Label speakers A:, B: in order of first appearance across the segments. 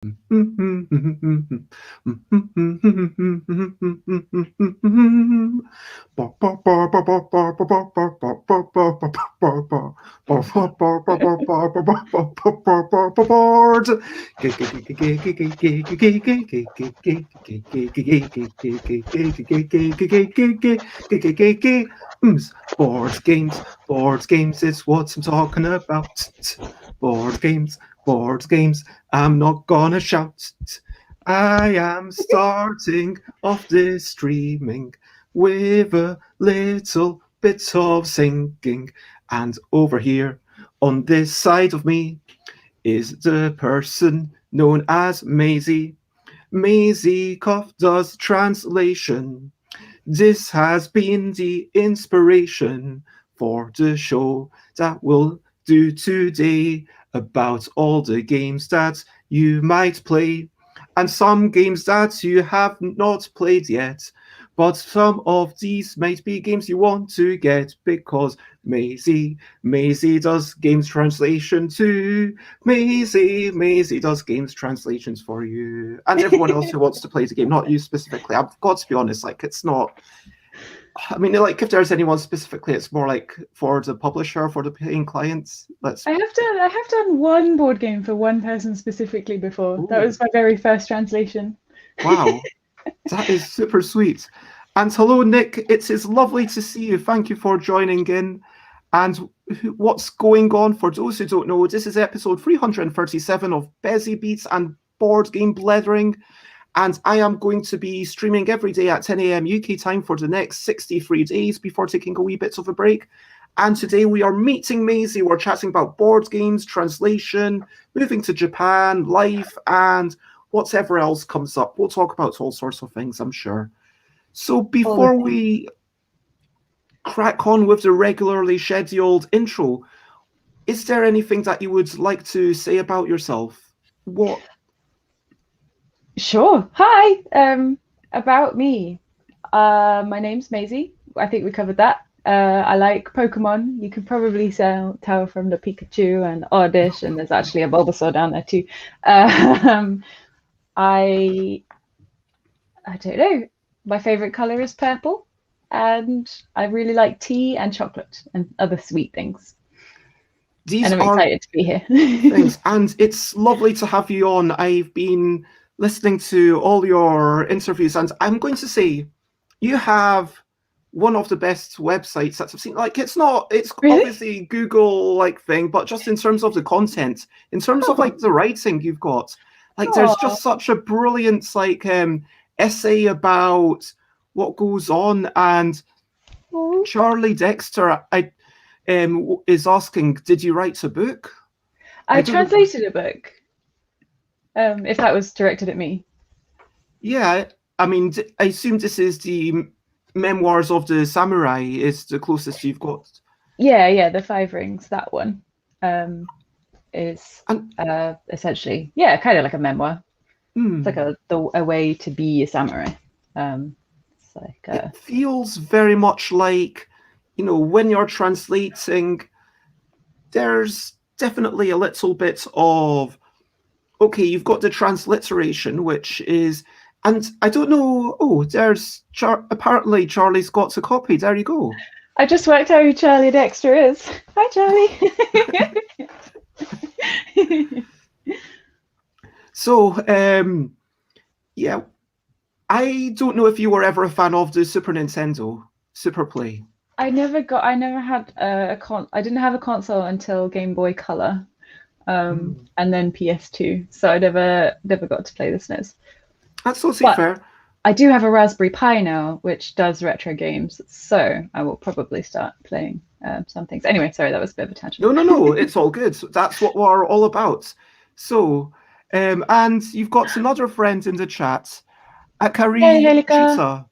A: Board games, board games, it's what I'm talking about. Board games, board games, I'm not gonna shout. I am starting off this streaming with a little bit of singing. And over here on this side of me is the person known as Maisy. Maisy Cuff does translation. This has been the inspiration for the show that we'll do today about all the games that you might play and some games that you have not played yet. But some of these might be games you want to get because Maisy does games translation too. Maisy does games translations for you. And everyone else who wants to play the game, not you specifically. I've got to be honest, like it's not. I mean, like if there's anyone specifically, it's more like for the publisher, for the paying clients.
B: I have done one board game for one person specifically before. Ooh. That was my very first translation.
A: Wow, that is super sweet. And hello, Nick. It is lovely to see you. Thank you for joining in. And what's going on? For those who don't know, this is episode 337 of Busy Beats and Board Game Blethering. And I am going to be streaming every day at 10 a.m. UK time for the next 63 days before taking a wee bit of a break. And today we are meeting Maisy. We're chatting about board games, translation, moving to Japan, life, and whatever else comes up. We'll talk about all sorts of things, I'm sure. So before we crack on with the regularly scheduled intro, is there anything that you would like to say about yourself? What?
B: Sure. Hi. About me. My name's Maisy. I think we covered that. I like Pokemon. You can probably tell from the Pikachu and Oddish, and there's actually a Bulbasaur down there too. I don't know. My favorite color is purple, and I really like tea and chocolate and other sweet things. And I'm excited to be here.
A: Thanks. And it's lovely to have you on. I've been listening to all your interviews, and I'm going to say you have one of the best websites that I've seen. Like it's really? Obviously Google like thing, but just in terms of the content, in terms of like the writing you've got, like there's just such a brilliant like essay about what goes on. And Charlie Dexter is asking, did you write a book?
B: I translated a book. If that was directed at me.
A: Yeah, I mean, I assume this is the Memoirs of the Samurai is the closest you've got.
B: Yeah, the Five Rings, that one is essentially, kind of like a memoir. It's like a way to be a samurai. It's like
A: it feels very much like, when you're translating, there's definitely a little bit of, okay, you've got the transliteration, which is, and I don't know, there's, apparently Charlie's got a copy. There you go.
B: I just worked out who Charlie Dexter is. Hi, Charlie.
A: So, yeah, I don't know if you were ever a fan of the Super Nintendo, Super Play.
B: I didn't have a console until Game Boy Color. And then PS2, so I never got to play the SNES.
A: That's totally fair.
B: I do have a Raspberry Pi now, which does retro games, so I will probably start playing some things. Anyway, sorry, that was a bit of a tangent.
A: No, it's all good. That's what we're all about. So, and you've got another friend in the chat, Akari Chita.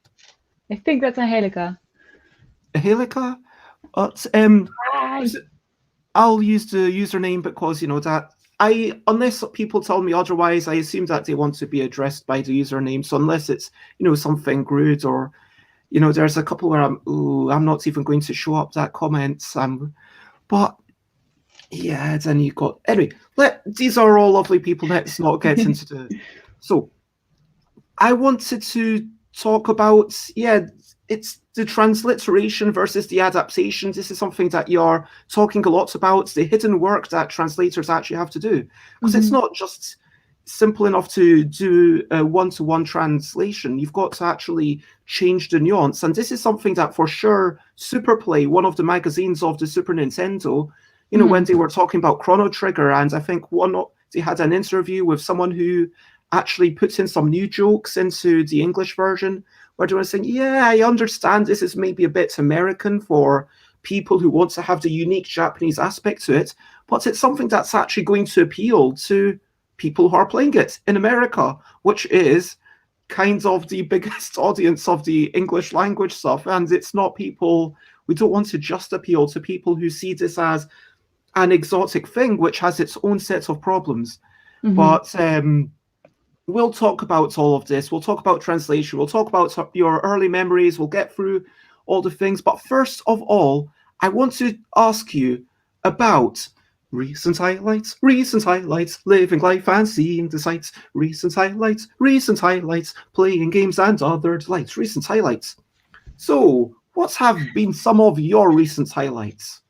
B: I think that's Angelica.
A: Angelica? I'll use the username because, that unless people tell me otherwise, I assume that they want to be addressed by the username. So unless it's, something rude or, there's a couple where I'm not even going to show up that comment. But Yeah, then you got anyway. These are all lovely people. Let's not get into the. So I wanted to talk about it's the transliteration versus the adaptation. This is something that you're talking a lot about. The hidden work that translators actually have to do because it's not just simple enough to do a one-to-one translation. You've got to actually change the nuance, and this is something that for sure Superplay, one of the magazines of the Super Nintendo, when they were talking about Chrono Trigger, and I think they had an interview with someone who actually puts in some new jokes into the English version, where they were saying, yeah, I understand this is maybe a bit American for people who want to have the unique Japanese aspect to it, but it's something that's actually going to appeal to people who are playing it in America, which is kind of the biggest audience of the English language stuff. And it's not people, we don't want to just appeal to people who see this as an exotic thing, which has its own set of problems. But we'll talk about all of this. We'll talk about translation. We'll talk about your early memories. We'll get through all the things. But first of all, I want to ask you about recent highlights, living life and seeing the sights, recent highlights, playing games and other delights, recent highlights. So, what have been some of your recent highlights?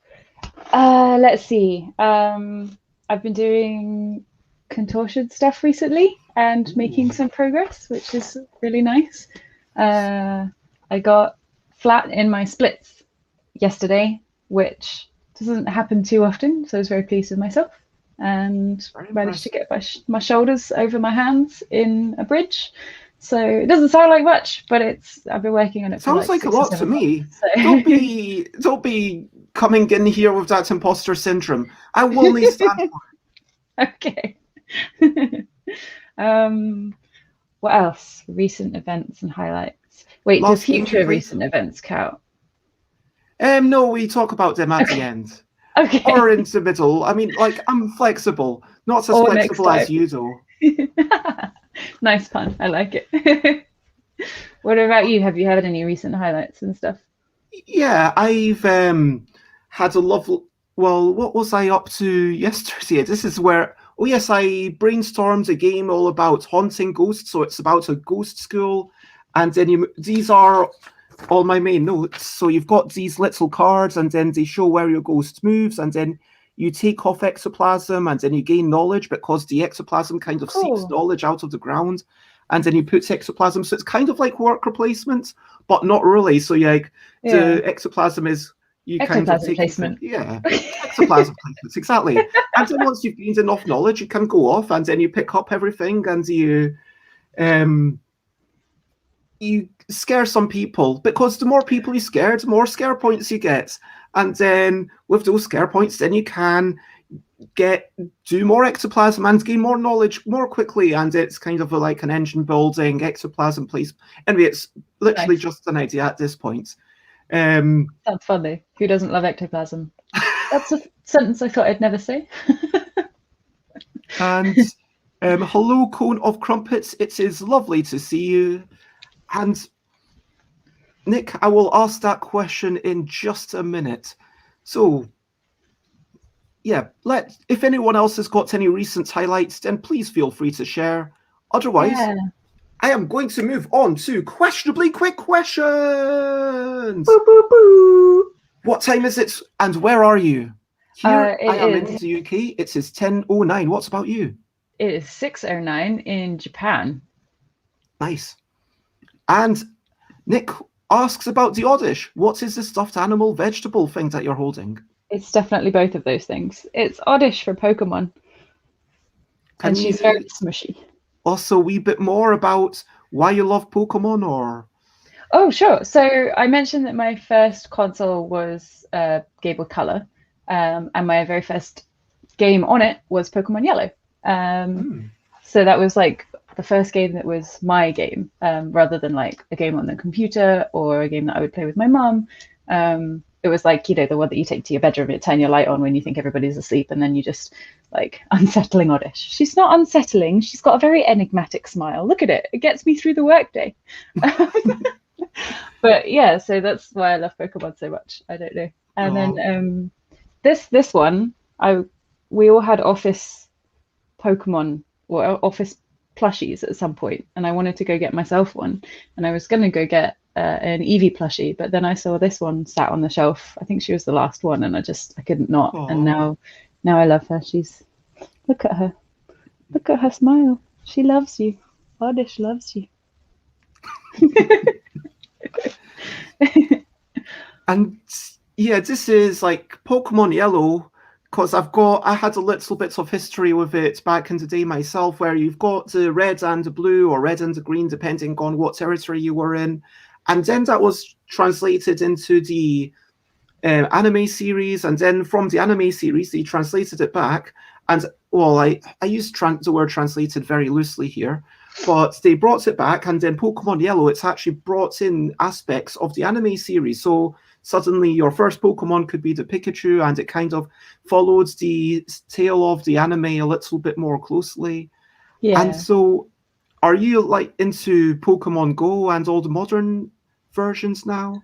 B: Let's see. I've been doing contortion stuff recently and making some progress, which is really nice. I got flat in my splits yesterday, which doesn't happen too often, so I was very pleased with myself and managed to get my shoulders over my hands in a bridge. So it doesn't sound like much, but I've been working on it.
A: Sounds like a lot to me. Don't be coming in here with that imposter syndrome. I will only stand for
B: it. Okay. What else? Recent events and highlights. Wait, does future recent events count?
A: No, we talk about them at the end.
B: Okay.
A: Or in the middle. I mean, like, I'm flexible. Not as flexible as you, though.
B: Nice pun. I like it. What about you? Have you had any recent highlights and stuff?
A: Yeah, I've had a lovely... Well, what was I up to yesterday? This is where... Oh, yes, I brainstormed a game all about haunting ghosts. So it's about a ghost school. And then these are all my main notes. So you've got these little cards, and then they show where your ghost moves. And then you take off ectoplasm, and then you gain knowledge because the ectoplasm kind of seeks knowledge out of the ground. And then you put ectoplasm. So it's kind of like worker placement, but not really. So the ectoplasm is... You kind of take
B: placement.
A: Ectoplasm placements, exactly. And then once you've gained enough knowledge, you can go off and then you pick up everything and you scare some people, because the more people you scare, the more scare points you get. And then with those scare points, then you can do more ectoplasm and gain more knowledge more quickly. And it's kind of like an engine building ectoplasm placement. Anyway, it's literally just an idea at this point.
B: Sounds funny. Who doesn't love ectoplasm? That's a sentence I thought I'd never say.
A: And hello, Cone of Crumpets. It is lovely to see you. And Nick, I will ask that question in just a minute. So, yeah, if anyone else has got any recent highlights, then please feel free to share. Otherwise, I am going to move on to questionably quick questions.
B: Boo, boo, boo.
A: What time is it and where are you? Here I am in the UK. It is 10:09. What's about you?
B: It is 6:09 in Japan.
A: Nice. And Nick asks about the Oddish. What is the stuffed animal vegetable thing that you're holding?
B: It's definitely both of those things. It's Oddish for Pokemon. And she's very smushy.
A: Also, a wee bit more about why you love Pokemon, or?
B: Oh, sure. So I mentioned that my first console was Game Boy Color, and my very first game on it was Pokemon Yellow. So that was like the first game that was my game, rather than like a game on the computer or a game that I would play with my mum. It was like, the one that you take to your bedroom, you turn your light on when you think everybody's asleep, and then you just like unsettling Oddish. She's not unsettling. She's got a very enigmatic smile. Look at it. It gets me through the workday. But yeah, so that's why I love Pokemon so much. I don't know. And then this one, we all had office Pokemon or office plushies at some point, and I wanted to go get myself one, and I was going to go get an Eevee plushie, but then I saw this one sat on the shelf. I think she was the last one, and I couldn't not.
A: Aww.
B: And now I love her. Look at her smile. She loves you. Oddish loves you.
A: And yeah, this is like Pokemon Yellow, because I had a little bit of history with it back in the day myself, where you've got the red and the blue, or red and the green, depending on what territory you were in. And then that was translated into the anime series, and then from the anime series, they translated it back. And well, I use the word translated very loosely here, but they brought it back, and then Pokemon Yellow, it's actually brought in aspects of the anime series. So suddenly your first Pokemon could be the Pikachu, and it kind of followed the tale of the anime a little bit more closely.
B: Yeah.
A: And so are you like into Pokemon Go and all the modern versions now?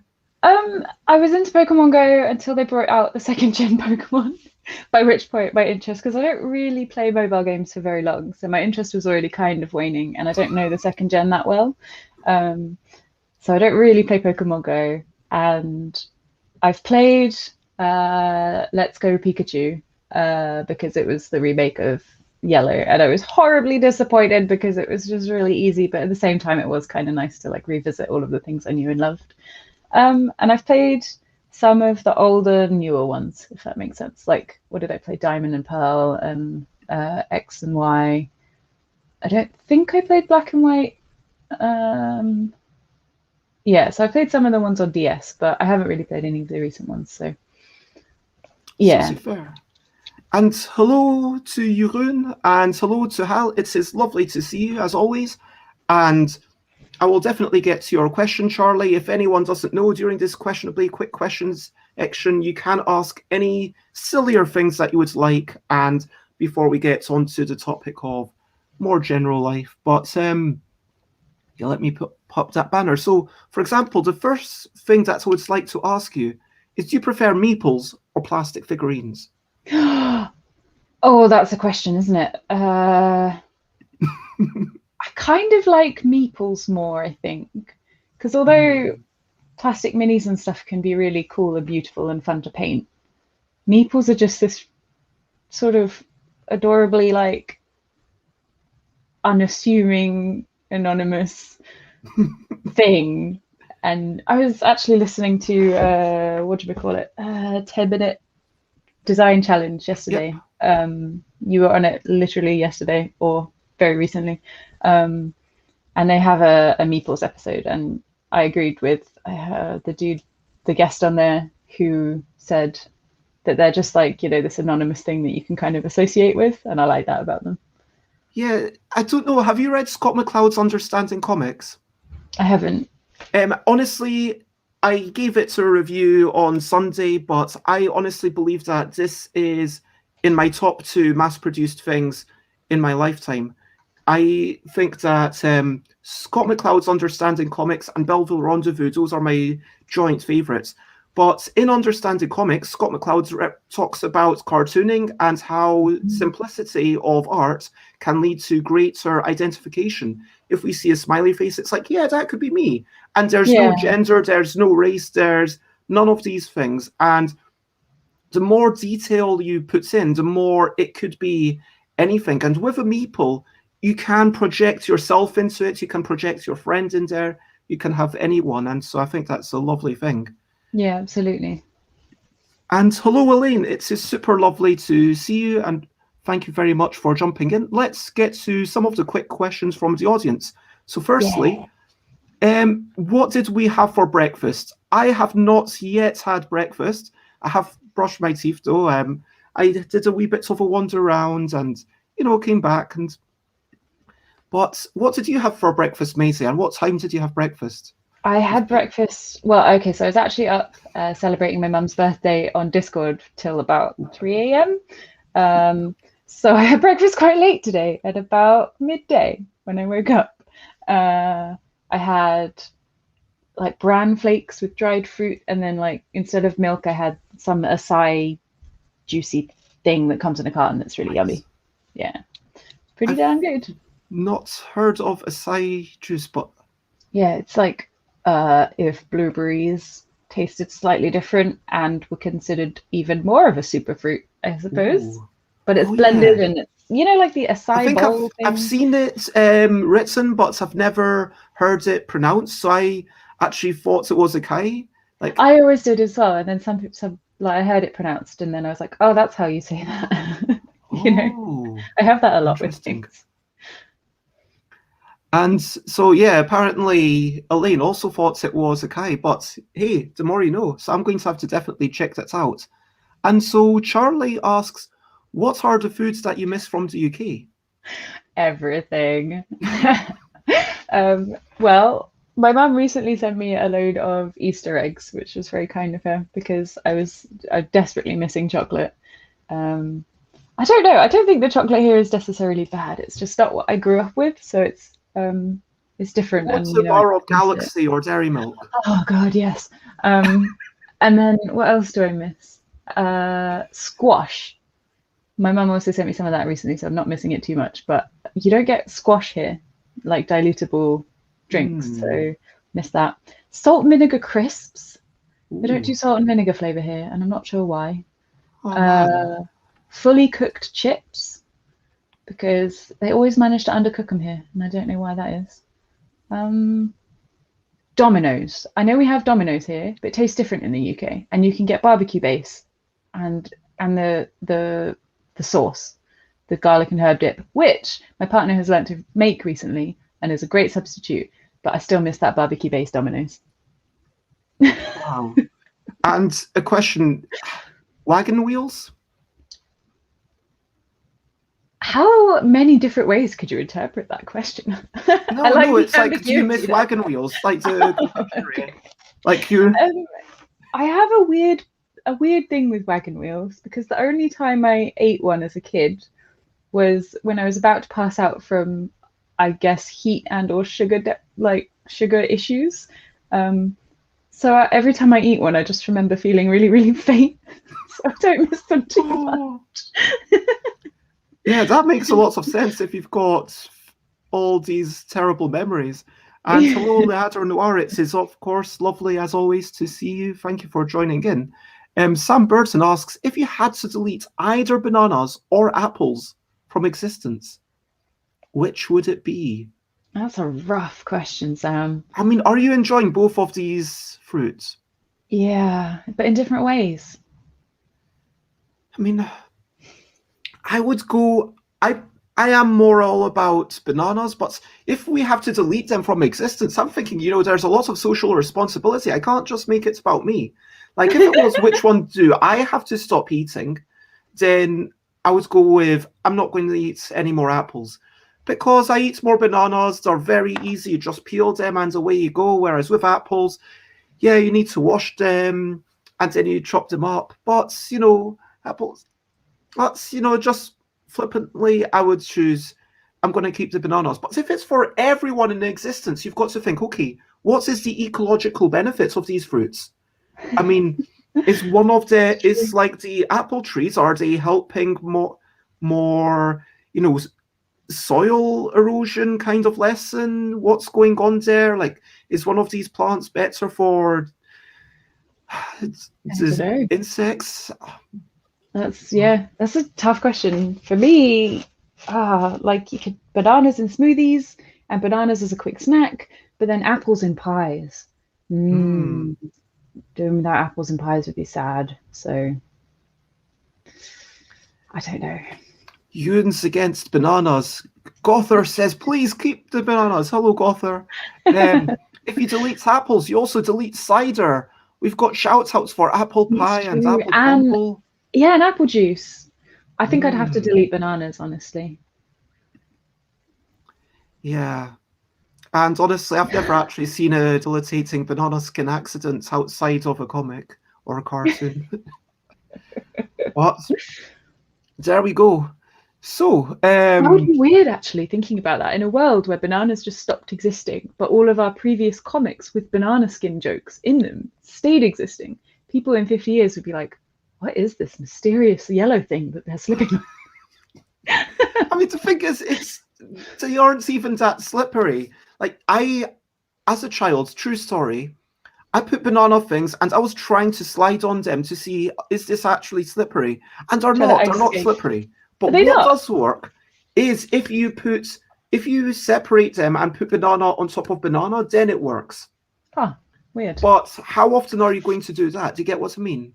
B: I was into Pokemon Go until they brought out the second gen Pokemon, by which point my interest, because I don't really play mobile games for very long, so my interest was already kind of waning, and I don't know the second gen that well. So I don't really play Pokemon Go, and I've played Let's Go Pikachu because it was the remake of Yellow, and I was horribly disappointed because it was just really easy, but at the same time it was kind of nice to like revisit all of the things I knew and loved. And I've played some of the older, newer ones, if that makes sense. Like, what did I play? Diamond and Pearl and X and Y. I don't think I played Black and White. Yeah, so I played some of the ones on DS, but I haven't really played any of the recent ones. So, yeah.
A: So fair. And hello to Jeroen, and hello to Hal. It is lovely to see you, as always. And I will definitely get to your question, Charlie. If anyone doesn't know, during this questionably quick questions section, you can ask any sillier things that you would like, and before we get onto the topic of more general life. But yeah, let me pop that banner. So, for example, the first thing that I would like to ask you is, do you prefer meeples or plastic figurines?
B: Oh, that's a question, isn't it? I kind of like meeples more, I think, because although plastic minis and stuff can be really cool and beautiful and fun to paint, meeples are just this sort of adorably like unassuming, anonymous thing. And I was actually listening to what do we call it? 10-minute design challenge yesterday. Yep. You were on it literally yesterday or very recently. And they have a meeples episode, and I agreed with the guest on there, who said that they're just like, you know, this anonymous thing that you can kind of associate with, and I like that about them.
A: Yeah, I don't know. Have you read Scott McCloud's Understanding Comics?
B: I haven't.
A: Honestly, I gave it a review on Sunday, but I honestly believe that this is in my top 2 mass-produced things in my lifetime. I think that Scott McCloud's Understanding Comics and Belleville Rendezvous, those are my joint favourites. But in Understanding Comics, Scott McCloud talks about cartooning and how simplicity of art can lead to greater identification. If we see a smiley face, it's like, yeah, that could be me. And there's no gender, there's no race, there's none of these things. And the more detail you put in, the more it could be anything. And with a meeple, you can project yourself into it, you can project your friend in there, you can have anyone. And so I think that's a lovely thing.
B: Yeah, absolutely.
A: And hello, Elaine. It's super lovely to see you, and thank you very much for jumping in. Let's get to some of the quick questions from the audience. So firstly, what did we have for breakfast? I have not yet had breakfast. I have brushed my teeth, though. I did a wee bit of a wander around and, came back. But what did you have for breakfast, Maisy, and what time did you have breakfast?
B: I had breakfast. Well, okay, so I was actually up celebrating my mum's birthday on Discord till about 3 a.m. So I had breakfast quite late today, at about midday when I woke up. I had like bran flakes with dried fruit, and then like instead of milk, I had some acai juicy thing that comes in a carton that's really yummy. Yeah, pretty
A: I've
B: damn good.
A: not heard of acai juice, but
B: Yeah, it's like if blueberries tasted slightly different and were considered even more of a superfruit, I suppose.
A: ooh.
B: But it's
A: Oh
B: blended
A: yeah.
B: and it's, like the
A: I
B: acai
A: think
B: bowl
A: I've
B: thing.
A: seen it written, but I've never heard it pronounced. So I actually thought it was acai. Like,
B: I always did as well, and then some like I heard it pronounced, and then I was like, oh, that's how you say that.
A: oh,
B: I have that a lot with
A: interesting.
B: things.
A: And so, yeah, apparently Elaine also thought it was acai, but hey, the more you know. So I'm going to have to definitely check that out. And so Charlie asks, what are the foods that you miss from the UK?
B: Everything. Well, my mum recently sent me a load of Easter eggs, which was very kind of her because I was desperately missing chocolate. I don't know. I don't think the chocolate here is necessarily bad. It's just not what I grew up with, so it's different,
A: What's
B: and
A: a
B: I
A: bar of
B: miss it.
A: Galaxy or Dairy Milk?
B: Oh God, yes. And then what else do I miss? Squash. My mum also sent me some of that recently, so I'm not missing it too much. But you don't get squash here, like dilutable drinks,
A: Hmm.
B: so miss that. Salt and vinegar crisps. They don't do
A: Ooh.
B: salt and vinegar flavor here, and I'm not sure why.
A: Oh man.
B: Uh, Fully cooked chips, because they always manage to undercook them here, and I don't know why that is. Um, Dominoes. I know we have Dominoes here, but it tastes different in the UK, and you can get barbecue base and the sauce, the garlic and herb dip, which my partner has learnt to make recently and is a great substitute. But I still miss that barbecue based Dominoes.
A: Wow. And a question, wagon wheels?
B: How many different ways could you interpret that question? I
A: No,
B: like
A: no,
B: the
A: it's like, do you
B: ambiguity
A: miss
B: there.
A: wagon wheels? Like the confectionery? Like you
B: Um, I have a weird thing with wagon wheels because the only time I ate one as a kid was when I was about to pass out from, I guess, heat and or sugar issues. Um, every time I eat one, I just remember feeling really, really faint. So I don't miss them too much.
A: Oh. Yeah, that makes a lot of sense if you've got all these terrible memories. And hello, Leader Noir. It is, of course, lovely as always to see you. Thank you for joining in. Sam Burton asks, if you had to delete either bananas or apples from existence, which would it be?
B: That's a rough question, Sam.
A: I mean, are you enjoying both of these fruits?
B: Yeah, but in different ways.
A: I mean, I would go. I am more all about bananas, but if we have to delete them from existence, I'm thinking, there's a lot of social responsibility. I can't just make it about me. Like if it was which one do I have to stop eating, then I would go with I'm not going to eat any more apples. Because I eat more bananas, they're very easy. You just peel them and away you go. Whereas with apples, yeah, you need to wash them and then you chop them up. But, apples, that's, just flippantly, I would choose, I'm going to keep the bananas. But if it's for everyone in existence, you've got to think, okay, what is the ecological benefits of these fruits? I mean, is like the apple trees, are they helping more, soil erosion kind of lessen? What's going on there? Like, is one of these plants better for insects?
B: That's a tough question for me. Like you could bananas in smoothies and bananas as a quick snack, but then apples in pies. Doing without apples and pies would be sad. So I don't know.
A: Yuns against bananas. Gother says, please keep the bananas. Hello, Gother. If you delete apples, you also delete cider. We've got shout outs for apple pie and apple crumble.
B: Yeah, and apple juice. I think I'd have to delete bananas, honestly.
A: Yeah. And honestly, I've never actually seen a debilitating banana skin accident outside of a comic or a cartoon. But there we go. So,
B: that would be weird, actually, thinking about that. In a world where bananas just stopped existing, but all of our previous comics with banana skin jokes in them stayed existing, people in 50 years would be like, what is this mysterious yellow thing that they're slipping on?
A: I mean, the thing is, they aren't even that slippery. Like, as a child, true story, I put banana things and I was trying to slide on them to see, is this actually slippery? And they're not slippery. But what does work is if you separate them and put banana on top of banana, then it works.
B: Oh, weird.
A: But how often are you going to do that? Do you get what I mean?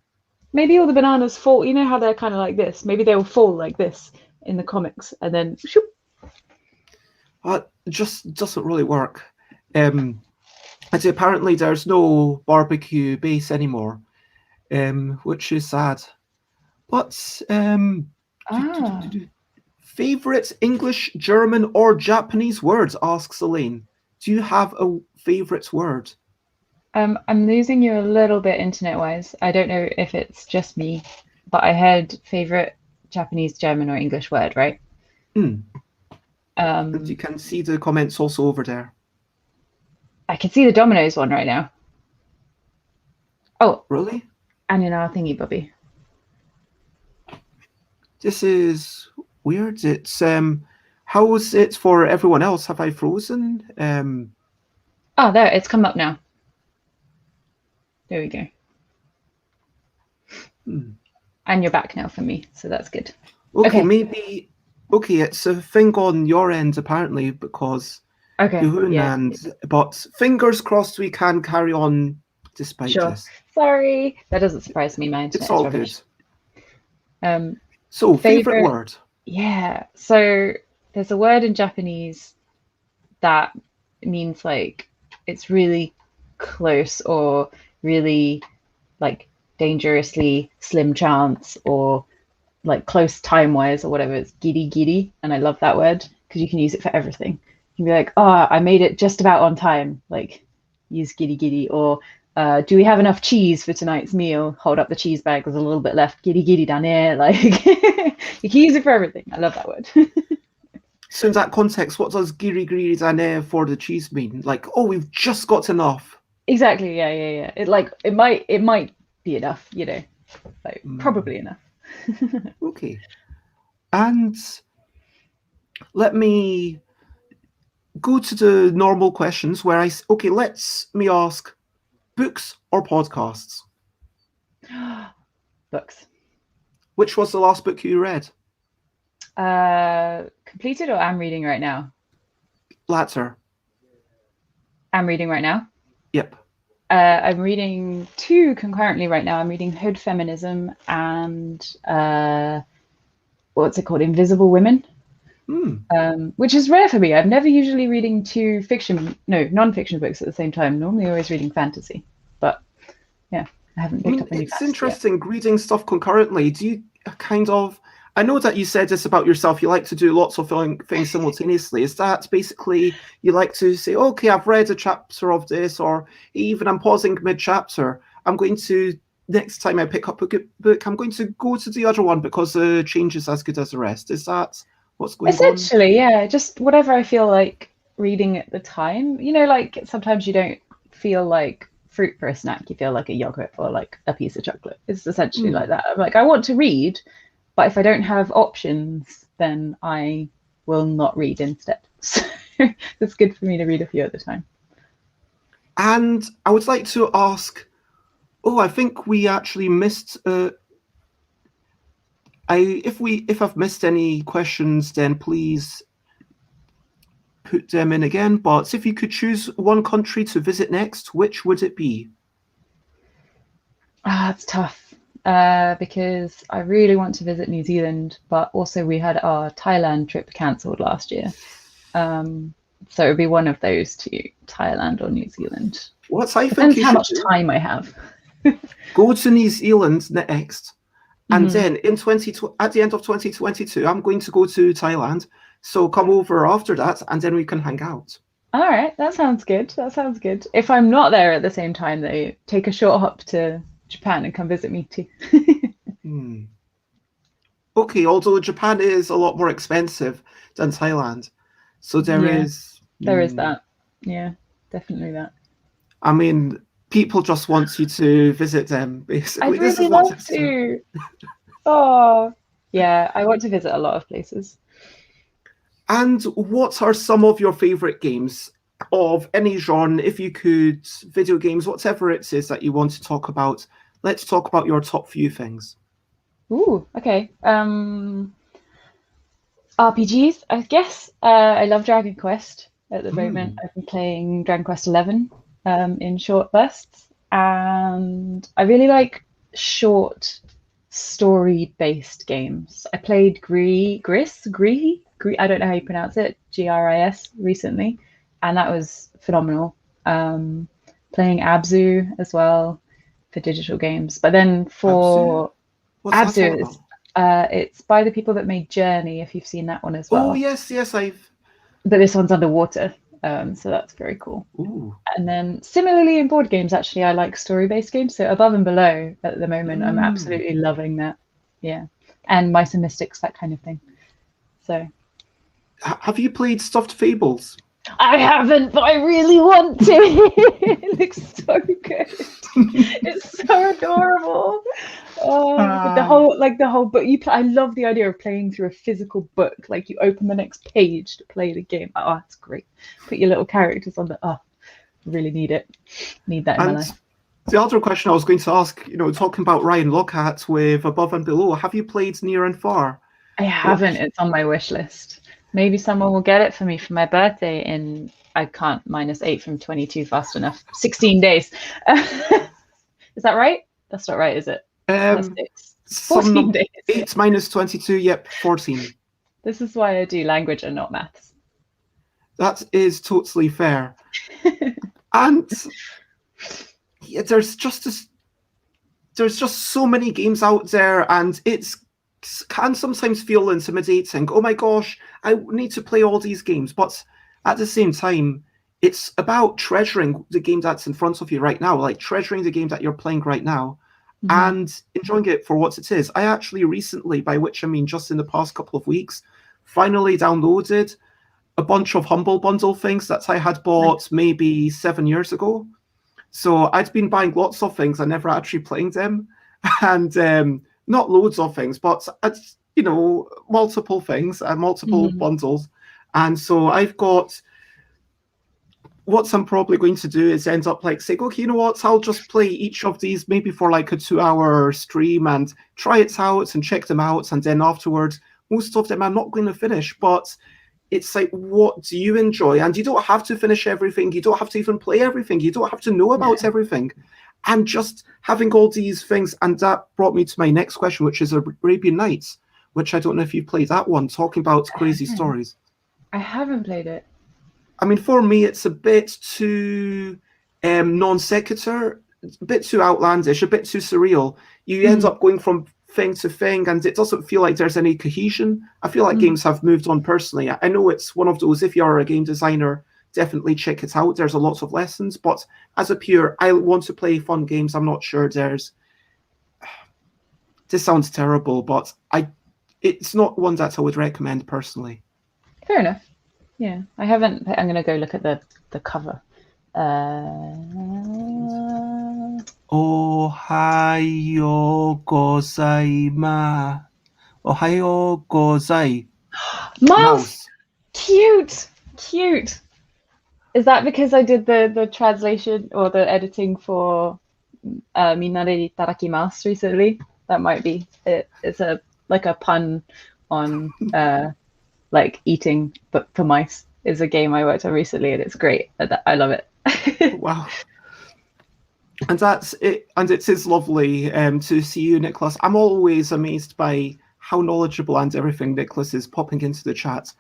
B: Maybe all the bananas fall, you know how they're kind of like this? Maybe they will fall like this in the comics and then shoop.
A: Just doesn't really work. And apparently there's no barbecue base anymore, which is sad. But favorite English, German, or Japanese words? Asks Elaine. Do you have a favorite word?
B: I'm losing you a little bit internet-wise. I don't know if it's just me, but I heard favorite Japanese, German, or English word, right?
A: You can see the comments also over there.
B: I can see the Domino's one right now. Oh,
A: really?
B: And in our thingy, Bobby.
A: This is weird. It's how is it for everyone else? Have I frozen?
B: Oh, there, it's come up now. There we go. And you're back now for me, so that's good.
A: Okay, maybe. Okay, it's a thing on your end apparently because.
B: Okay. Yeah.
A: But fingers crossed we can carry on despite this.
B: Sorry, that doesn't surprise me. My internet
A: it's all
B: is
A: good. So favorite word.
B: Yeah. So there's a word in Japanese that means like it's really close or really like dangerously slim chance or like close time wise or whatever. It's giri giri, and I love that word because you can use it for everything. You can be like, oh, I made it just about on time. Like use giri giri. Or do we have enough cheese for tonight's meal? Hold up the cheese bag. There's a little bit left. Giri giri dane. Like you can use it for everything. I love that word.
A: So in that context, what does giri giri dane for the cheese mean? Like, oh, we've just got enough.
B: Exactly. Yeah. It might be enough. You know, like probably enough.
A: Okay. And let me go to the normal questions where let me ask, books or podcasts?
B: Books.
A: Which was the last book you read?
B: Completed or I'm reading right now?
A: Latter.
B: I'm reading right now?
A: Yep.
B: I'm reading two concurrently right now. I'm reading Hood Feminism and what's it called? Invisible Women. Which is rare for me. I'm never usually reading two non-fiction books at the same time. Normally always reading fantasy. But yeah, I haven't picked up any fantasy.
A: It's interesting reading stuff concurrently. Do you I know that you said this about yourself, you like to do lots of things simultaneously. Is that basically you like to say, okay, I've read a chapter of this, or even I'm pausing mid-chapter. I'm going to, next time I pick up a good book, I'm going to go to the other one because the change is as good as the rest. Is that what's going on?
B: Essentially, yeah. Just whatever I feel like reading at the time. You know, like sometimes you don't feel like fruit for a snack. You feel like a yogurt or like a piece of chocolate. It's essentially like that. I'm like, I want to read, but if I don't have options, then I will not read instead. So it's good for me to read a few at a time.
A: And I would like to ask, I think we actually missed if I've missed any questions, then please put them in again. But if you could choose one country to visit next, which would it be?
B: It's tough because I really want to visit New Zealand, but also we had our Thailand trip cancelled last year. So it would be one of those two, Thailand or New Zealand. Depends how much time I have.
A: Go to New Zealand next. And then at the end of 2022, I'm going to go to Thailand. So come over after that, and then we can hang out.
B: All right, that sounds good. If I'm not there at the same time, though, take a short hop to Japan and come visit me too.
A: Okay, although Japan is a lot more expensive than Thailand. So there is
B: that. Yeah, definitely that.
A: I mean, people just want you to visit them, basically.
B: I'd
A: This
B: really
A: is what
B: love
A: it's doing.
B: to. Oh, yeah, I want to visit a lot of places.
A: And what are some of your favorite games of any genre? If you could, video games, whatever it is that you want to talk about, let's talk about your top few things.
B: Ooh, okay. RPGs, I guess. I love Dragon Quest at the moment. I've been playing Dragon Quest 11 in short bursts, and I really like short story-based games. I played Gris, I don't know how you pronounce it, GRIS recently, and that was phenomenal. Playing Abzu as well for digital games, but then for
A: What's that all
B: Abzu,
A: about?
B: it's by the people that made Journey, if you've seen that one as
A: Oh
B: well.
A: yes, I've.
B: But this one's underwater, so that's very cool.
A: Ooh.
B: And then similarly in board games, actually, I like story-based games. So Above and Below at the moment, I'm absolutely loving that. Yeah, and Mice and Mystics, that kind of thing. So,
A: Have you played Stuffed Fables?
B: I haven't, but I really want to. It looks so good. It's so adorable. Oh, the whole book. I love the idea of playing through a physical book. Like you open the next page to play the game. Oh, it's great. Put your little characters on the. Oh, really need it. Need that in my life.
A: The other question I was going to ask, talking about Ryan Lockhart with Above and Below, have you played Near and Far?
B: I haven't. It's on my wish list. Maybe someone will get it for me for my birthday in, I can't -8 from 22 fast enough. 16 days. Is that right? That's not right, is it? 14 days.
A: 8 minus 22, yep, 14.
B: This is why I do language and not maths.
A: That is totally fair. And yeah, there's just so many games out there, and it can sometimes feel intimidating. Oh my gosh, I need to play all these games. But at the same time, it's about treasuring the game that's in front of you right now, like treasuring the game that you're playing right now, and enjoying it for what it is. I actually recently, by which I mean just in the past couple of weeks, finally downloaded a bunch of Humble Bundle things that I had bought maybe 7 years ago. So I'd been buying lots of things and never actually playing them. And not loads of things, but multiple things and multiple bundles. And so I've got, what I'm probably going to do is end up like saying, okay, you know what, I'll just play each of these maybe for like a 2-hour stream and try it out and check them out. And then afterwards, most of them I'm not going to finish, but it's like, what do you enjoy? And you don't have to finish everything. You don't have to even play everything. You don't have to know about everything. And just having all these things. And that brought me to my next question, which is Arabian Nights, which I don't know if you've played that one, talking about crazy stories.
B: I haven't played it.
A: I mean, for me, it's a bit too non sequitur, a bit too outlandish, a bit too surreal. You end up going from thing to thing, and it doesn't feel like there's any cohesion. I feel like games have moved on personally. I know it's one of those, if you're a game designer, definitely check it out. There's a lot of lessons, but as a pure, I want to play fun games, I'm not sure there's... This sounds terrible, but it's not one that I would recommend personally.
B: Fair enough. Yeah, I haven't. I'm going to go look at the cover.
A: Ohayo gozaimasu. Ohayo gozai.
B: Mouse! Cute! Is that because I did the translation or the editing for Minare Itadakimasu recently? That might be it. It's a pun on like eating, but for mice. Is a game I worked on recently, and it's great. I love it.
A: Wow. And that's it. And it is lovely to see you, Nicholas. I'm always amazed by how knowledgeable and everything Nicholas is popping into the chat.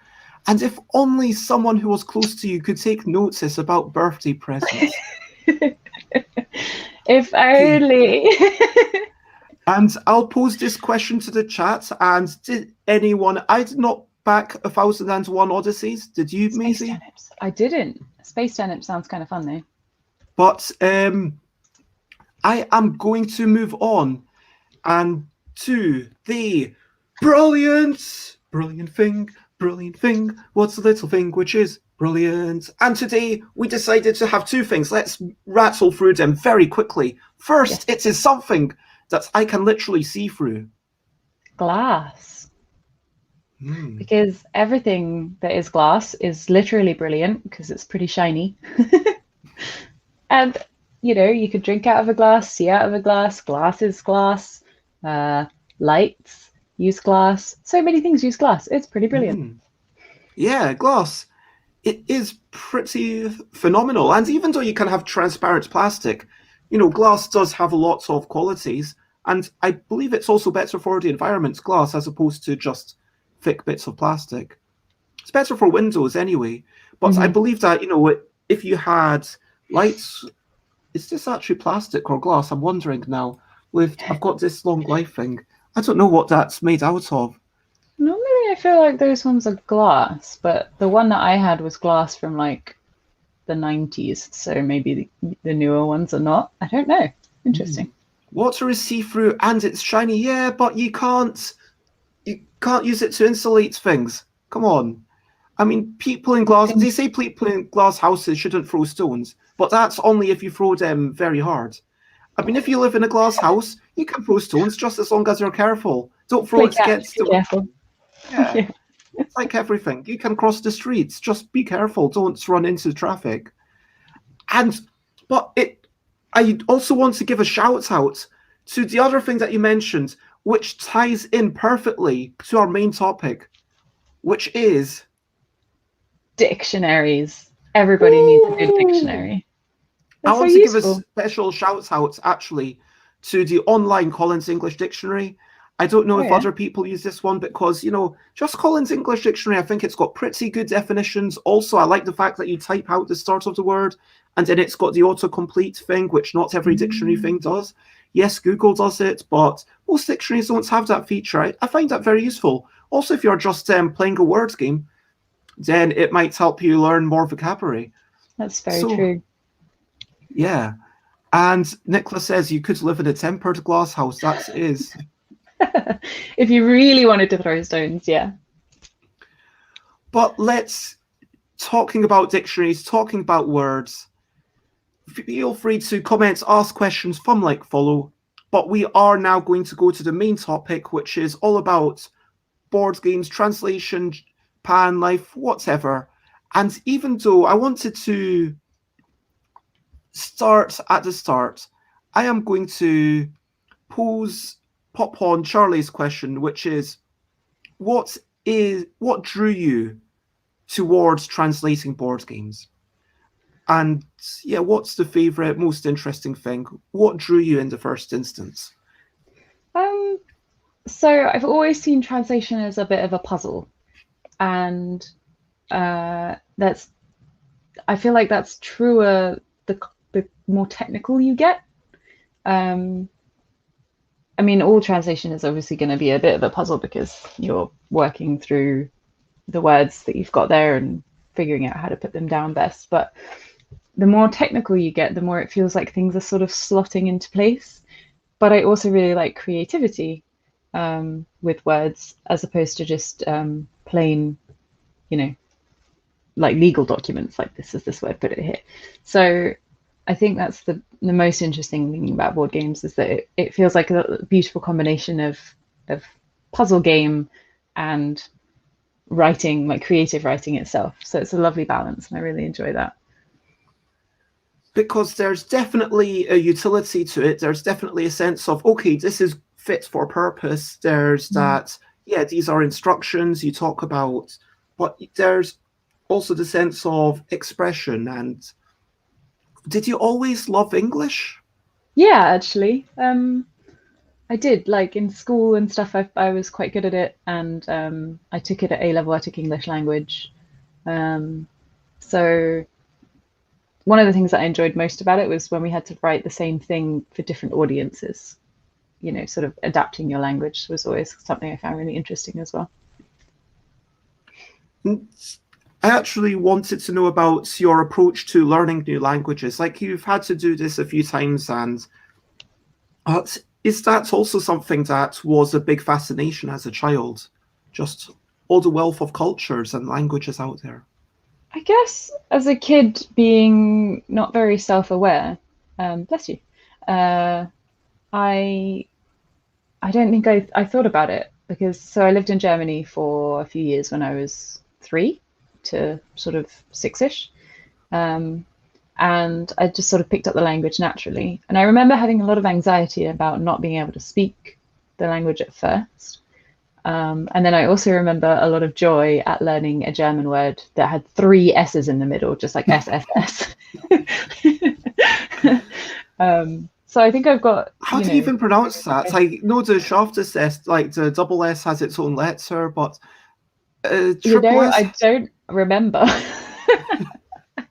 A: And if only someone who was close to you could take notice about birthday presents.
B: If only.
A: And I'll pose this question to the chat. And did anyone... I did not back 1001 Odysseys. Did you, Maisy?
B: I didn't. Space Turnip sounds kind of fun, though.
A: But I am going to move on and to the brilliant thing. What's the little thing which is Brilliant. And today we decided to have two things. Let's rattle through them very quickly. First,
B: Yes.
A: it is something that I can literally see through.
B: Glass.
A: Hmm.
B: Because everything that is glass is literally brilliant because it's pretty shiny. And, you know, you could drink out of a glass, see out of a glass, glass is glass, lights use glass. So many things use glass. It's pretty brilliant.
A: Hmm. Yeah, glass. It is pretty phenomenal. And even though you can have transparent plastic, you know, glass does have lots of qualities. And I believe it's also better for the environment, glass, as opposed to just thick bits of plastic. It's better for windows anyway. But I believe that, you know, if you had lights, is this actually plastic or glass? I'm wondering now. I've got this long life thing. I don't know what that's made out of.
B: Normally, I feel like those ones are glass, but the one that I had was glass from like the 90s. So maybe the newer ones are not. I don't know. Interesting.
A: Water is see-through and it's shiny, yeah, but you can't use it to insulate things. Come on. I mean, they say people in glass houses shouldn't throw stones, but that's only if you throw them very hard. I mean, if you live in a glass house, you can throw stones just as long as you're careful. Don't throw it against
B: Be careful.
A: Yeah.
B: Yeah.
A: It's like everything. You can cross the streets. Just be careful. Don't run into traffic. I also want to give a shout out to the other thing that you mentioned, which ties in perfectly to our main topic, which is
B: Dictionaries. Everybody needs a good dictionary.
A: I
B: They're so
A: want to give a
B: useful.
A: special shout out actually to the online Collins English Dictionary. I don't know if other people use this one because, you know, just Collins English Dictionary, I think it's got pretty good definitions. Also, I like the fact that you type out the start of the word and then it's got the autocomplete thing, which not every dictionary thing does. Yes, Google does it, but most dictionaries don't have that feature. I find that very useful. Also, if you're just playing a word game, then it might help you learn more vocabulary.
B: That's very true.
A: Yeah. And Nicola says you could live in a tempered glass house. That is.
B: If you really wanted to throw stones, yeah.
A: But talking about dictionaries, talking about words, feel free to comment, ask questions, fun like follow. But we are now going to go to the main topic, which is all about board games, translation, Japan life, whatever. And even though I wanted to start at the start, I am going to pop on Charlie's question, which is what drew you towards translating board games? And yeah, what's the favorite, most interesting thing? What drew you in the first instance?
B: So I've always seen translation as a bit of a puzzle, and I feel like that's truer the more technical you get. I mean, all translation is obviously going to be a bit of a puzzle because you're working through the words that you've got there and figuring out how to put them down best. But the more technical you get, the more it feels like things are sort of slotting into place. But I also really like creativity with words as opposed to just plain, you know, like legal documents, like this is this word, put it here. So I think that's the most interesting thing about board games is that it feels like a beautiful combination of puzzle game and writing, like creative writing itself. So it's a lovely balance and I really enjoy that.
A: Because there's definitely a utility to it. There's definitely a sense of, okay, this is fit for purpose. There's that, yeah, these are instructions you talk about, but there's also the sense of expression. And did you always love English?
B: Yeah, actually. I did, like in school and stuff, I was quite good at it, and I took it at A-level. I took English language. So one of the things that I enjoyed most about it was when we had to write the same thing for different audiences. You know, sort of adapting your language was always something I found really interesting as well.
A: I actually wanted to know about your approach to learning new languages. Like you've had to do this a few times, and is that also something that was a big fascination as a child? Just all the wealth of cultures and languages out there.
B: I guess as a kid, being not very self-aware, bless you, uh, I I don't think I thought about it because so I lived in Germany for a few years when I was 3 to sort of 6ish. Um, and I just sort of picked up the language naturally. And I remember having a lot of anxiety about not being able to speak the language at first. And then I also remember a lot of joy at learning a German word that had 3 S's in the middle, just like SSS. So I think I've got,
A: How do you even pronounce that? I know the Shaftus S, like the double S has its own letter, but triple S?
B: I don't remember. I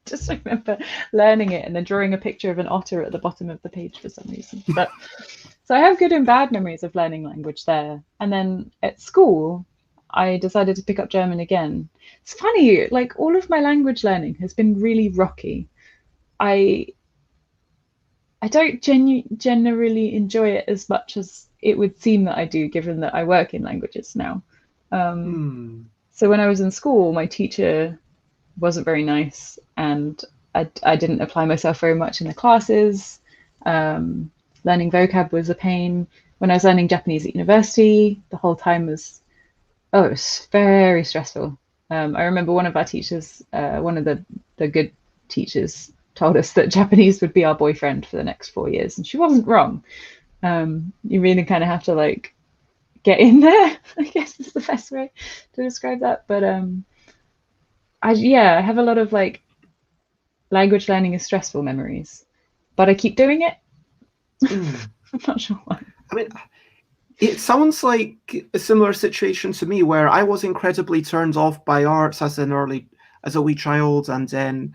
B: just remember learning it and then drawing a picture of an otter at the bottom of the page for some reason. But so I have good and bad memories of learning language there. And then at school, I decided to pick up German again. It's funny, like all of my language learning has been really rocky. I don't generally enjoy it as much as it would seem that I do, given that I work in languages now. So when I was in school, my teacher wasn't very nice, and I didn't apply myself very much in the classes. Learning vocab was a pain. When I was learning Japanese at university, the whole time was, it was very stressful. I remember one of our teachers, one of the good teachers, told us that Japanese would be our boyfriend for the next 4 years, and she wasn't wrong. You really kind of have to like get in there, I guess is the best way to describe that. But I have a lot of like language learning is stressful memories, but I keep doing it. I'm not sure why.
A: I mean, it sounds like a similar situation to me where I was incredibly turned off by arts as a wee child, and then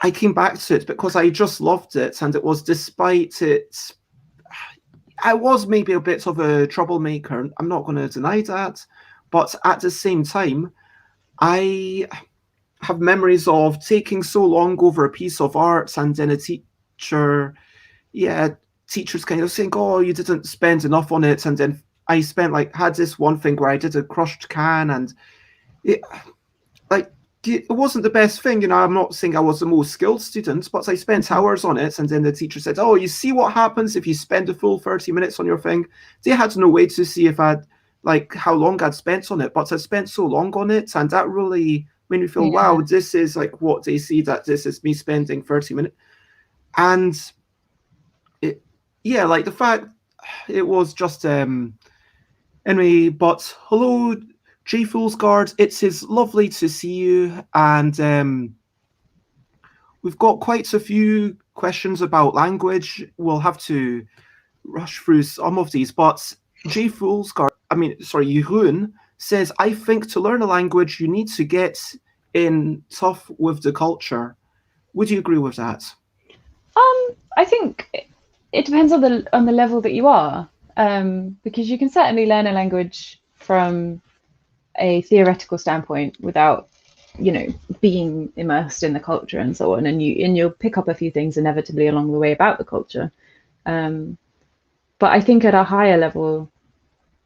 A: I came back to it because I just loved it, and it was despite it. I was maybe a bit of a troublemaker. I'm not going to deny that, but at the same time, I have memories of taking so long over a piece of art, and then a teachers kind of saying, "Oh, you didn't spend enough on it," and then I had this one thing where I did a crushed can, and it wasn't the best thing, I'm not saying I was the most skilled student, but I spent hours on it, and then the teacher said, "Oh, you see what happens if you spend a full 30 minutes on your thing?" They had no way to see if how long I'd spent on it, but I spent so long on it, and that really made me feel, wow, this is like what they see, that this is me spending 30 minutes. And the fact it was just anyway. But hello, J Foolsguard, it is lovely to see you, and we've got quite a few questions about language. We'll have to rush through some of these, but J Foolsguard, Jeroen says, "I think to learn a language, you need to get in tough with the culture." Would you agree with that?
B: I think it depends on the level that you are, because you can certainly learn a language from a theoretical standpoint without being immersed in the culture and so on, and you'll pick up a few things inevitably along the way about the culture, but I think at a higher level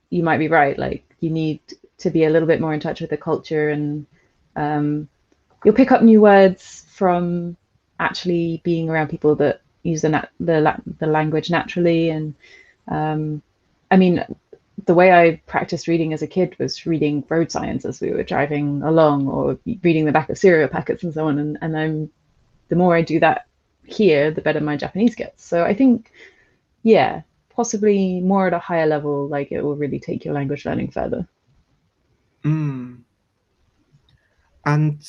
B: you might be right, like you need to be a little bit more in touch with the culture, and you'll pick up new words from actually being around people that use the language naturally. And I mean, the way I practiced reading as a kid was reading road signs as we were driving along, or reading the back of cereal packets and so on. And the more I do that here, the better my Japanese gets. So I think, possibly more at a higher level, like it will really take your language learning further.
A: And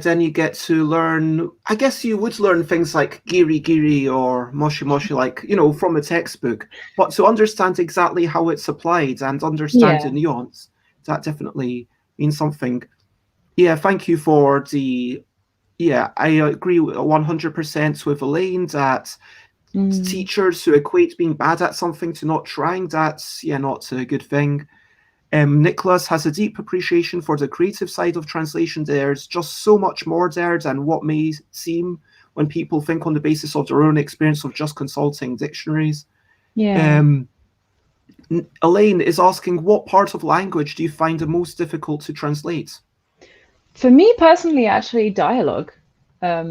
A: then you get to learn, I guess you would learn things like giri giri or moshi moshi, like, from a textbook, but to understand exactly how it's applied and understand the nuance, that definitely means something. Thank you for I agree 100% with Elaine that teachers who equate being bad at something to not trying, that's not a good thing. Nicholas has a deep appreciation for the creative side of translation. There's just so much more there than what may seem when people think on the basis of their own experience of just consulting dictionaries. Elaine is asking, what part of language do you find the most difficult to translate?
B: For me personally, actually, dialogue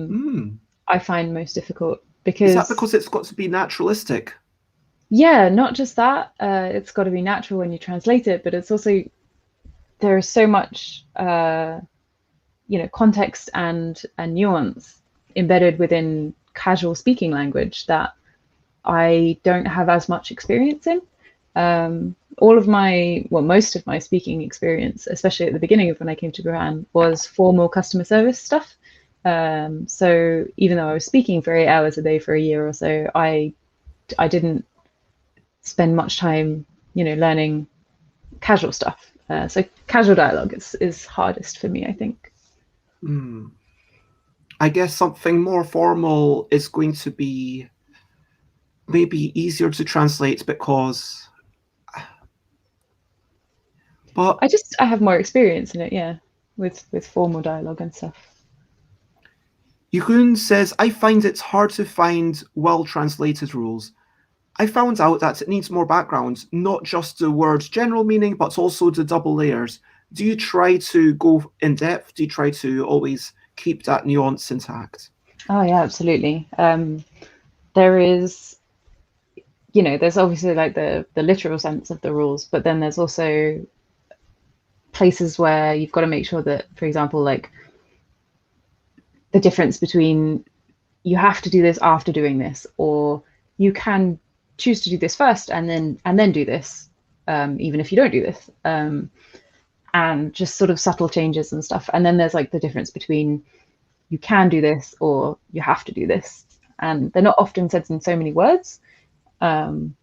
A: Hmm.
B: I find most difficult
A: Is that
B: because,
A: because it's got to be naturalistic?
B: yeah, not just that, it's got to be natural when you translate it, but it's also there is so much context and nuance embedded within casual speaking language that I don't have as much experience in. All of my, well, most of my speaking experience, especially at the beginning of when I came to Japan, was formal customer service stuff. So even though I was speaking for 8 hours a day for a year or so, I didn't spend much time, learning casual stuff. So casual dialogue is hardest for me, I think.
A: Hmm. I guess something more formal is going to be maybe easier to translate because, but
B: I have more experience in it, yeah, with formal dialogue and stuff.
A: Yukun says, I find it hard to find well translated rules. I found out that it needs more background, not just the word's general meaning, but also the double layers. Do you try to go in depth? Do you try to always keep that nuance intact?
B: Oh yeah, absolutely. There is, there's obviously like the literal sense of the rules, but then there's also places where you've got to make sure that, for example, like the difference between you have to do this after doing this, or you can choose to do this first and then do this, even if you don't do this, and just sort of subtle changes and stuff. And then there's like the difference between you can do this or you have to do this, and they're not often said in so many words. Um,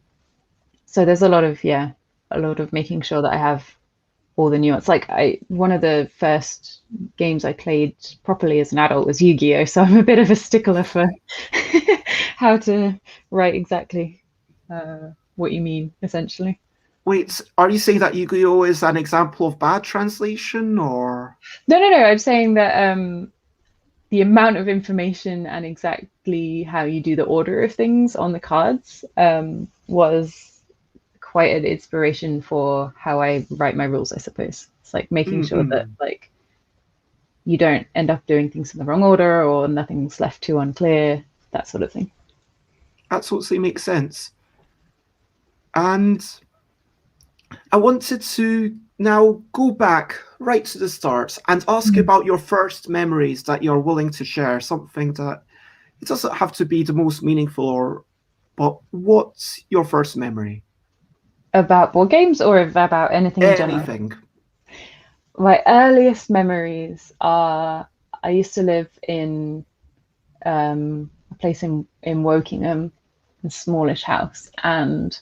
B: so there's a lot of making sure that I have all the nuance. Like one of the first games I played properly as an adult was Yu-Gi-Oh, so I'm a bit of a stickler for how to write exactly what you mean, essentially.
A: Wait, are you saying that Yu-Gi-Oh is an example of bad translation, or
B: No, no, no. I'm saying that the amount of information and exactly how you do the order of things on the cards was quite an inspiration for how I write my rules, I suppose. It's like making sure that
A: mm-mm.
B: like you don't end up doing things in the wrong order or nothing's left too unclear, that sort of thing.
A: That totally makes sense. And I wanted to now go back right to the start and ask you
B: Mm.
A: about your first memories that you're willing to share, something that it doesn't have to be the most meaningful or but what's your first memory?
B: About board games or about anything in general?
A: Anything.
B: My earliest memories are I used to live in a place in Wokingham, a smallish house, and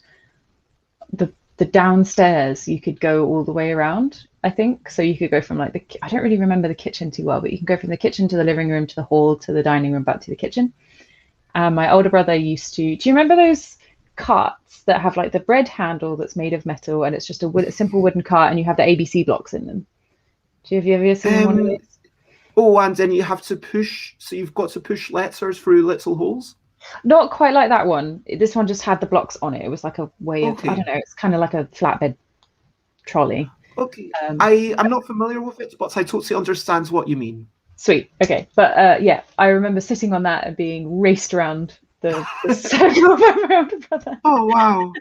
B: the downstairs you could go all the way around. I think so. You could go from like I don't really remember the kitchen too well, but you can go from the kitchen to the living room to the hall to the dining room back to the kitchen. And my older brother used to. Do you remember those carts that have like the bread handle that's made of metal and it's just a simple wooden cart and you have the ABC blocks in them? Have you ever seen one of
A: Um,
B: those?
A: oh, and then you have to push, so you've got to push letters through little holes.
B: Not quite like that one. This one just had the blocks on it. It was like a way of, I
A: Okay,
B: don't know, it's kind of like a flatbed trolley.
A: okay.
B: Um,
A: I'm not familiar with it, but I totally understand what you mean.
B: Sweet. Okay. But yeah, I remember sitting on that and being raced around the circle of my older brother.
A: Oh, wow.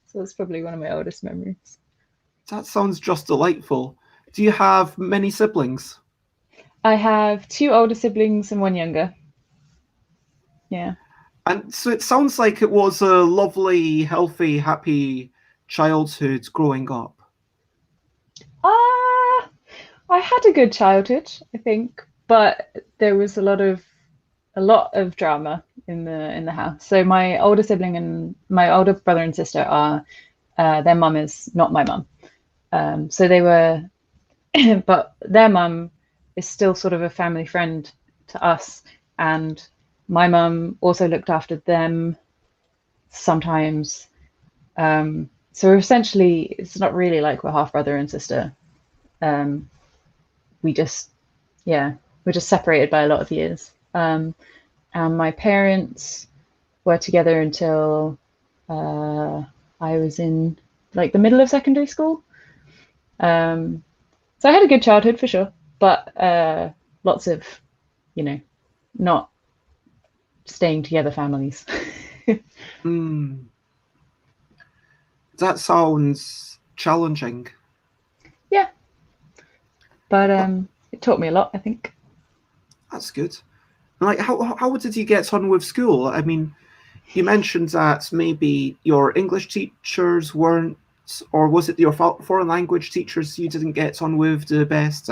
B: So that's probably one of my oldest memories.
A: That sounds just delightful. Do you have many siblings?
B: I have two older siblings and one younger. Yeah.
A: And so it sounds like it was a lovely, healthy, happy childhood growing up.
B: Ah, I had a good childhood, I think, but there was a lot of drama in the house. So my older sibling and my older brother and sister are their mum is not my mum. So they were, but their mum is still sort of a family friend to us, and my mum also looked after them sometimes. So essentially, it's not really like we're half brother and sister. Um, we just, yeah, we're just separated by a lot of years. And my parents were together until I was in like the middle of secondary school. So So I had a good childhood for sure, but lots of, not staying together families.
A: Mm. That sounds challenging.
B: Yeah, but it taught me a lot, I think.
A: That's good. Like, how did you get on with school? I mean, you mentioned that maybe your English teachers weren't, or was it your foreign language teachers you didn't get on with the best?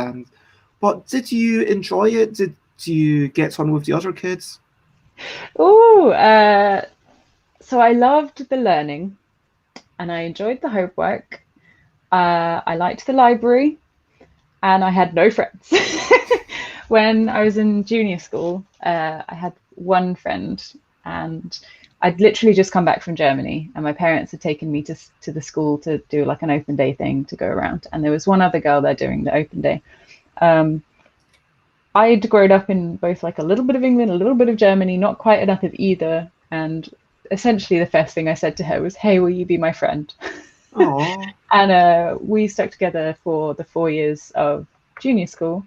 A: But did you enjoy it? Did you get on with the other kids?
B: Oh, so I loved the learning, and I enjoyed the homework. I liked the library, and I had no friends. When I was in junior school, I had one friend, and I'd literally just come back from Germany, and my parents had taken me to the school to do like an open day thing to go around. And there was one other girl there doing the open day. I'd grown up in both like a little bit of England, a little bit of Germany, not quite enough of either. And essentially the first thing I said to her was, "Hey, will you be my friend?"
A: Oh,
B: And we stuck together for the 4 years of junior school.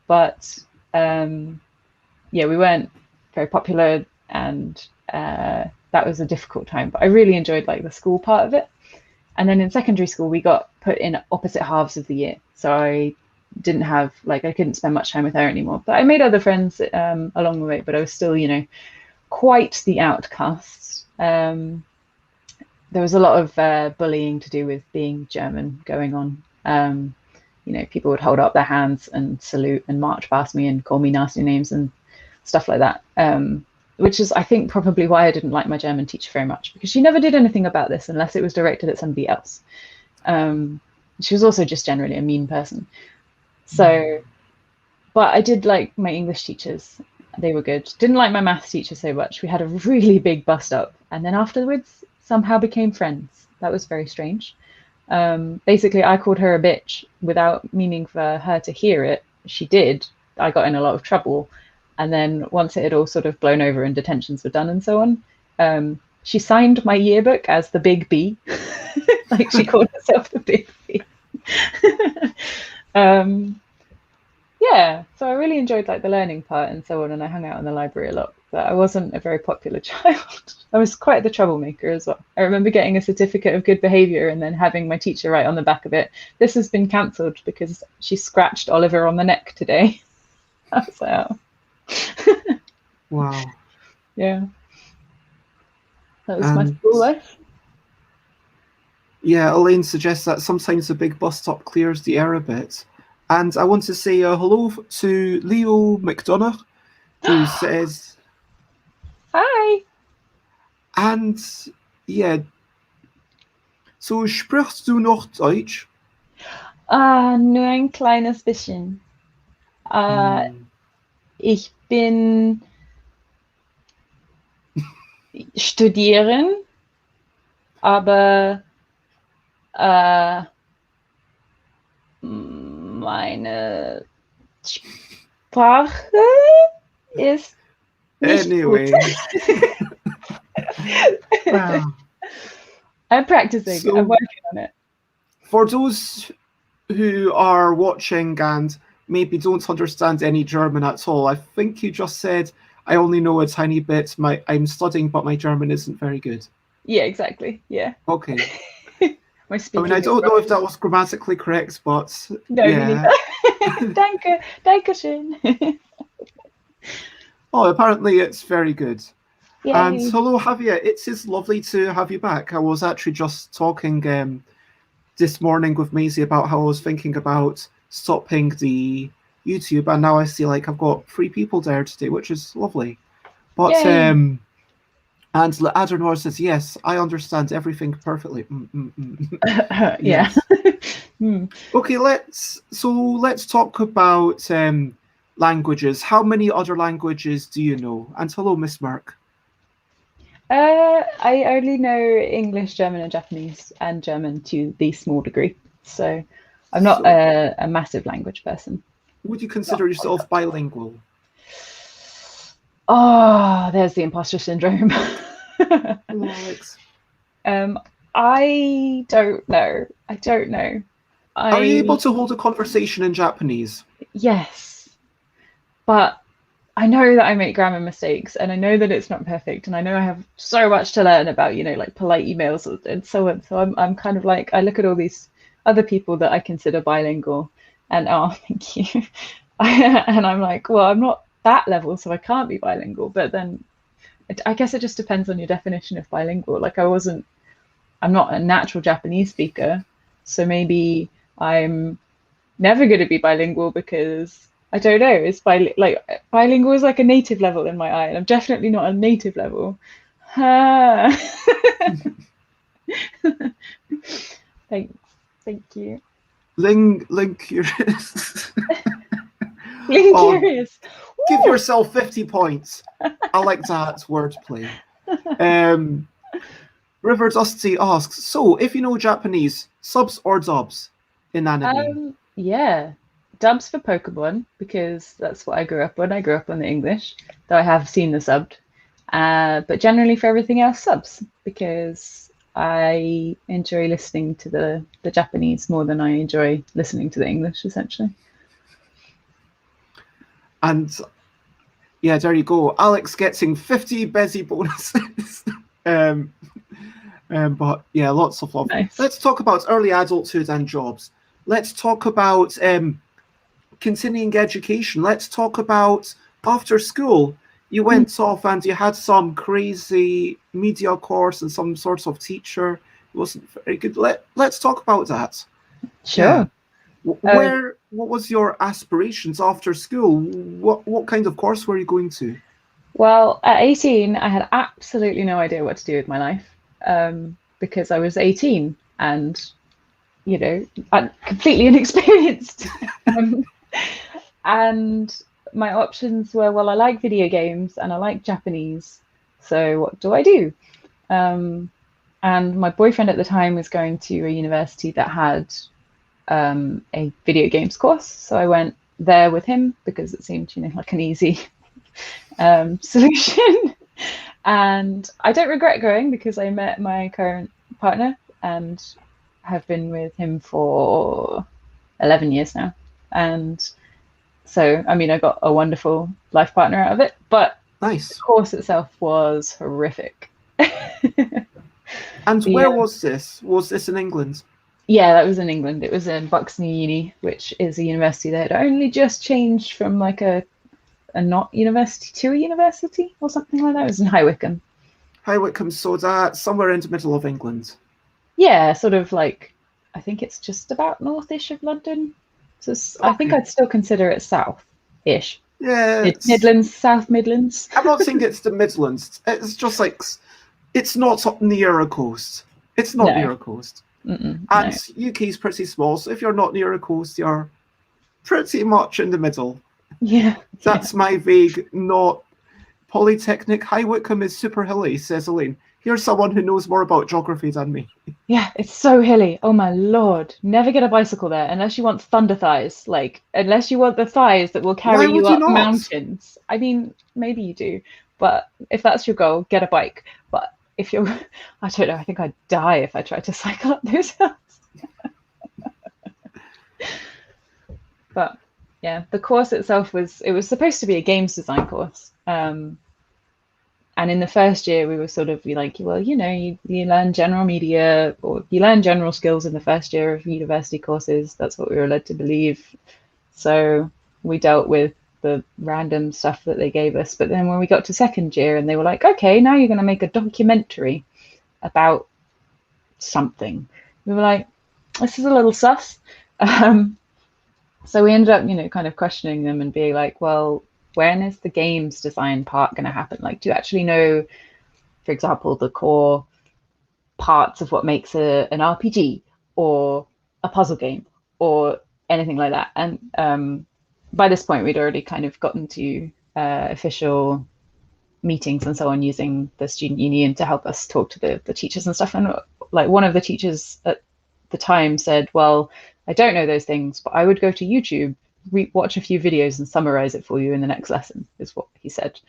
B: But yeah, we weren't very popular, and that was a difficult time. But I really enjoyed like the school part of it. And then in secondary school, we got put in opposite halves of the year. So I didn't have, like, I couldn't spend much time with her anymore. But I made other friends along the way, but I was still, quite the outcast. There was a lot of bullying to do with being German going on. People would hold up their hands and salute and march past me and call me nasty names and stuff like that. Which is, I think, probably why I didn't like my German teacher very much, because she never did anything about this unless it was directed at somebody else. She was also just generally a mean person. So, but I did like my English teachers. They were good. Didn't like my maths teacher so much. We had a really big bust up, and then afterwards somehow became friends. That was very strange. Basically, I called her a bitch without meaning for her to hear it. She did. I got in a lot of trouble. And then once it had all sort of blown over and detentions were done and so on, she signed my yearbook as the Big B. Like, she called herself the Big B. Yeah, so I really enjoyed like the learning part and so on, and I hung out in the library a lot. But I wasn't a very popular child. I was quite the troublemaker as well. I remember getting a certificate of good behaviour and then having my teacher write on the back of it, "This has been cancelled because she scratched Oliver on the neck today." I was like, oh.
A: wow.
B: Yeah. That was my school life.
A: Yeah, Elaine suggests that sometimes a big bus stop clears the air a bit. And I want to say hello to Leo McDonough, who says,
B: Hi.
A: and yeah, so sprichst du noch Deutsch?
B: Nur ein kleines bisschen. Ich bin studieren, aber meine Sprache ist nicht
A: Anyway.
B: gut. I'm practicing.
A: So,
B: I'm working on it.
A: For those who are watching and maybe don't understand any German at all, I think you just said, "I only know a tiny bit. I'm studying, but my German isn't very good."
B: Yeah, exactly. Yeah.
A: Okay.
B: My
A: I mean, I don't know if that was grammatically correct, but
B: no,
A: yeah.
B: Danke, Dankeschön.
A: Oh, apparently it's very good.
B: Yay.
A: And hello, Javier. It is lovely to have you back. I was actually just talking this morning with Maisy about how I was thinking about stopping the YouTube, and now I see like I've got 3 people there today, which is lovely. But
B: Yay.
A: and Adrenor says, "Yes, I understand everything perfectly."
B: Yeah.
A: Okay, let's talk about languages. How many other languages do you know? And hello, Miss Mark.
B: I only know English, German, and Japanese, and German to the small degree. So I'm not a massive language person.
A: Would you consider yourself bilingual?
B: Oh, there's the imposter syndrome.
A: Hello, Alex.
B: I don't know.
A: Are you able to hold a conversation in Japanese?
B: Yes, but I know that I make grammar mistakes, and I know that it's not perfect, and I know I have so much to learn about, like polite emails and so on. So I'm kind of like, I look at all these other people that I consider bilingual, and thank you. And I'm like, well, I'm not that level, so I can't be bilingual. But then I guess it just depends on your definition of bilingual. Like I'm not a natural Japanese speaker, so maybe I'm never going to be bilingual because I don't know. It's bilingual is like a native level in my eye, and I'm definitely not a native level. Thank you.
A: Curious.
B: Curious.
A: Give yourself 50 points. I like that wordplay. River Dusty asks, so if you know Japanese, subs or dubs in anime?
B: Yeah, dubs for Pokemon, because that's what I grew up on. I grew up on the English, though I have seen the subbed. But generally for everything else, subs, because I enjoy listening to the Japanese more than I enjoy listening to the English, essentially.
A: And yeah, there you go. Alex getting 50 busy bonuses. But yeah, lots of love.
B: Nice.
A: Let's talk about early adulthood and jobs. Let's talk about continuing education. Let's talk about after school. You went off and you had some crazy media course and some sort of teacher. It wasn't very good. Let's talk about that.
B: Sure.
A: Yeah. What was your aspirations after school? What kind of course were you going to?
B: Well, at 18, I had absolutely no idea what to do with my life, because I was 18 and, I'm completely inexperienced. And my options were, well, I like video games and I like Japanese, so what do I do? And my boyfriend at the time was going to a university that had a video games course, so I went there with him because it seemed, like an easy solution. And I don't regret going because I met my current partner and have been with him for 11 years now. And so, I got a wonderful life partner out of it, but
A: nice.
B: The course itself was horrific.
A: And where was this? Was this in England?
B: Yeah, that was in England. It was in Buxton Uni, which is a university that had only just changed from like a not university to a university or something like that. It was in High Wycombe.
A: High Wycombe, so that's somewhere in the middle of England.
B: Yeah, sort of like, I think it's just about northish of London. So okay. I think I'd still consider it south-ish.
A: Yeah.
B: Midlands, South Midlands.
A: I'm not saying it's the Midlands. It's just like, it's not up near a coast. It's not near a coast. And UK is pretty small, so if you're not near a coast, you're pretty much in the middle.
B: Yeah.
A: That's my vague, not Polytechnic. High Wycombe is super hilly, says Elaine. Here's someone who knows more about geography than me. Yeah,
B: it's so hilly. Oh my lord. Never get a bicycle there unless you want thunder thighs. Unless you want the thighs that will carry you up mountains. Maybe you do. But if that's your goal, get a bike. But if you're, I don't know, I think I'd die if I tried to cycle up those hills. But yeah, the course itself was supposed to be a games design course. And in the first year, we were sort of like, well, you learn general media, or you learn general skills in the first year of university courses. That's what we were led to believe. So we dealt with the random stuff that they gave us. But then when we got to second year and they were like, okay, now you're going to make a documentary about something. We were like, this is a little sus. So we ended up, kind of questioning them and being like, well, when is the games design part going to happen? Do you actually know, for example, the core parts of what makes an RPG or a puzzle game or anything like that? And by this point, we'd already kind of gotten to official meetings and so on using the student union to help us talk to the teachers and stuff. And one of the teachers at the time said, well, I don't know those things, but I would go to YouTube, watch a few videos and summarize it for you in the next lesson, is what he said.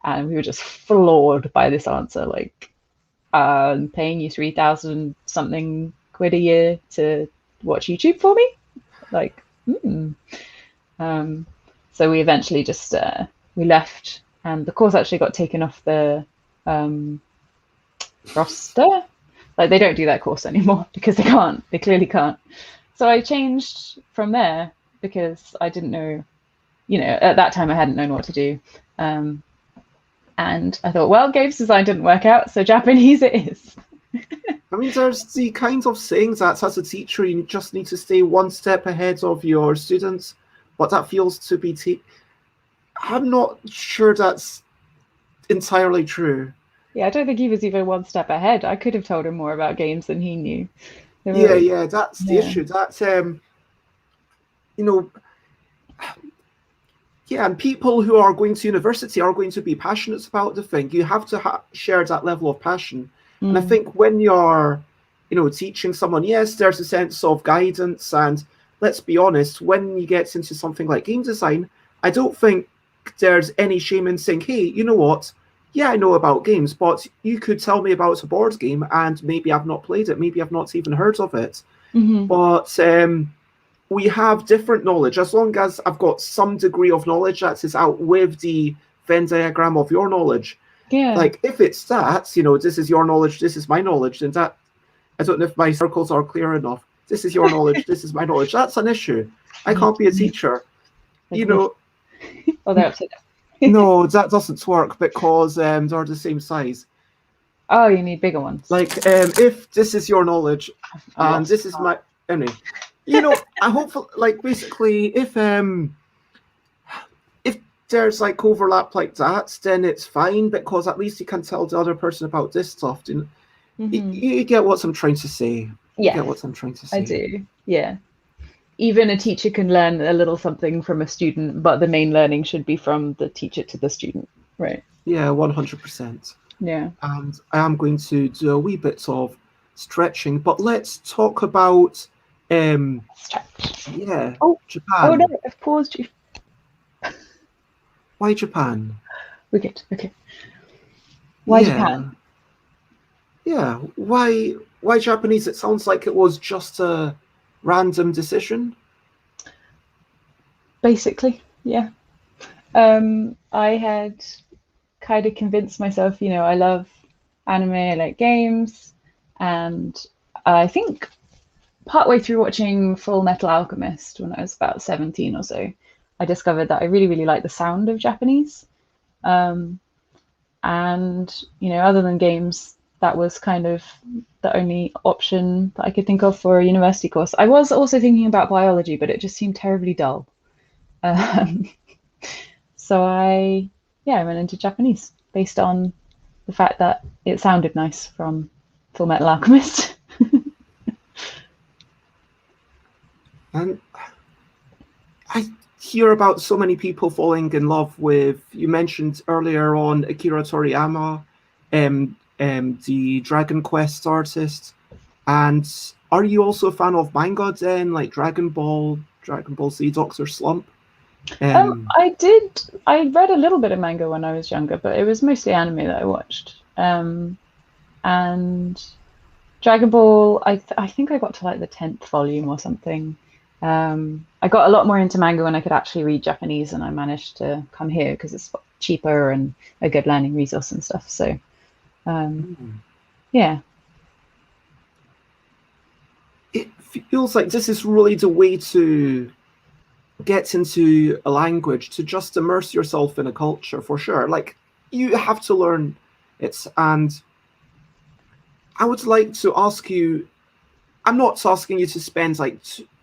B: And we were just floored by this answer, I'm paying you 3,000 something quid a year to watch YouTube for me? Like, so we eventually just we left, and the course actually got taken off the roster. Like, they don't do that course anymore because they clearly can't. So I changed from there because I didn't know, at that time I hadn't known what to do. And I thought, well, games design didn't work out, so Japanese it is.
A: I mean, there's the kinds of sayings that as a teacher, you just need to stay one step ahead of your students, but that feels to be... I'm not sure that's entirely true.
B: Yeah, I don't think he was even one step ahead. I could have told him more about games than he knew.
A: Yeah, that's the issue. That's, yeah, and people who are going to university are going to be passionate about the thing. You have to share that level of passion. And I think when you're, teaching someone, yes, there's a sense of guidance. And let's be honest, when you get into something like game design, I don't think there's any shame in saying, hey, you know what? Yeah, I know about games, but you could tell me about a board game and maybe I've not played it. Maybe I've not even heard of it. But we have different knowledge. As long as I've got some degree of knowledge that is out with the Venn diagram of your knowledge.
B: Yeah.
A: Like, if it's that, this is your knowledge, this is my knowledge, then that, I don't know if my circles are clear enough. This is your knowledge, this is my knowledge. That's an issue. I can't be a teacher.
B: Oh, they're upside down.
A: No, that doesn't work because they're the same size.
B: Oh, you need bigger ones.
A: Like, if this is your knowledge and this is my... Anyway, I hope, like, basically, if there's, like, overlap like that, then it's fine because at least you can tell the other person about this stuff. You get what I'm trying to say.
B: Yeah.
A: You get what I'm trying to say.
B: I do, yeah. Even a teacher can learn a little something from a student, but the main learning should be from the teacher to the student, right?
A: Yeah, 100%.
B: Yeah.
A: And I am going to do a wee bit of stretching, but let's talk about
B: Stretch.
A: Yeah.
B: Oh,
A: Japan.
B: Oh no, I've paused you.
A: Why Japan?
B: We're good. Okay. Why Japan?
A: Yeah. Why Japanese? It sounds like it was just a random decision.
B: Basically, yeah. I had kind of convinced myself, I love anime, I like games, and I think partway through watching Full Metal Alchemist when I was about 17 or so, I discovered that I really, really like the sound of Japanese. And, other than games, that was kind of the only option that I could think of for a university course. I was also thinking about biology, but it just seemed terribly dull. So I went into Japanese based on the fact that it sounded nice from Full Metal Alchemist.
A: And I hear about so many people falling in love with, you mentioned earlier on Akira Toriyama, the Dragon Quest artist. And are you also a fan of manga then, like Dragon Ball Z, Dr. Slump?
B: I read a little bit of manga when I was younger, but it was mostly anime that I watched. And Dragon Ball, I think I got to like the 10th volume or something. I got a lot more into manga when I could actually read Japanese, and I managed to come here because it's cheaper and a good learning resource and stuff. So, yeah.
A: It feels like this is really the way to get into a language, to just immerse yourself in a culture, for sure. Like, you have to learn it. And I would like to ask you, I'm not asking you to spend like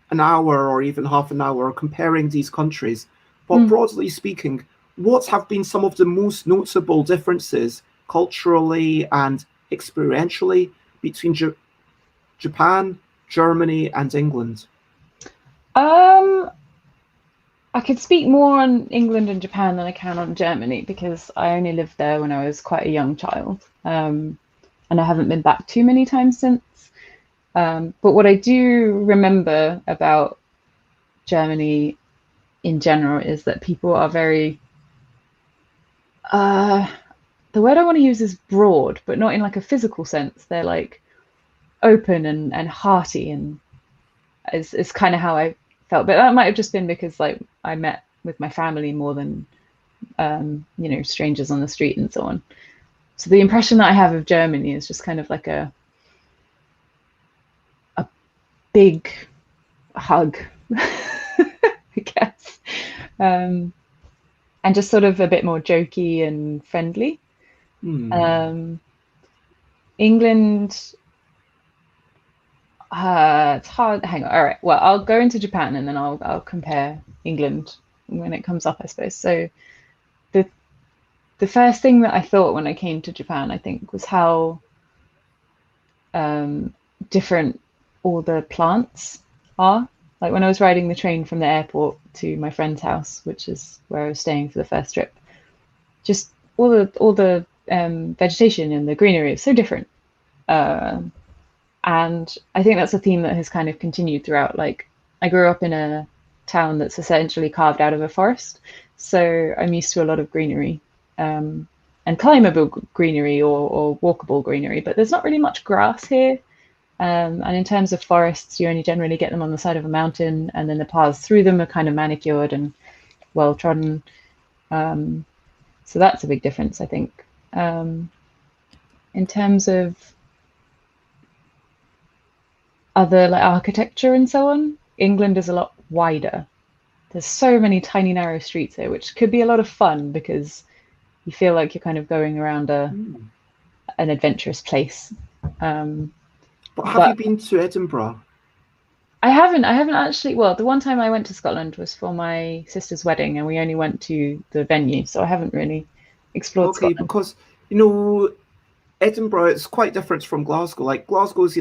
A: an hour or even half an hour comparing these countries, but broadly speaking, what have been some of the most notable differences culturally and experientially between Japan, Germany, and England?
B: I could speak more on England and Japan than I can on Germany because I only lived there when I was quite a young child, and I haven't been back too many times since. But what I do remember about Germany in general is that people are very, the word I want to use is broad, but not in like a physical sense. They're like open and hearty, and is kind of how I felt. But that might have just been because like I met with my family more than strangers on the street and so on. So the impression that I have of Germany is just kind of like a big hug, I guess, and just sort of a bit more jokey and friendly. England, it's hard. Hang on. All right. Well, I'll go into Japan and then I'll compare England when it comes up, I suppose. So the first thing that I thought when I came to Japan, I think, was how different all the plants are. Like when I was riding the train from the airport to my friend's house, which is where I was staying for the first trip, just all the vegetation and the greenery is so different. And I think that's a theme that has kind of continued throughout. Like I grew up in a town that's essentially carved out of a forest, so I'm used to a lot of greenery, and climbable greenery or walkable greenery, but there's not really much grass here. And in terms of forests, you only generally get them on the side of a mountain, and then the paths through them are kind of manicured and well trodden. So that's a big difference, I think. In terms of other like architecture and so on, England is a lot wider. There's so many tiny narrow streets here, which could be a lot of fun because you feel like you're kind of going around an adventurous place.
A: But have you been to Edinburgh?
B: I haven't actually. Well, the one time I went to Scotland was for my sister's wedding, and we only went to the venue, so I haven't really explored Scotland.
A: Because Edinburgh is quite different from Glasgow. Like Glasgow's,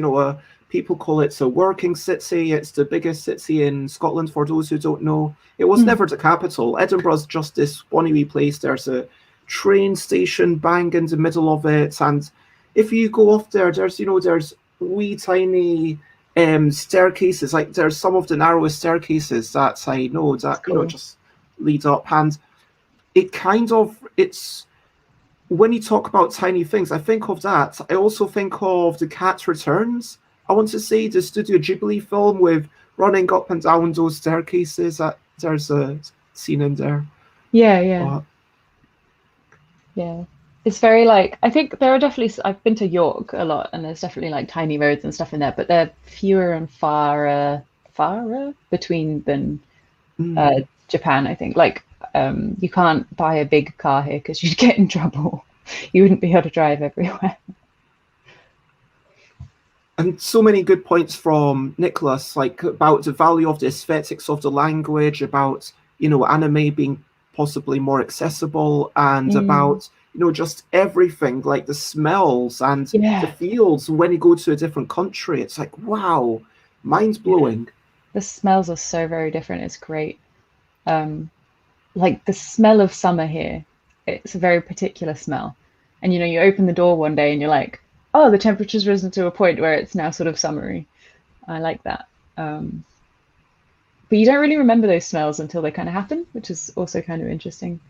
A: people call it a working city. It's the biggest city in Scotland. For those who don't know, it was never the capital. Edinburgh's just this one wee place. There's a train station bang in the middle of it, and if you go off there, there's wee tiny staircases. Like there's some of the narrowest staircases that I know that just lead up, and it's when you talk about tiny things, I think of that. I also think of The Cat Returns. I want to say the Studio Ghibli film with running up and down those staircases. There's a scene in there.
B: Yeah. It's very like, I think there are definitely, I've been to York a lot, and there's definitely like tiny roads and stuff in there, but they're fewer and far between than Japan, I think. Like you can't buy a big car here because you'd get in trouble. You wouldn't be able to drive everywhere.
A: And so many good points from Nicholas, like about the value of the aesthetics of the language, about anime being possibly more accessible, and about just everything, like the smells and the feels when you go to a different country. It's like, wow, mind-blowing.
B: The smells are so very different. It's great. Like the smell of summer here, it's a very particular smell. And you open the door one day and you're like, oh, the temperature's risen to a point where it's now sort of summery. I like that. But you don't really remember those smells until they kind of happen, which is also kind of interesting.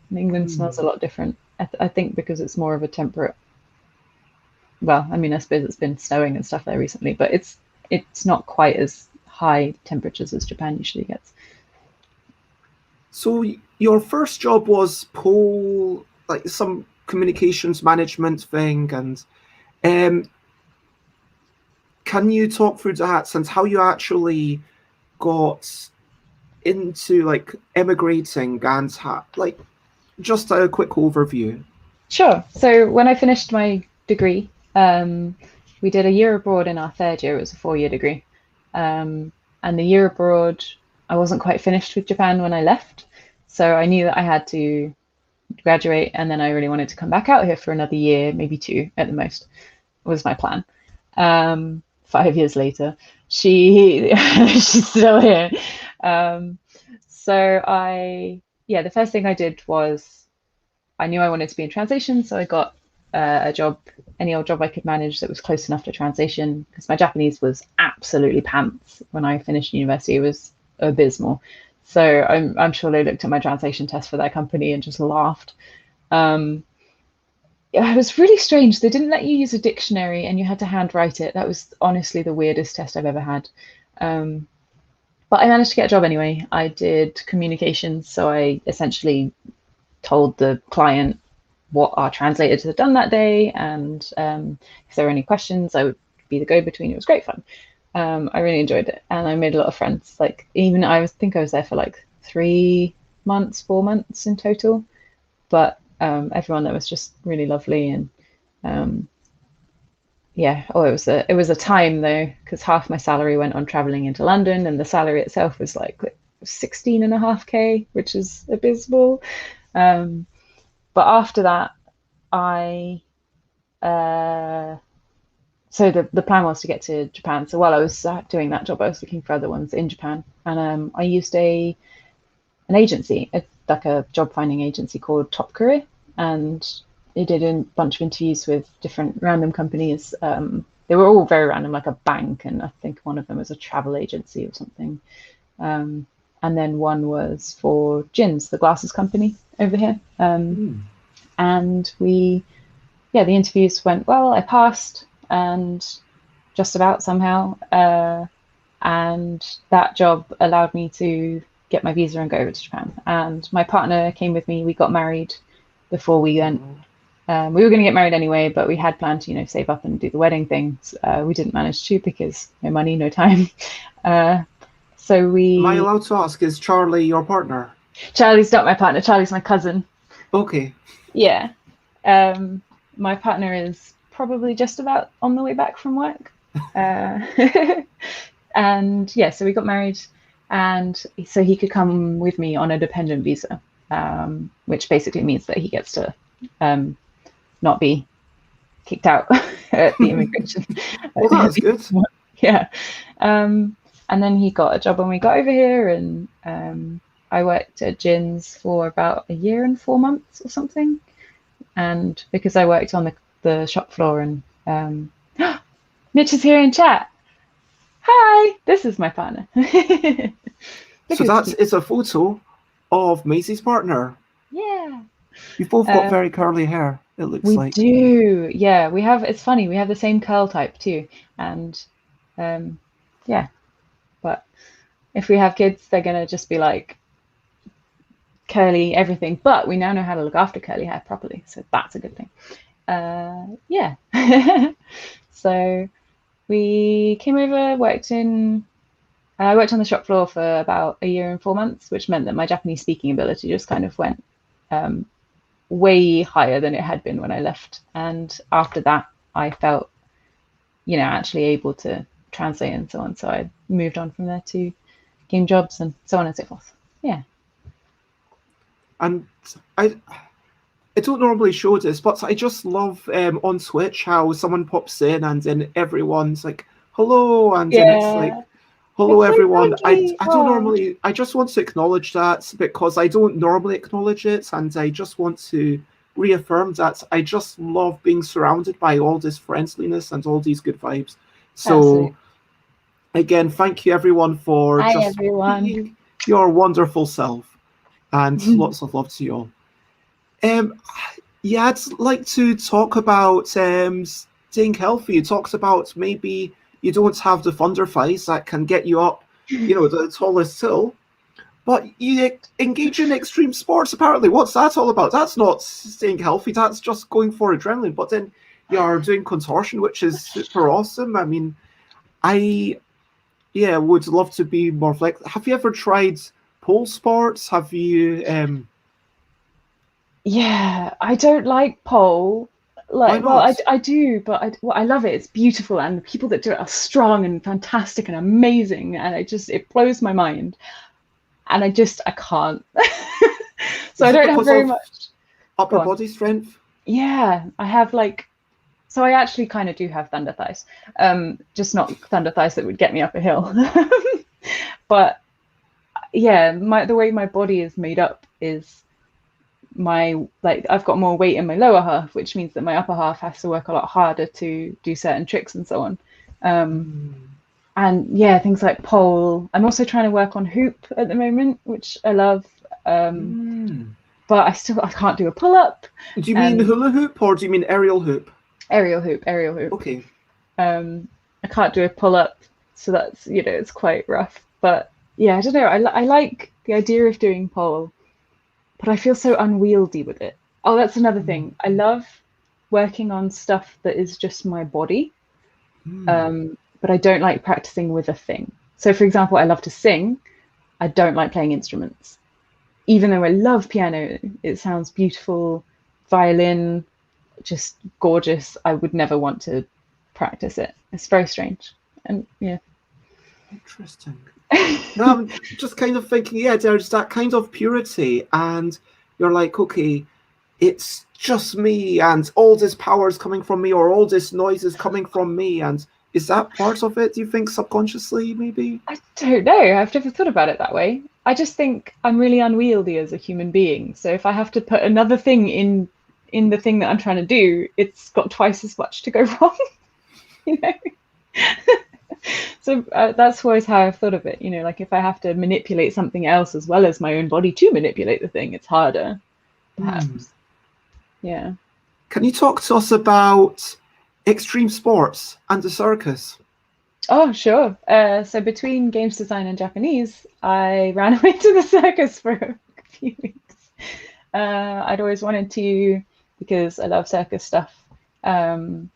B: And England smells a lot different, I think, because it's more of a temperate. Well, I mean, I suppose it's been snowing and stuff there recently, but it's not quite as high temperatures as Japan usually gets.
A: So your first job was like some communications management thing, and can you talk through that and how you actually got into like emigrating and like just a quick overview?
B: Sure. So when I finished my degree, we did a year abroad in our third year. It was a 4-year degree. And the year abroad, I wasn't quite finished with Japan when I left. So I knew that I had to graduate, and then I really wanted to come back out here for another year, maybe 2 at the most, was my plan. 5 years later, she's still here. So the first thing I did was I knew I wanted to be in translation, so I got a job, any old job I could manage that was close enough to translation, because my Japanese was absolutely pants when I finished university. It was abysmal. So I'm sure they looked at my translation test for that company and just laughed. It was really strange. They didn't let you use a dictionary and you had to handwrite it. That was honestly the weirdest test I've ever had. But I managed to get a job anyway. I did communications, so I essentially told the client what our translators had done that day, and if there were any questions, I would be the go-between. It was great fun. I really enjoyed it, and I made a lot of friends. Like, even I think I was there for like 3 months, 4 months in total, but everyone there was just really lovely. And yeah, it was a time though, because half my salary went on traveling into London, and the salary itself was like 16.5K, which is abysmal. But after that, I so the plan was to get to Japan. So while I was doing that job, I was looking for other ones in Japan, and I used an agency, like a job finding agency called Top Career, and they did a bunch of interviews with different random companies. They were all very random, like a bank, and I think one of them was a travel agency or something. And then one was for Gins, the glasses company over here. And the interviews went well. I passed, and just about somehow. And that job allowed me to get my visa and go over to Japan. And my partner came with me. We got married before we went. We were going to get married anyway, but we had planned to, save up and do the wedding thing. We didn't manage to because no money, no time. So we.
A: Am I allowed to ask, is Charlie your partner?
B: Charlie's not my partner. Charlie's my cousin.
A: Okay.
B: Yeah. My partner is probably just about on the way back from work. And yeah, so we got married, and so he could come with me on a dependent visa, which basically means that he gets to not be kicked out at the immigration.
A: Well, that's good.
B: Yeah. And then he got a job when we got over here, and I worked at Gin's for about 1 year and 4 months or something. And because I worked on the shop floor, and Mitch is here in chat. Hi, this is my partner.
A: So it's a photo of Maisy's partner.
B: Yeah.
A: You've both got very curly hair, it looks like.
B: We do, yeah. It's funny, we have the same curl type too. And yeah, but if we have kids, they're going to just be like curly everything. But we now know how to look after curly hair properly, so that's a good thing. Yeah. So we came over, I worked on the shop floor for about 1 year and 4 months, which meant that my Japanese speaking ability just kind of went way higher than it had been when I left. And after that, I felt, actually able to translate and so on. So I moved on from there to game jobs and so on and so forth. Yeah.
A: And I don't normally show this, but I just love on Twitch how someone pops in and then everyone's like, hello, and then it's like, hello everyone. I don't normally, I just want to acknowledge that because I don't normally acknowledge it, and I just want to reaffirm that I just love being surrounded by all this friendliness and all these good vibes. So
B: Absolutely.
A: Again, thank you everyone for being your wonderful self, and lots of love to you all. Yeah, I'd like to talk about staying healthy. You talked about maybe you don't have the thunder thighs that can get you up, the tallest hill, but you engage in extreme sports, apparently. What's that all about? That's not staying healthy, that's just going for adrenaline. But then you're doing contortion, which is super awesome. I mean, I would love to be more flexible. Have you ever tried pole sports? Have you...
B: Yeah, I don't like pole. I do, but I love it. It's beautiful, and the people that do it are strong and fantastic and amazing, and it blows my mind. And I can't. So I don't have very much
A: upper body strength.
B: Yeah, I have so I actually kind of do have thunder thighs. Just not thunder thighs that would get me up a hill. But yeah, the way my body is made up is I've got more weight in my lower half, which means that my upper half has to work a lot harder to do certain tricks and so on. And yeah, things like pole. I'm also trying to work on hoop at the moment, which I love. But I can't do a pull up.
A: Do you mean hula hoop or do you mean aerial hoop?
B: Aerial hoop.
A: Okay.
B: I can't do a pull up. so that's, it's quite rough. But yeah, I don't know. I like the idea of doing pole, but I feel so unwieldy with it. Oh, that's another thing. I love working on stuff that is just my body, but I don't like practicing with a thing. So, for example, I love to sing. I don't like playing instruments. Even though I love piano, it sounds beautiful, violin, just gorgeous. I would never want to practice it. It's very strange. And yeah.
A: Interesting. No, I'm just kind of thinking, yeah, there's that kind of purity, and you're like, okay, it's just me, and all this power is coming from me, or all this noise is coming from me, and is that part of it, do you think, subconsciously, maybe?
B: I don't know. I've never thought about it that way. I just think I'm really unwieldy as a human being. So if I have to put another thing in the thing that I'm trying to do, it's got twice as much to go wrong. So that's always how I've thought of it. Like if I have to manipulate something else as well as my own body to manipulate the thing, it's harder, perhaps. Yeah.
A: Can you talk to us about extreme sports and the circus?
B: Oh, sure. So between games design and Japanese, I ran away to the circus for a few weeks. I'd always wanted to, because I love circus stuff. And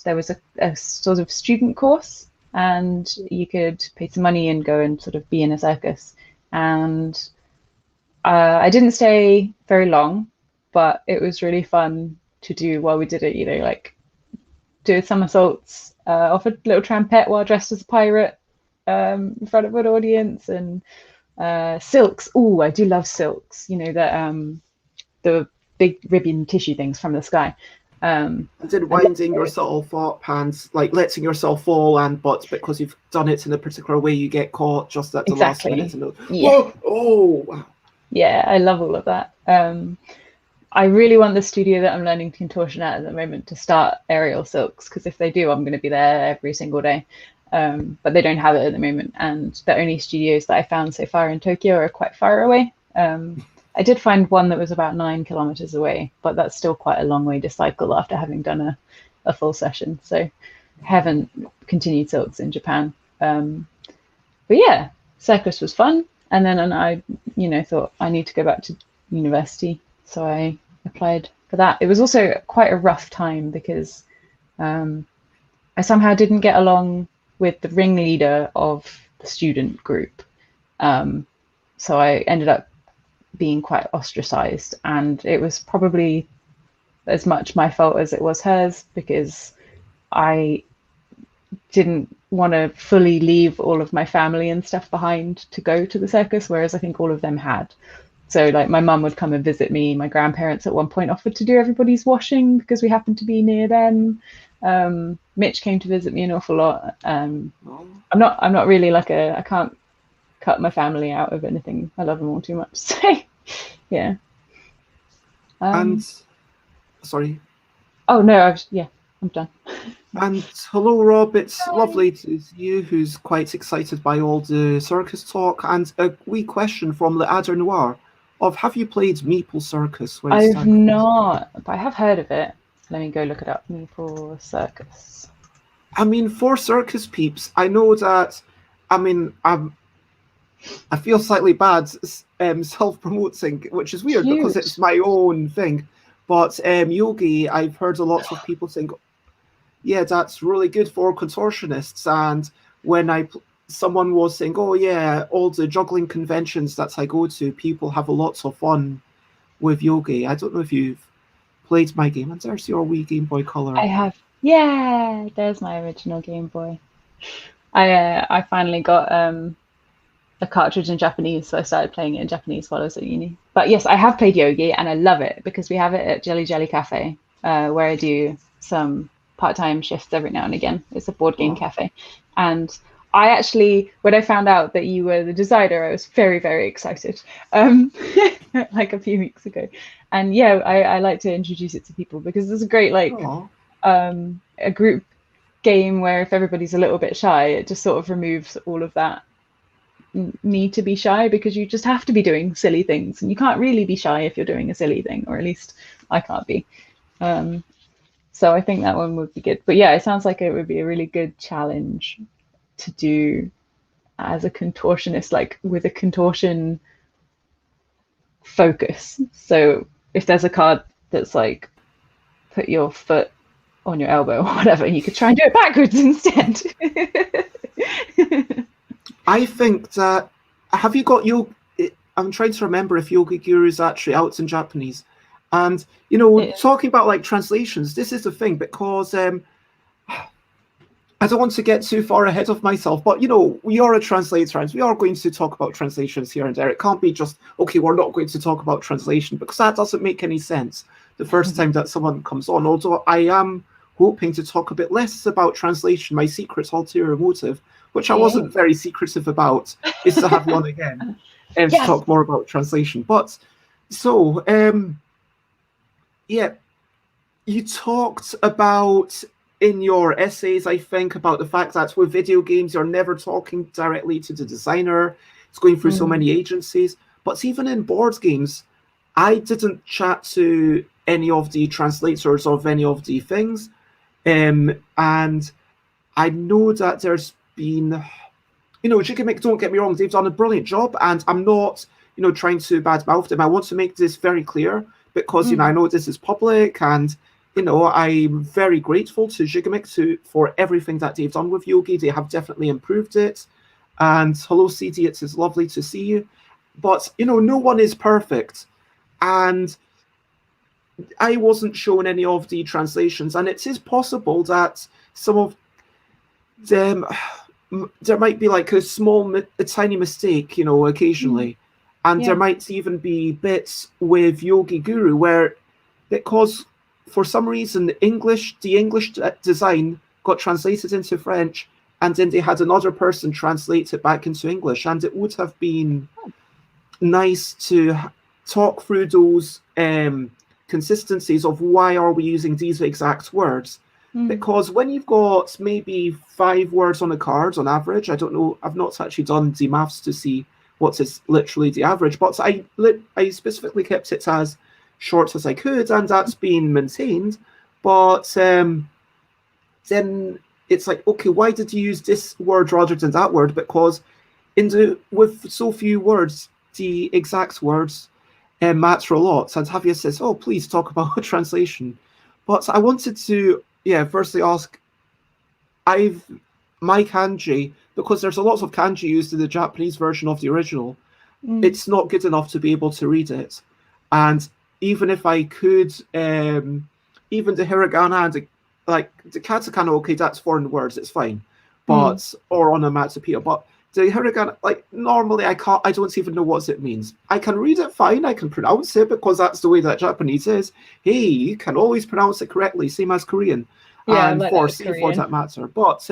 B: there was a sort of student course, and you could pay some money and go and sort of be in a circus. And I didn't stay very long, but it was really fun to do while we did it, like do somersaults off a little trampette while dressed as a pirate in front of an audience, and silks. Oh, I do love silks, the big ribbon tissue things from the sky.
A: And then winding yourself up and like letting yourself fall, but because you've done it in a particular way, you get caught just at the last minute.
B: Yeah.
A: Oh, wow.
B: Yeah, I love all of that. I really want the studio that I'm learning contortion at the moment to start aerial silks, because if they do, I'm going to be there every single day. But they don't have it at the moment, and the only studios that I found so far in Tokyo are quite far away. I did find one that was about 9 kilometers away, but that's still quite a long way to cycle after having done a full session. So I haven't continued silks in Japan. But yeah, circus was fun. And then I, thought I need to go back to university. So I applied for that. It was also quite a rough time because I somehow didn't get along with the ringleader of the student group. So I ended up being quite ostracized, and it was probably as much my fault as it was hers, because I didn't want to fully leave all of my family and stuff behind to go to the circus, whereas I think all of them had. So like my mum would come and visit me. My grandparents at one point offered to do everybody's washing because we happened to be near them. Mitch came to visit me an awful lot. I'm not really like I can't cut my family out of anything. I love them all too much. So yeah.
A: And sorry.
B: Oh no, I'm done.
A: And hello, Rob. It's lovely to see you, who's quite excited by all the circus talk. And a wee question from Le Adder Noir of, have you played Meeple Circus?
B: I've not, but I have heard of it. Let me go look it up. Meeple Circus.
A: I mean, for circus peeps, I know that, I feel slightly bad self-promoting, which is weird because it's my own thing. But Yogi, I've heard a lot of people saying, yeah, that's really good for contortionists. And when someone was saying, oh yeah, all the juggling conventions that I go to, people have a lot of fun with Yogi. I don't know if you've played my game. And there's your wee Game Boy Color.
B: I have. Yeah, there's my original Game Boy. I finally got a cartridge in Japanese, so I started playing it in Japanese while I was at uni. But yes, I have played Yogi, and I love it because we have it at Jelly Jelly Cafe, where I do some part-time shifts every now and again. It's a board game cafe. And I actually, when I found out that you were the designer, I was very, very excited, like a few weeks ago. And yeah, I like to introduce it to people because it's a great, like, a group game where if everybody's a little bit shy, it just sort of removes all of that need to be shy, because you just have to be doing silly things, and you can't really be shy if you're doing a silly thing, or at least I can't be. So I think that one would be good. But yeah, it sounds like it would be a really good challenge to do as a contortionist, like with a contortion focus. So if there's a card that's like put your foot on your elbow or whatever, you could try and do it backwards instead.
A: I think that, have you got your, I'm trying to remember if Yogi Guru is actually out in Japanese. And, you know, talking about like translations, this is the thing, because I don't want to get too far ahead of myself, but, you know, we are a translator and we are going to talk about translations here and there. It can't be just, okay, we're not going to talk about translation, because that doesn't make any sense the first time that someone comes on. Although I am hoping to talk a bit less about translation. My secret ulterior motive, which I wasn't very secretive about, is to have you on again and to talk more about translation. But so, yeah, you talked about in your essays, I think, about the fact that with video games, you're never talking directly to the designer. It's going through so many agencies. But even in board games, I didn't chat to any of the translators of any of the things. And I know that there's been, you know, Jigamic, don't get me wrong, they've done a brilliant job. And I'm not, you know, trying to badmouth them. I want to make this very clear because, you know, I know this is public, and you know, I'm very grateful to Jigamic for everything that they've done with Yogi. They have definitely improved it. And hello, CD, it is lovely to see you. But, you know, no one is perfect. And I wasn't shown any of the translations. And it is possible that some of them, there might be like a tiny mistake, you know, occasionally. And there might even be bits with Yogi Guru where, because for some reason, the English design got translated into French, and then they had another person translate it back into English. And it would have been nice to talk through those consistencies of why are we using these exact words. Because when you've got maybe 5 words on a card on average, I don't know, I've not actually done the maths to see what is literally the average, but I specifically kept it as short as I could, and that's been maintained. But then it's like, okay, why did you use this word rather than that word? Because with so few words, the exact words matter a lot. And Javier says, oh, please talk about a translation. But I wanted to, firstly ask, my kanji, because there's a lot of kanji used in the Japanese version of the original, it's not good enough to be able to read it. And even if I could, even the hiragana and the katakana, okay, that's foreign words, it's fine, but or onomatopoeia. But the hiragana, like normally I don't even know what it means. I can read it fine, I can pronounce it because that's the way that Japanese is. Hey, you can always pronounce it correctly, same as Korean, and for that matter. But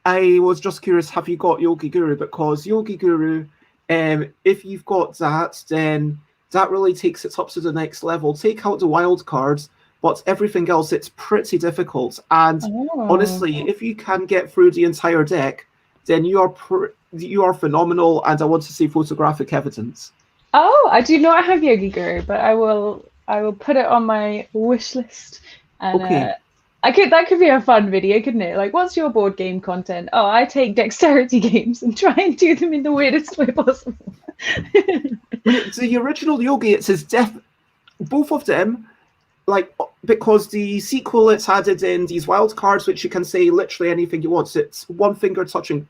A: I was just curious, have you got Yogi Guru? Because Yogi Guru, if you've got that, then that really takes it up to the next level. Take out the wild cards, but everything else, it's pretty difficult. And honestly, if you can get through the entire deck, then you are phenomenal, and I want to see photographic evidence.
B: Oh, I do not have Yogi Guru, but I will put it on my wish list. And
A: okay.
B: That could be a fun video, couldn't it? Like, what's your board game content? Oh, I take dexterity games and try and do them in the weirdest way possible.
A: The original Yogi, it says both of them, like, because the sequel, it's added in these wild cards, which you can say literally anything you want. So it's one finger touching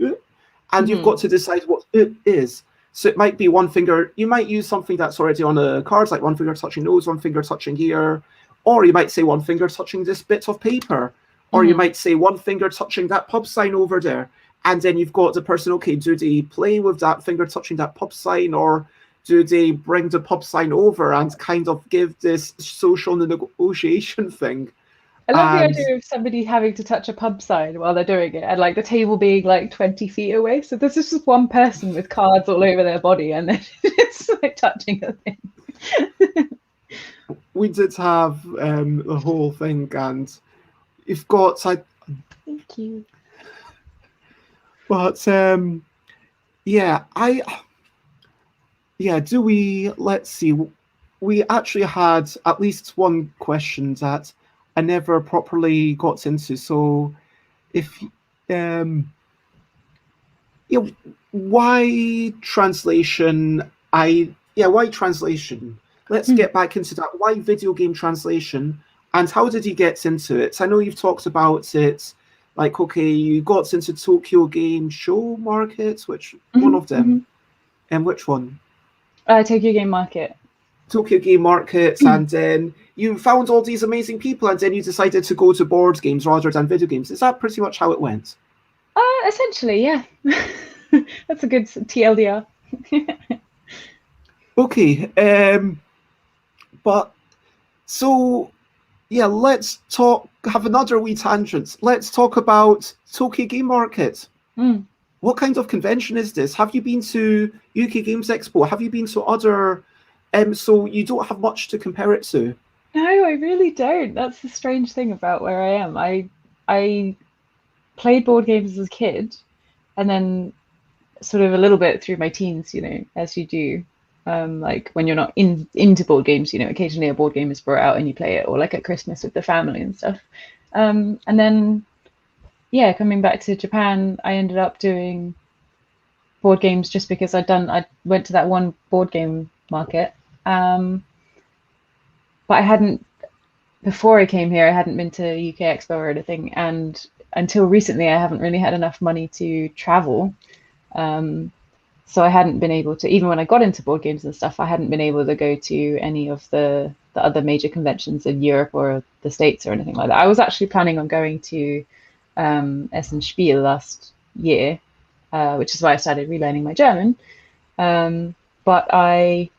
A: and you've got to decide what it is. So it might be one finger, you might use something that's already on the cards, like one finger touching nose, one finger touching ear, or you might say one finger touching this bit of paper, or you might say one finger touching that pub sign over there. And then you've got the person, okay, do they play with that finger touching that pub sign, or do they bring the pub sign over and kind of give this social negotiation thing?
B: I love the idea of somebody having to touch a pub sign while they're doing it, and like the table being like 20 feet away. So there's just one person with cards all over their body, and then it's like touching a thing.
A: We did have the whole thing, and you've got. Thank
B: you.
A: But let's see. We actually had at least one question that I never properly got into. So if you know, why translation? Why translation? Let's
B: Hmm.
A: get back into that. Why video game translation? And how did you get into it? I know you've talked about it. Like, okay, you got into Tokyo Game Show Market, which one
B: Hmm.
A: of
B: Hmm.
A: them, and which one?
B: Tokyo Game Market.
A: Tokyo Game Markets, and then you found all these amazing people, and then you decided to go to board games rather than video games. Is that pretty much how it went?
B: Essentially, yeah. That's a good TLDR.
A: Okay, but so yeah, let's talk. Have another wee tangent. Let's talk about Tokyo Game Market.
B: Mm.
A: What kind of convention is this? Have you been to UK Games Expo? Have you been to other? So you don't have much to compare it to.
B: No, I really don't. That's the strange thing about where I am. I played board games as a kid, and then sort of a little bit through my teens, as you do. Like when you're not into board games, occasionally a board game is brought out and you play it, or like at Christmas with the family and stuff. And then, yeah, coming back to Japan, I ended up doing board games just because I went to that one board game market. Um, but I hadn't before I came here. I hadn't been to UK Expo or anything, and until recently, I haven't really had enough money to travel. Um, so I hadn't been able to, even when I got into board games and stuff, I hadn't been able to go to any of the other major conventions in Europe or the States or anything like that. I was actually planning on going to Essen Spiel last year, which is why I started relearning my German. But I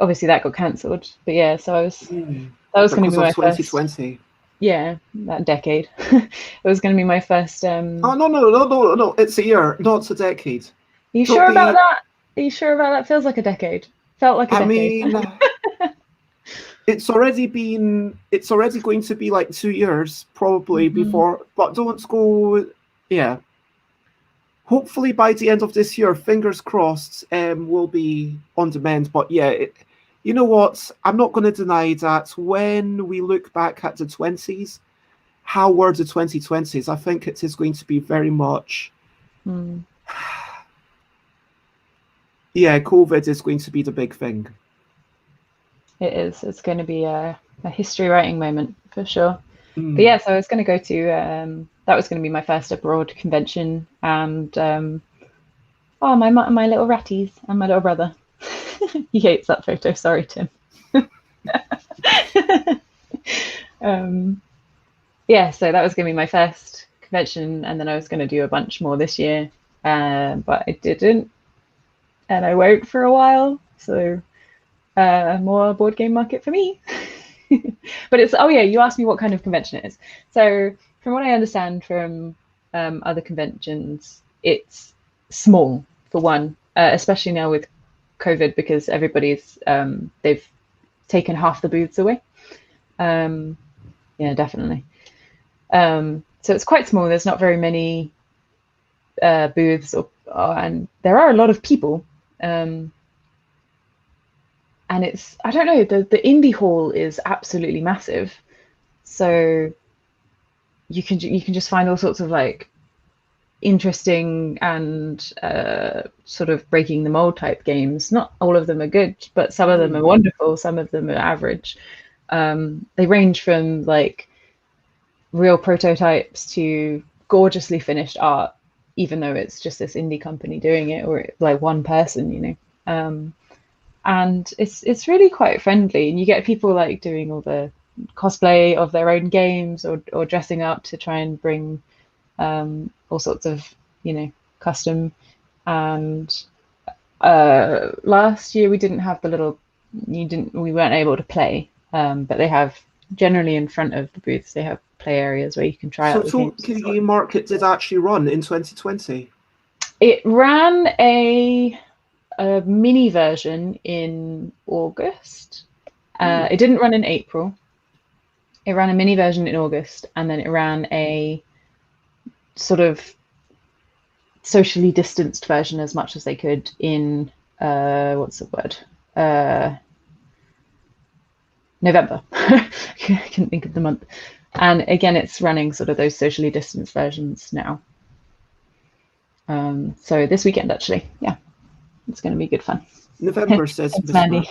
B: obviously that got cancelled. But yeah, so that was going to
A: Because
B: be
A: of
B: my first,
A: 2020.
B: yeah, that decade. It was going to be my first.
A: Oh no! It's a year, not a decade.
B: Are you
A: Don't
B: sure about
A: be.
B: that? Are you sure about that? Feels like a decade. Felt like a
A: I
B: decade.
A: mean, it's already going to be like 2 years probably
B: Hmm.
A: before. But don't go. Yeah. Hopefully by the end of this year, fingers crossed, we'll be on demand. But yeah, you know what? I'm not going to deny that when we look back at the 20s, how were the 2020s? I think it is going to be very much.
B: Mm,
A: Yeah, COVID is going to be the big thing.
B: it is. It's going to be a history writing moment for sure. But
A: Mm.
B: yeah, so I was going to go to that was going to be my first abroad convention, and oh, my little ratties and my little brother. He hates that photo. Sorry, Tim. um, yeah, so that was going to be my first convention, and then I was going to do a bunch more this year, but I didn't, and I won't for a while. So more board game market for me. But it's, oh yeah, you asked me what kind of convention it is. So from what I understand from other conventions, it's small for one, especially now with COVID, because everybody's they've taken half the booths away. Um, yeah, definitely. So it's quite small. There's not very many booths, and there are a lot of people. Um, and it's, I don't know, the indie hall is absolutely massive. So you can just find all sorts of like interesting and sort of breaking the mold type games. Not all of them are good, but some of them are
A: Mm.
B: wonderful. Some of them are average. They range from like real prototypes to gorgeously finished art, even though it's just this indie company doing it, or like one person. And it's really quite friendly, and you get people like doing all the cosplay of their own games, or dressing up to try and bring all sorts of custom. And last year we didn't have the little, we weren't able to play, but they have, generally in front of the booths, they have play areas where you can try
A: So
B: out the games.
A: Tokyo Game Market did actually run in 2020.
B: It ran a mini version in August. It didn't run in April. It ran a mini version in August, and then it ran a sort of socially distanced version as much as they could in what's the word? November. I couldn't think of the month. And again, it's running sort of those socially distanced versions now. So this weekend, actually, yeah, it's going to be good fun.
A: November, says
B: Thanks,
A: Miss
B: Mandy.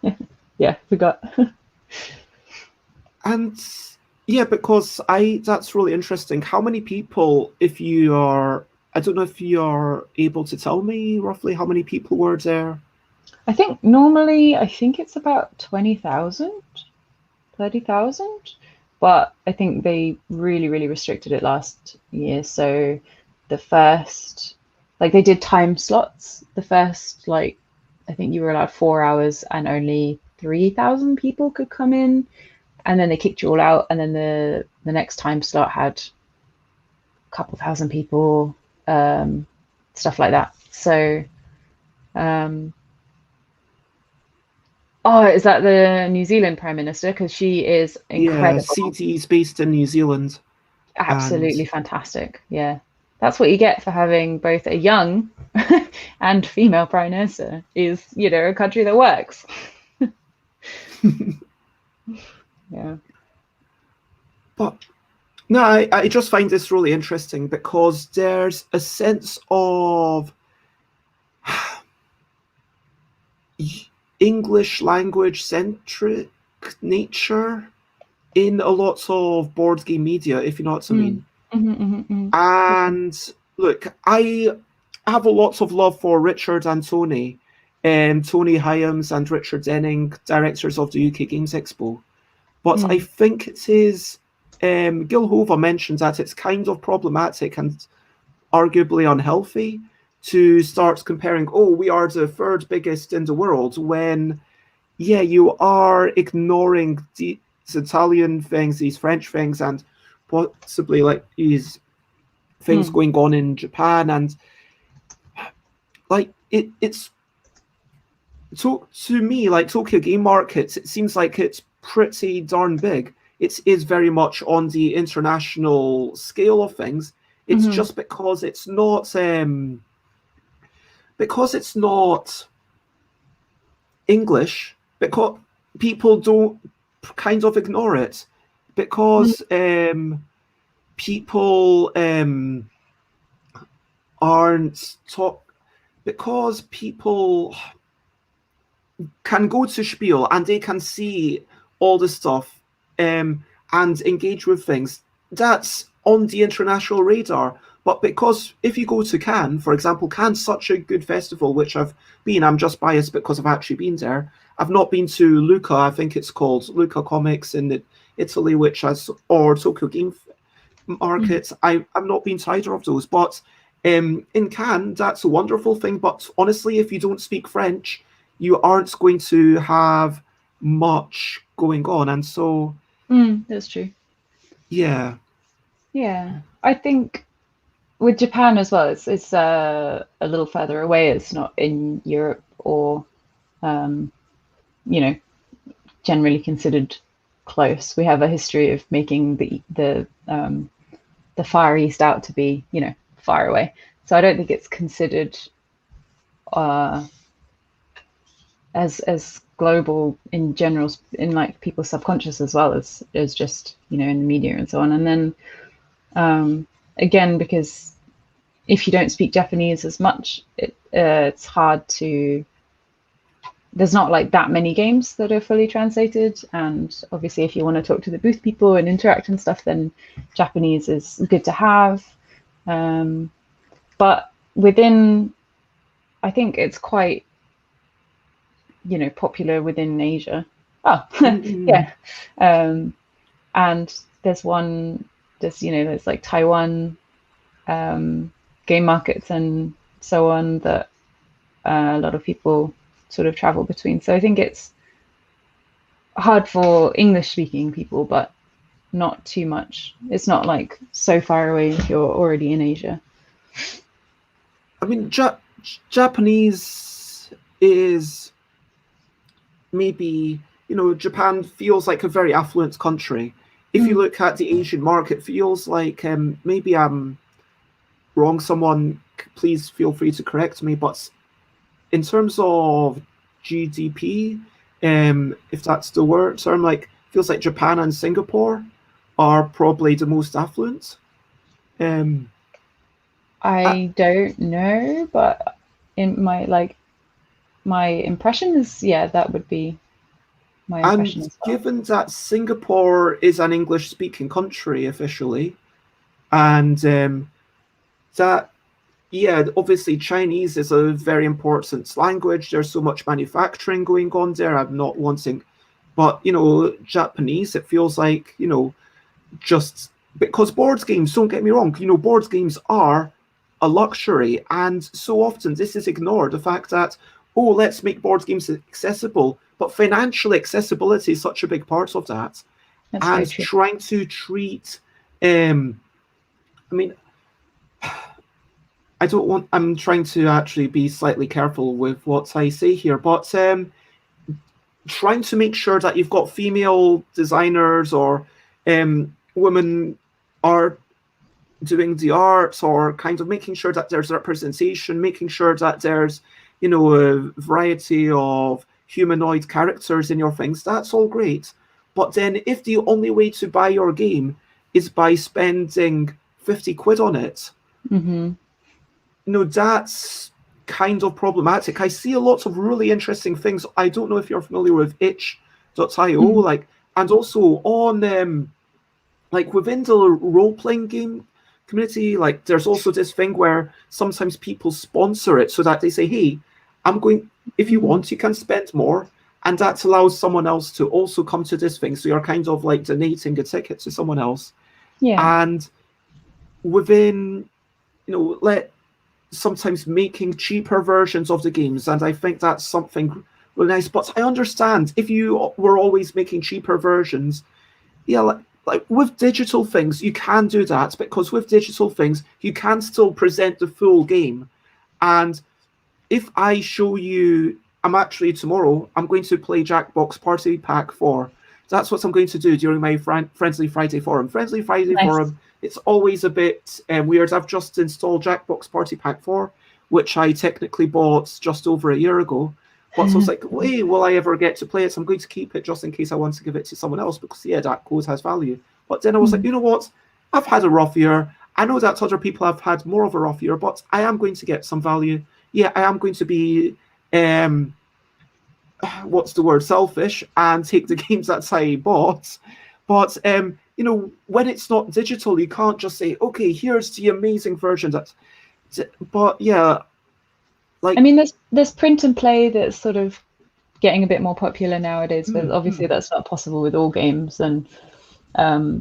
A: Mark.
B: Yeah, forgot.
A: And yeah, because that's really interesting. How many people, if you are, I don't know if you're able to tell me roughly how many people were there?
B: I think normally, I think it's about 20,000, 30,000, but I think they really, really restricted it last year. So the first, like they did time slots. The first, like, I think you were allowed 4 hours and only 3,000 people could come in. And then they kicked you all out. And then the next time slot had a couple thousand people, stuff like that. So, oh, is that the New Zealand Prime Minister? Because she is
A: Yeah,
B: incredible.
A: CT's based in New Zealand.
B: Absolutely fantastic. Yeah. That's what you get for having both a young and female prime minister is, a country that works. Yeah.
A: But no, I just find this really interesting because there's a sense of English language centric nature in a lot of board game media, if you know what I mean. And look, I have a lot of love for Richard and Tony, Tony Hyams and Richard Denning, directors of the UK Games Expo. But I think it is, Gil Hova mentioned that it's kind of problematic and arguably unhealthy to start comparing, we are the third biggest in the world, when, yeah, you are ignoring these Italian things, these French things, and possibly like these things going on in Japan. And like it's to me, like Tokyo Game Markets, it seems like it's pretty darn big. It is very much on the international scale of things. It's just because it's not English, because people don't kind of ignore it, because people aren't taught, because people can go to Spiel and they can see all the stuff and engage with things that's on the international radar. But because if you go to Cannes, for example, Cannes such a good festival, which I've been, I'm just biased because I've actually been there. I've not been to Lucca, I think it's called Lucca Comics in Italy, which has, or Tokyo Game Markets. I've not been to either of those. But in Cannes, that's a wonderful thing. But honestly, if you don't speak French, you aren't going to have much going on. And so...
B: that's true.
A: Yeah.
B: Yeah. I think with Japan as well, it's a little further away. It's not in Europe or, generally considered close. We have a history of making the Far East out to be, far away. So I don't think it's considered as global in general, in like people's subconscious as well as just, in the media and so on. And then again, because if you don't speak Japanese as much, it's hard to, there's not like that many games that are fully translated. And obviously if you want to talk to the booth people and interact and stuff, then Japanese is good to have. But within, I think it's quite, popular within Asia. Yeah. And there's there's like Taiwan game markets and so on that a lot of people sort of travel between. So I think it's hard for English speaking people, but not too much. It's not like so far away if you're already in Asia.
A: I mean, Japanese is maybe, Japan feels like a very affluent country. If you look at the Asian market, it feels like, maybe I'm wrong, someone please feel free to correct me, but in terms of GDP, if that's the word term, like feels like Japan and Singapore are probably the most affluent. I,
B: I don't know, but in my impression is, yeah, that would be my impression
A: and
B: as well.
A: given that Singapore is an English-speaking country officially, and that yeah, obviously Chinese is a very important language. There's so much manufacturing going on there. I'm not wanting, but Japanese. It feels like just because board games. Don't get me wrong. Board games are a luxury, and so often this is ignored. The fact that let's make board games accessible, but financial accessibility is such a big part of that,
B: That's very
A: and
B: true.
A: trying to treat. I mean, I don't want. I'm trying to actually be slightly careful with what I say here, but trying to make sure that you've got female designers or women are doing the arts, or kind of making sure that there's representation, making sure that there's a variety of humanoid characters in your things. That's all great, but then if the only way to buy your game is by spending 50 quid on it,
B: Mm-hmm.
A: that's kind of problematic. I see a lot of really interesting things. I don't know if you're familiar with itch.io,
B: Mm-hmm.
A: and also on within the role-playing game community, there's also this thing where sometimes people sponsor it so that they say, hey, if you want, you can spend more, and that allows someone else to also come to this thing. So you're kind of like donating a ticket to someone else.
B: Yeah.
A: And within, sometimes making cheaper versions of the games, and I think that's something really nice. But I understand if you were always making cheaper versions, yeah, like with digital things, you can do that, because with digital things, you can still present the full game. And if I show you, tomorrow, I'm going to play Jackbox Party Pack 4. That's what I'm going to do during my Friendly Friday Forum. Friendly Friday
B: Nice.
A: Forum, it's always a bit weird. I've just installed Jackbox Party Pack 4, which I technically bought just over a year ago. But so I was like, wait, will I ever get to play it? So I'm going to keep it just in case I want to give it to someone else, because, yeah, that code has value. But then I was like, you know what? I've had a rough year. I know that other people have had more of a rough year, but I am going to get some value. Yeah, I am going to be what's the word, selfish, and take the games that I bought. But when it's not digital, you can't just say, okay, here's the amazing version. But yeah,
B: I mean, there's print and play that's sort of getting a bit more popular nowadays, but obviously that's not possible with all games. And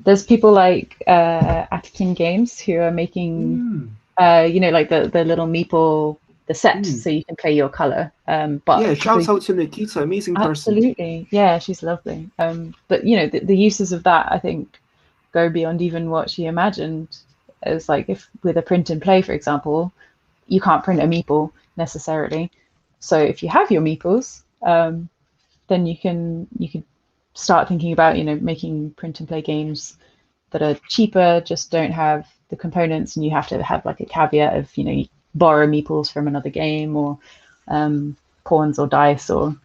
B: there's people like Atkin Games who are making like the little meeple, the set, so you can play your color. But
A: yeah, shout out to Nikita, amazing person.
B: Absolutely, yeah, she's lovely. But the uses of that, I think, go beyond even what she imagined. It's like, if with a print and play, for example, you can't print a meeple necessarily. So if you have your meeples, then you can start thinking about making print and play games that are cheaper, just don't have the components, and you have to have like a caveat of you borrow meeples from another game, or pawns or dice, or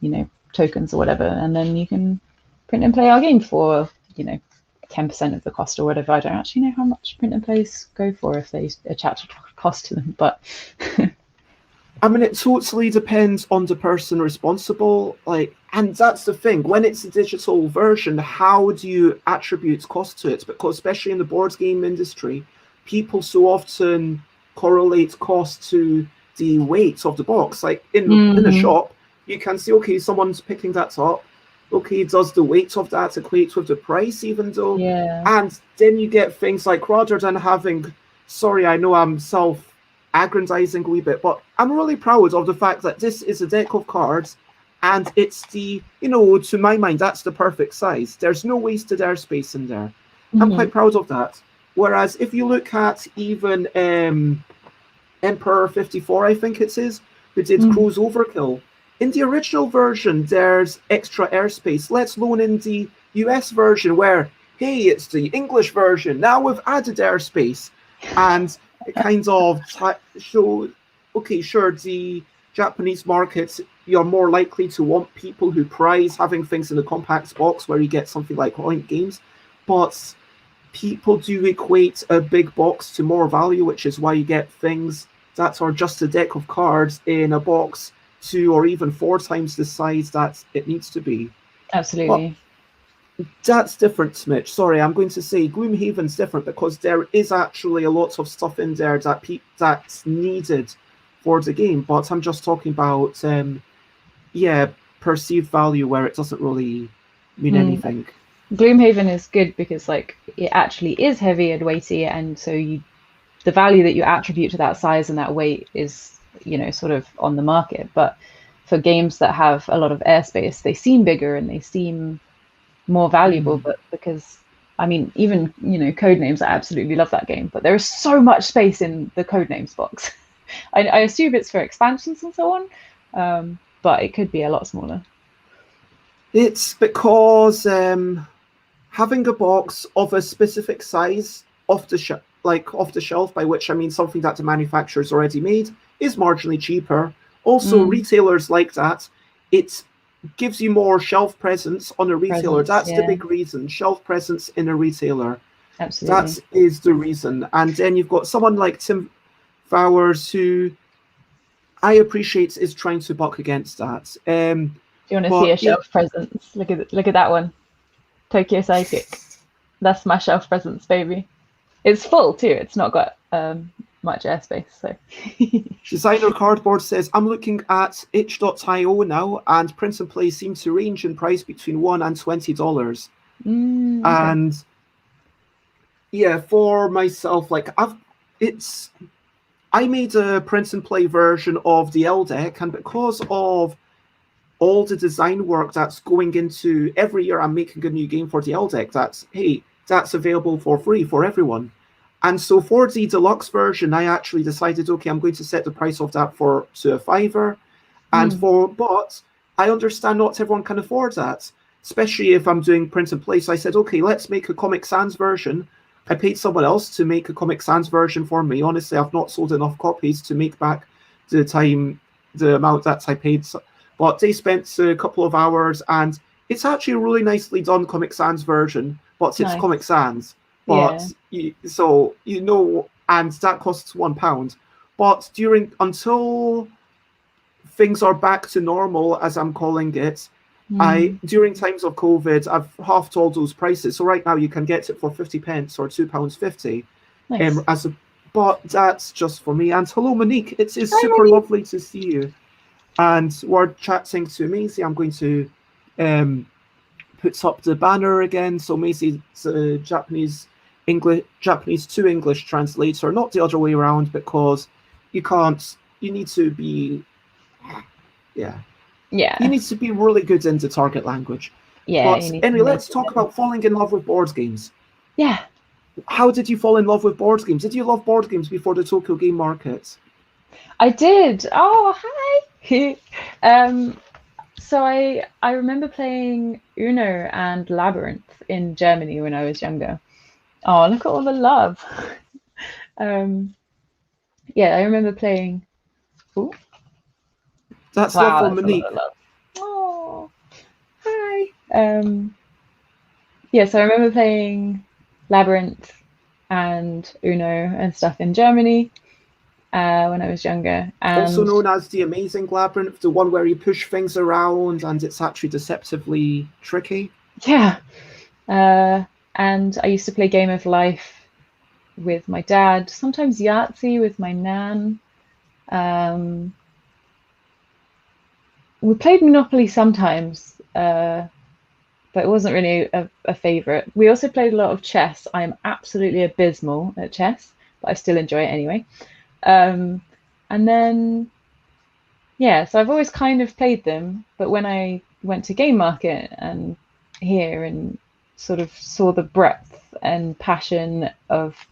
B: tokens or whatever, and then you can print and play our game for 10% of the cost or whatever. I don't actually know how much print and plays go for, if they attach a cost to them, but
A: I mean, it totally depends on the person responsible. And that's the thing. When it's a digital version, how do you attribute cost to it? Because especially in the board game industry, people so often correlate cost to the weight of the box. Like in a shop, you can see, okay, someone's picking that up. Okay, does the weight of that equate with the price, even though?
B: yeah.
A: And then you get things like, rather than having, sorry, I know I'm aggrandizing a wee bit, but I'm really proud of the fact that this is a deck of cards, and it's to my mind, that's the perfect size. There's no wasted airspace in there. I'm quite proud of that. Whereas if you look at even Emperor 54, I think it is, who did Crow's Overkill, in the original version, there's extra airspace, let alone in the US version, where, hey, it's the English version, now we've added airspace. And it kind of shows, okay, sure, the Japanese market, you're more likely to want people who prize having things in a compact box where you get something like point games. But people do equate a big box to more value, which is why you get things that are just a deck of cards in a box 2 or even 4 times the size that it needs to be. But
B: Absolutely.
A: that's different, Smitch. Sorry, I'm going to say Gloomhaven's different because there is actually a lot of stuff in there that's needed for the game. But I'm just talking about, perceived value where it doesn't really mean
B: Mm.
A: anything.
B: Gloomhaven is good because like it actually is heavy and weighty, and so the value that you attribute to that size and that weight is, sort of on the market. But for games that have a lot of airspace, they seem bigger and they seem more valuable. But because, I mean, even, Codenames, I absolutely love that game, but there is so much space in the Codenames box. I assume it's for expansions and so on, but it could be a lot smaller.
A: It's because having a box of a specific size off the shelf, by which I mean something that the manufacturer's already made, is marginally cheaper. Also, retailers like that. It gives you more shelf presence on a retailer. That's the big reason. Shelf presence in a retailer.
B: Absolutely.
A: That is the reason. And then you've got someone like Tim Fowers, who I appreciate is trying to buck against that.
B: Do you want to see a shelf presence? Look at that one. Tokyo Sidekick. That's my shelf presence, baby. It's full too. It's not got much airspace. So
A: Designer Cardboard says, I'm looking at itch.io now, and print and play seem to range in price between $1 and $20.
B: Okay.
A: And yeah, for myself, like I made a print and play version of the L deck, and because of all the design work that's going into every year, I'm making a new game for the L deck. That's available for free for everyone. And so for the deluxe version, I actually decided, okay, I'm going to set the price of that to a $5. But I understand not everyone can afford that, especially if I'm doing print and play. So I said, okay, let's make a Comic Sans version. I paid someone else to make a Comic Sans version for me. Honestly, I've not sold enough copies to make back the amount that I paid. But they spent a couple of hours, and it's actually a really nicely done Comic Sans version, but it's Comic Sans. But and that costs £1. But until things are back to normal, as I'm calling it, during times of COVID, I've halved all those prices. So right now you can get it for 50p or £2.50.
B: Nice.
A: But that's just for me. And hello, Monique. It is super lovely to see you. And we're chatting to Maisy. I'm going to put up the banner again. So Maisy's a Japanese to English translator, not the other way around, because you need to be you need to be really good in the target language. But anyway, let's talk about falling in love with board games.
B: Yeah.
A: How did you fall in love with board games? Did you love board games before the Tokyo Game Market?
B: I did. Oh, hi. So I remember playing Uno and Labyrinth in Germany when I was younger. Oh, look at all the love. Yeah, I remember playing. Ooh.
A: That's love from Monique.
B: Oh, hi. Yeah, so I remember playing Labyrinth and Uno and stuff in Germany when I was younger. And
A: also known as the Amazing Labyrinth, the one where you push things around and it's actually deceptively tricky.
B: Yeah. And I used to play Game of Life with my dad, sometimes Yahtzee with my nan. We played Monopoly sometimes, but it wasn't really a favorite. We also played a lot of chess. I'm absolutely abysmal at chess, but I still enjoy it anyway. And then, yeah, so I've always kind of played them, but when I went to Game Market and here and sort of saw the breadth and passion of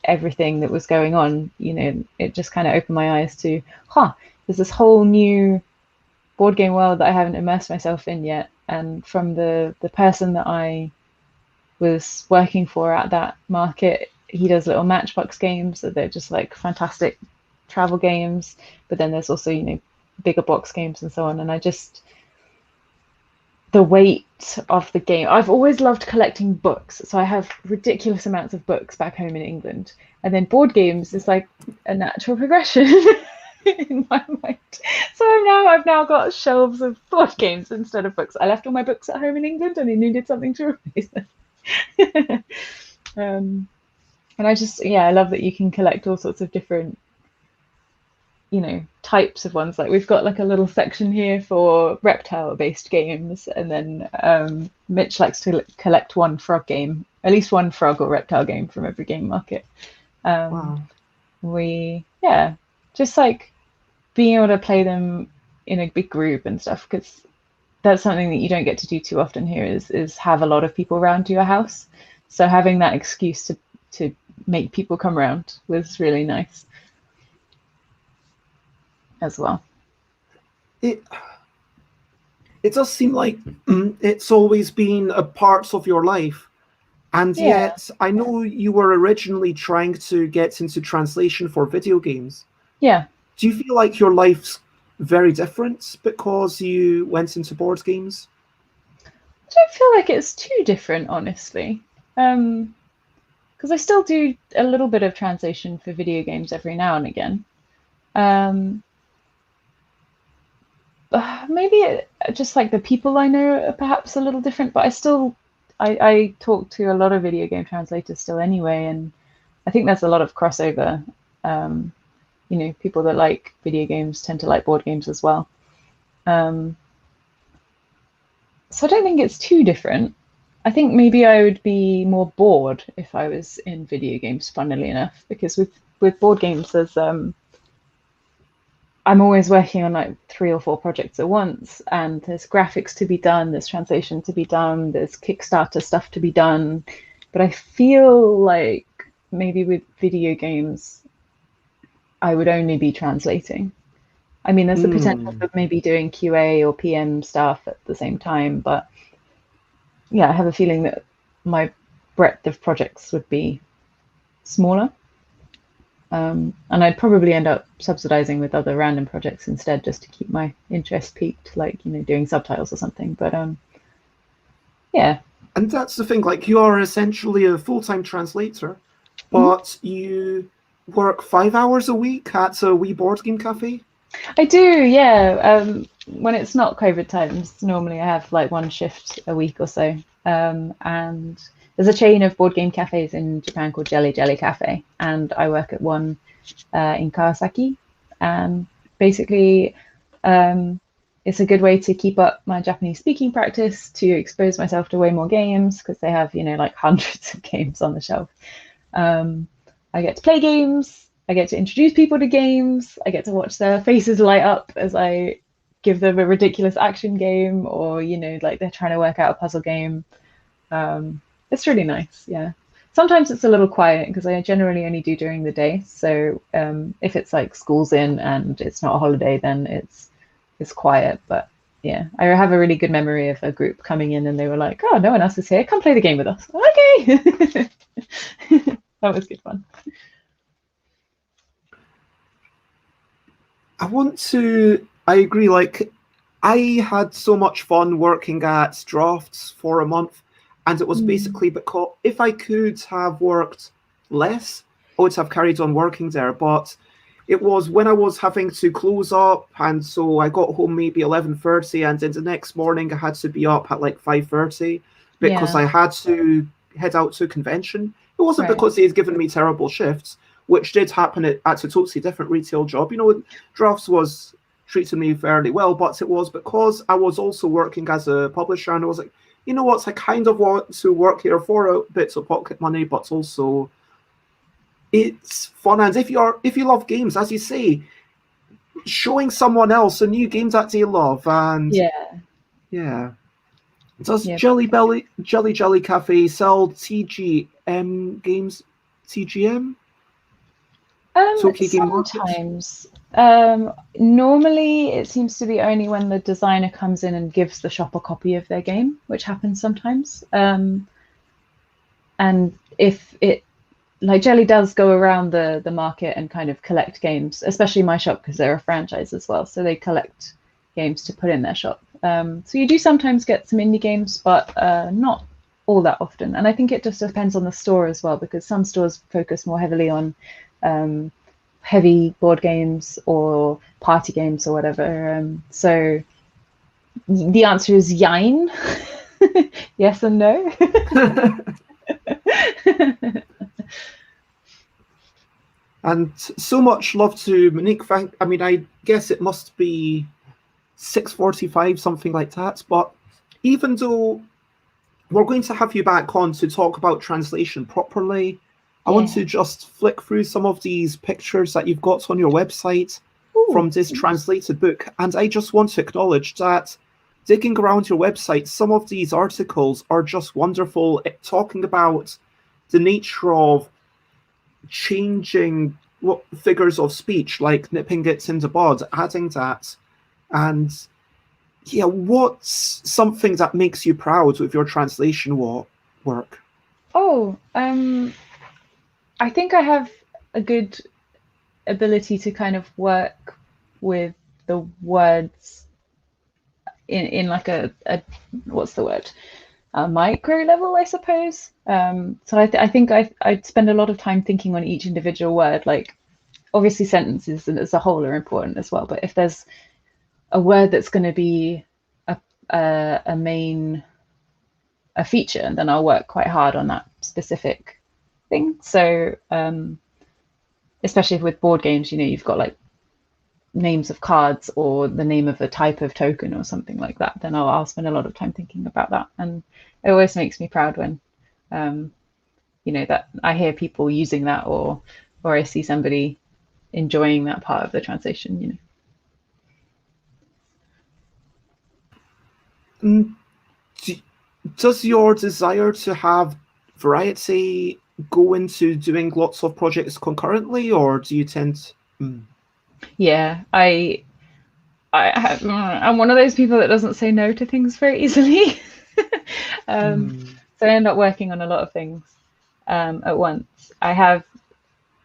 B: everything that was going on, it just kind of opened my eyes to, there's this whole new board game world that I haven't immersed myself in yet. And from the person that I was working for at that market, he does little matchbox games that they're just like fantastic travel games, but then there's also bigger box games and so on. And the weight of the game. I've always loved collecting books, so I have ridiculous amounts of books back home in England, and then board games is like a natural progression in my mind. So I've now got shelves of board games instead of books. I left all my books at home in England, and I needed something to replace them. And I love that you can collect all sorts of different, types of ones. Like we've got like a little section here for reptile based games, and then Mitch likes to collect one frog game, at least one frog or reptile game from every game market.
A: Wow.
B: Just like being able to play them in a big group and stuff, because that's something that you don't get to do too often here, is have a lot of people around to your house. So having that excuse to make people come around was really nice as well.
A: It does seem like it's always been a part of your life, and yet I know you were originally trying to get into translation for video games.
B: Yeah.
A: Do you feel like your life's very different because you went into board games?
B: I don't feel like it's too different, honestly. Because I still do a little bit of translation for video games every now and again. Maybe just like the people I know are perhaps a little different, but I talk to a lot of video game translators still anyway, and I think there's a lot of crossover. People that like video games tend to like board games as well. So I don't think it's too different. I think maybe I would be more bored if I was in video games, funnily enough, because with board games, there's I'm always working on like 3 or 4 projects at once, and there's graphics to be done, there's translation to be done, there's Kickstarter stuff to be done. But I feel like maybe with video games, I would only be translating. I mean, there's the potential of maybe doing QA or PM stuff at the same time, but yeah, I have a feeling that my breadth of projects would be smaller. And I'd probably end up subsidizing with other random projects instead, just to keep my interest peaked, like, doing subtitles or something. But yeah.
A: And that's the thing, like, you are essentially a full-time translator, but you work 5 hours a week at a wee board game cafe?
B: I do, yeah. When it's not COVID times, normally I have like 1 shift a week or so. And there's a chain of board game cafes in Japan called Jelly Cafe, and I work at one in Kawasaki. Basically, it's a good way to keep up my Japanese speaking practice, to expose myself to way more games, because they have, like hundreds of games on the shelf. I get to play games, I get to introduce people to games, I get to watch their faces light up as I give them a ridiculous action game, or, like they're trying to work out a puzzle game. It's really nice, yeah. Sometimes it's a little quiet because I generally only do during the day. So if it's like school's in and it's not a holiday, then it's quiet. But yeah, I have a really good memory of a group coming in and they were like, "Oh, no one else is here. Come play the game with us." Okay. That was good fun.
A: I agree. Like, I had so much fun working at Drafts for a month, and it was basically because if I could have worked less, I would have carried on working there. But it was when I was having to close up, and so I got home maybe 11:30, and then the next morning I had to be up at like 5:30 because I had to head out to convention. It wasn't because they had given me terrible shifts, which did happen at a totally different retail job. Drafts was treating me fairly well, but it was because I was also working as a publisher, and I was like, you know what, I kind of want to work here for a bit of pocket money, but also it's fun. And if you love games, as you say, showing someone else a new game that they love, and yeah. Does Jelly Cafe sell TGM games? TGM?
B: Sometimes. Normally it seems to be only when the designer comes in and gives the shop a copy of their game, which happens sometimes. And if it, like, Jelly does go around the market and kind of collect games, especially my shop, because they're a franchise as well, so they collect games to put in their shop. So you do sometimes get some indie games, but not all that often. And I think it just depends on the store as well, because some stores focus more heavily on heavy board games or party games or whatever. So the answer is yine. Yes and no.
A: And so much love to Monique. I mean, I guess it must be 6:45, something like that. But even though we're going to have you back on to talk about translation properly, I want to just flick through some of these pictures that you've got on your website from this translated book. And I just want to acknowledge that digging around your website, some of these articles are just wonderful, talking about the nature of changing figures of speech, like nipping it in the bud, adding that. And yeah, what's something that makes you proud with your translation work?
B: Oh, I think I have a good ability to kind of work with the words in like a what's the word? A micro level, I suppose. So I think I'd spend a lot of time thinking on each individual word. Like, obviously sentences as a whole are important as well, but if there's a word that's going to be a main feature, then I'll work quite hard on that specific thing. So especially with board games, you know, you've got like names of cards or the name of a type of token or something like that, then I'll spend a lot of time thinking about that. And it always makes me proud when you know, that I hear people using that, or I see somebody enjoying that part of the translation, you
A: know. Does your desire to have variety go into doing lots of projects concurrently, or do you tend
B: Yeah, I'm one of those people that doesn't say no to things very easily. So I end up working on a lot of things at once. I have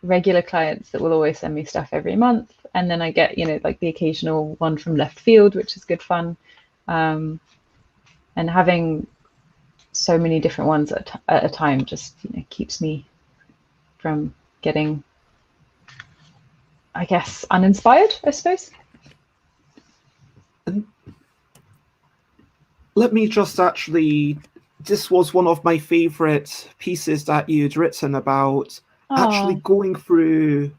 B: regular clients that will always send me stuff every month, and then I get, you know, like the occasional one from left field, which is good fun. And having so many different ones at a time just, you know, keeps me from getting, I guess, uninspired, I suppose.
A: Let me just this was one of my favorite pieces that you'd written about actually going through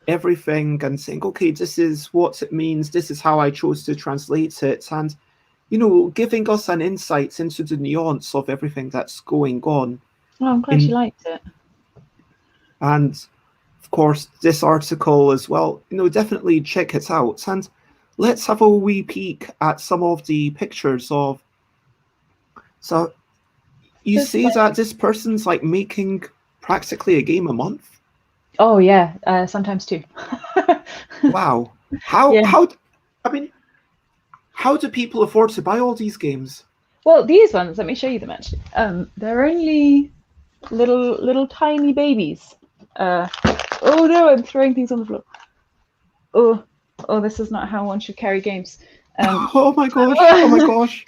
A: everything and saying, okay, this is what it means, this is how I chose to translate it, and, you know, giving us an insight into the nuance of everything that's going on.
B: Oh, I'm glad you liked it.
A: And of course, this article as well, you know, definitely check it out. And let's have a wee peek at some of the pictures of. So you say that this person's like making practically a game a month?
B: Oh yeah, sometimes two.
A: Wow. How I mean, how do people afford to buy all these games?
B: Well, these ones, let me show you them actually. They're only little tiny babies. Oh no, I'm throwing things on the floor. Oh, this is not how one should carry games.
A: Oh my gosh! Oh my gosh!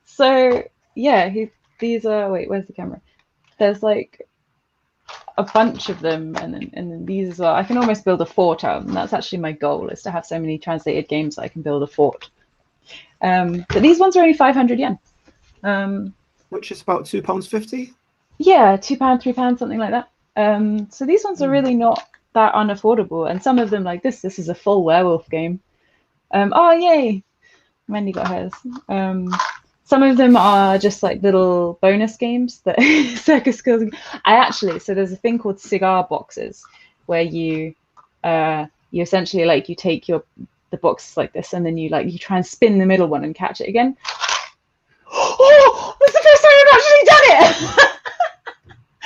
B: So yeah, these are. Wait, where's the camera? There's like a bunch of them, and then these as well. I can almost build a fort out of them. That's actually my goal, is to have so many translated games that I can build a fort. But these ones are only 500 yen.
A: Which is about £2.50?
B: Yeah, £2, £3, something like that. So these ones are really not that unaffordable, and some of them, like this is a full werewolf game. Oh yay, Mandy got hers. Some of them are just like little bonus games that circus skills. So there's a thing called cigar boxes, where you essentially, like, you take the boxes like this, and then you try and spin the middle one and catch it again. Oh, that's the first time I've actually done it.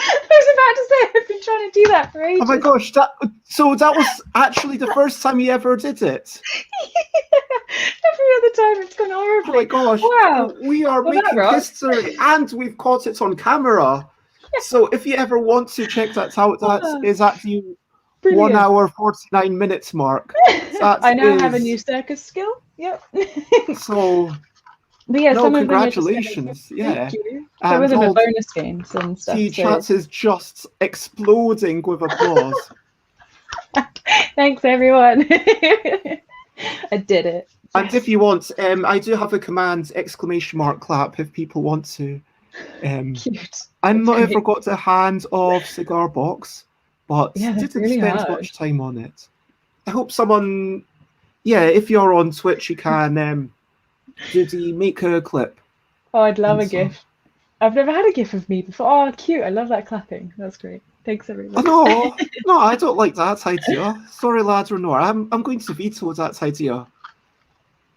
B: I was about to say, I've been trying to do that for ages.
A: Oh my gosh, that was actually the first time you ever did it.
B: Every other time it's gone horribly.
A: Oh my gosh,
B: wow.
A: We are making history, and we've caught it on camera. Yeah. So if you ever want to check that out, that is at the 1 hour 49 minutes mark.
B: I now have a new circus skill. Yep.
A: So
B: But yeah,
A: No,
B: some of them are just
A: congratulations. Yeah.
B: thank you. Some of them are bonus games and stuff.
A: See,
B: So
A: chat is just exploding with applause.
B: thanks everyone. I did it.
A: And if you want, I do have a command ! Clap if people want to.
B: Cute.
A: I'm
B: That's
A: not
B: great.
A: ever got the hand of cigar box, but
B: Yeah, that's
A: didn't
B: really
A: spend
B: hard.
A: much time on it. I hope someone, yeah, if you're on Twitch, you can make a clip.
B: Oh, I'd love
A: And
B: a
A: so-
B: GIF. I've never had a GIF of me before. Oh, cute. I love that clapping. That's great. Thanks,
A: Oh,
B: everyone.
A: no, I don't like that idea. Sorry, Ladder Noir. I'm going to veto that idea.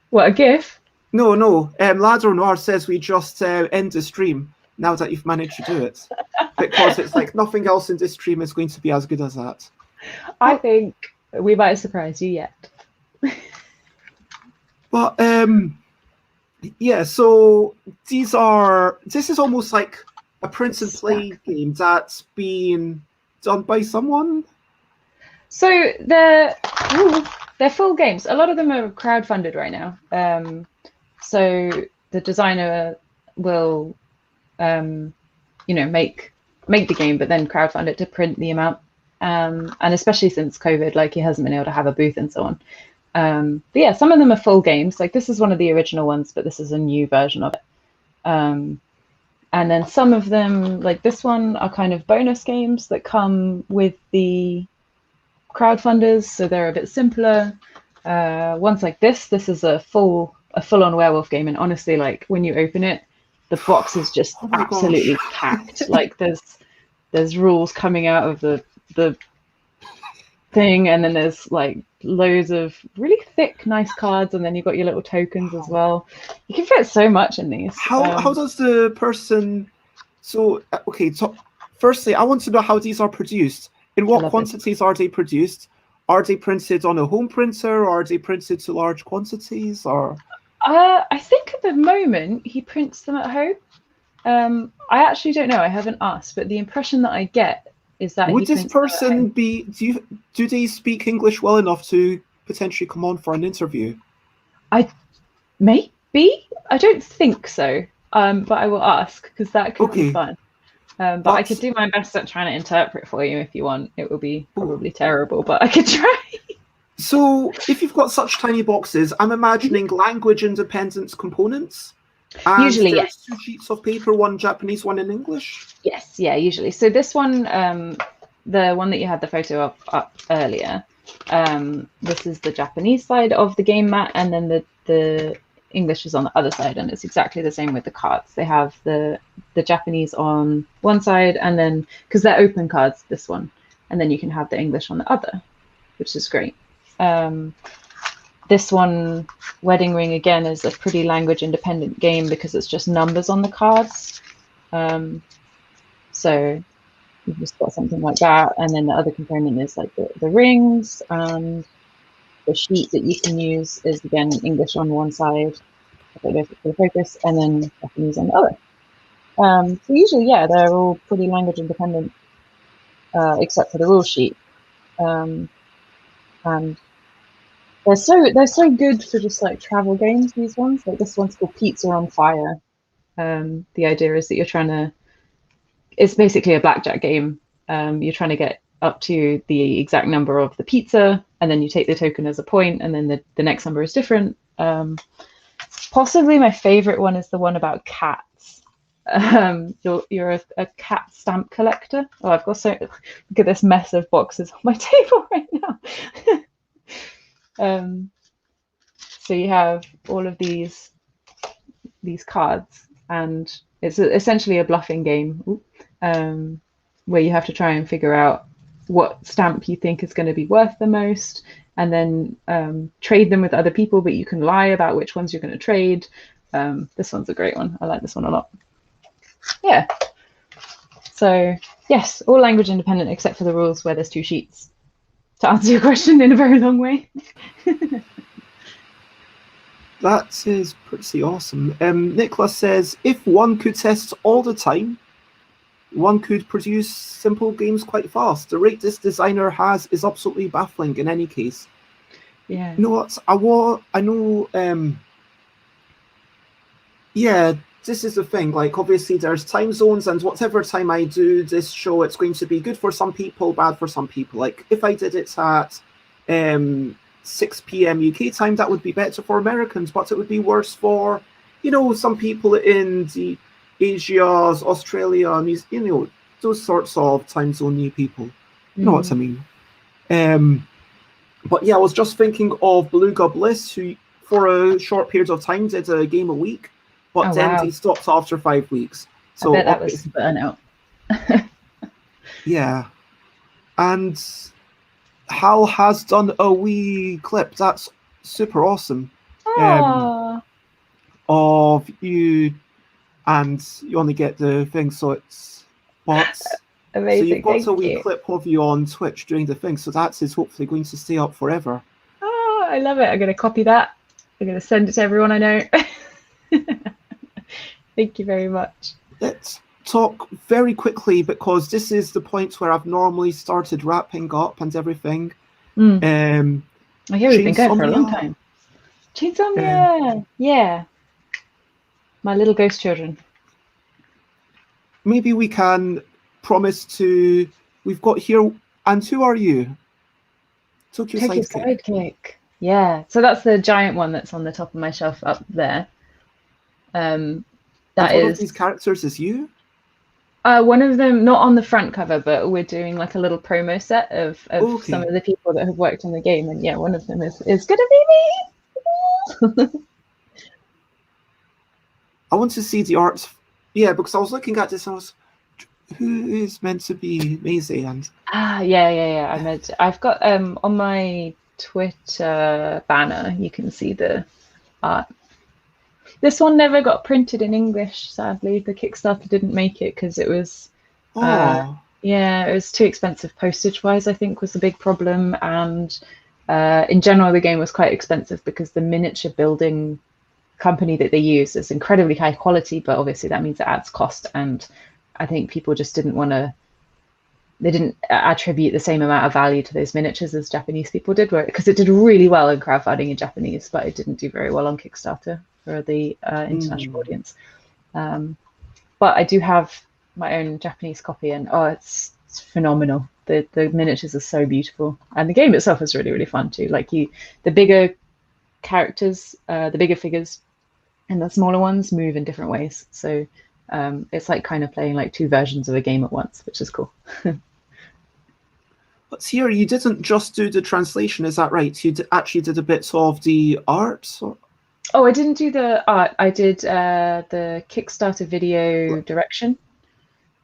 B: What, a GIF?
A: No. Ladder Noir says we just end the stream now that you've managed to do it. Because it's like nothing else in this stream is going to be as good as that.
B: I think we might surprise you yet.
A: But yeah, so this is almost like a print and play game that's been done by someone.
B: So they're full games. A lot of them are crowdfunded right now. So the designer will make the game, but then crowdfund it to print the amount. And especially since COVID, like, he hasn't been able to have a booth and so on. But yeah, some of them are full games. Like, this is one of the original ones, but this is a new version of it. And then some of them, like this one, are kind of bonus games that come with the crowdfunders, so they're a bit simpler. Ones like this is a full-on werewolf game, and honestly, like, when you open it, the box is just absolutely packed. Like, there's rules coming out of the thing, and then there's like loads of really thick, nice cards, and then you've got your little tokens as well. You can fit so much in these.
A: How does the person? So okay, so firstly, I want to know how these are produced. In what quantities are they produced? Are they printed on a home printer, or are they printed to large quantities? Or
B: I think at the moment he prints them at home. I actually don't know. I haven't asked, but the impression that I get is that
A: would this person be? Do they speak English well enough to potentially come on for an interview?
B: Maybe. I don't think so. But I will ask, because that could be fun. But I could do my best at trying to interpret for you if you want. It will be probably terrible, but I could try.
A: So if you've got such tiny boxes, I'm imagining language independent components. And
B: usually, yes.
A: 2 sheets of paper, one Japanese, one in English?
B: Yes, yeah, usually. So this one, the one that you had the photo of up earlier, this is the Japanese side of the game mat, and then the English is on the other side, and it's exactly the same with the cards. They have the Japanese on one side, and then, because they're open cards, this one, and then you can have the English on the other, which is great. This one, Wedding Ring, again, is a pretty language independent game because it's just numbers on the cards. So you've just got something like that, and then the other component is like the rings, and the sheet that you can use is, again, English on one side, I don't know if it's for focus, and then Japanese on the other. So usually, yeah, they're all pretty language independent, except for the rule sheet. And they're so good for just like travel games, these ones. Like this one's called Pizza on Fire. The idea is that it's basically a blackjack game. You're trying to get up to the exact number of the pizza, and then you take the token as a point, and then the next number is different. Possibly my favorite one is the one about cats. You're a cat stamp collector. Oh, I've got look at this mess of boxes on my table right now. So you have all of these cards, and it's essentially a bluffing game, where you have to try and figure out what stamp you think is going to be worth the most, and then trade them with other people, but you can lie about which ones you're going to trade. This one's a great one. I like this one a lot. Yeah. So yes, all language independent except for the rules where there's 2 sheets. To answer your question in a very long way.
A: That is pretty awesome. Nicholas says, if one could test all the time, one could produce simple games quite fast. The rate this designer has is absolutely baffling in any case.
B: Yeah.
A: You know what? I know yeah, this is the thing. Like, obviously, there's time zones, and whatever time I do this show, it's going to be good for some people, bad for some people. Like, if I did it at 6 p.m. UK time, that would be better for Americans, but it would be worse for, some people in the Asias, Australia, those sorts of time zone new people. You know what I mean? But yeah, I was just thinking of Beluga Bliss, who for a short period of time did a game a week, but
B: Oh,
A: then
B: wow.
A: they stopped after 5 weeks.
B: I
A: So
B: bet that was burnout.
A: yeah, and Hal has done a wee clip that's super awesome.
B: Oh,
A: Of you, and you only get the thing, so it's bots. So you've
B: amazing.
A: got a
B: Thank
A: wee
B: you.
A: clip of you on Twitch doing the thing, so that is hopefully going to stay up forever.
B: Oh, I love it. I'm going to copy that. I'm going to send it to everyone I know. Thank you very much.
A: Let's talk very quickly, because this is the point where I've normally started wrapping up and everything.
B: Oh, yeah, we've been going for a long time. Chainsomnia, yeah. My little ghost children.
A: Maybe we can promise to. We've got here. And who are you? Tokyo
B: Sidekick. Yeah. So that's the giant one that's on the top of my shelf up there.
A: One of these characters is you?
B: One of them, not on the front cover, but we're doing like a little promo set of some of the people that have worked on the game, and yeah, one of them is gonna be me.
A: I want to see the art. Yeah, because I was looking at this and I was, who is meant to be Maisy? And
B: yeah. I've got on my Twitter banner, you can see the art. This one never got printed in English, sadly. The Kickstarter didn't make it because it was it was too expensive postage-wise, I think, was the big problem. And in general, the game was quite expensive because the miniature building company that they use is incredibly high quality, but obviously that means it adds cost. And I think people just they didn't attribute the same amount of value to those miniatures as Japanese people did, because it did really well in crowdfunding in Japanese, but it didn't do very well on Kickstarter for the international audience. But I do have my own Japanese copy, and it's phenomenal. The miniatures are so beautiful, and the game itself is really, really fun too. Like the bigger characters, the bigger figures, and the smaller ones move in different ways. So it's like kind of playing like two versions of a game at once, which is cool.
A: But here, you didn't just do the translation, is that right? You actually did a bit of the art?
B: Oh, I didn't do the art. I did the Kickstarter video direction.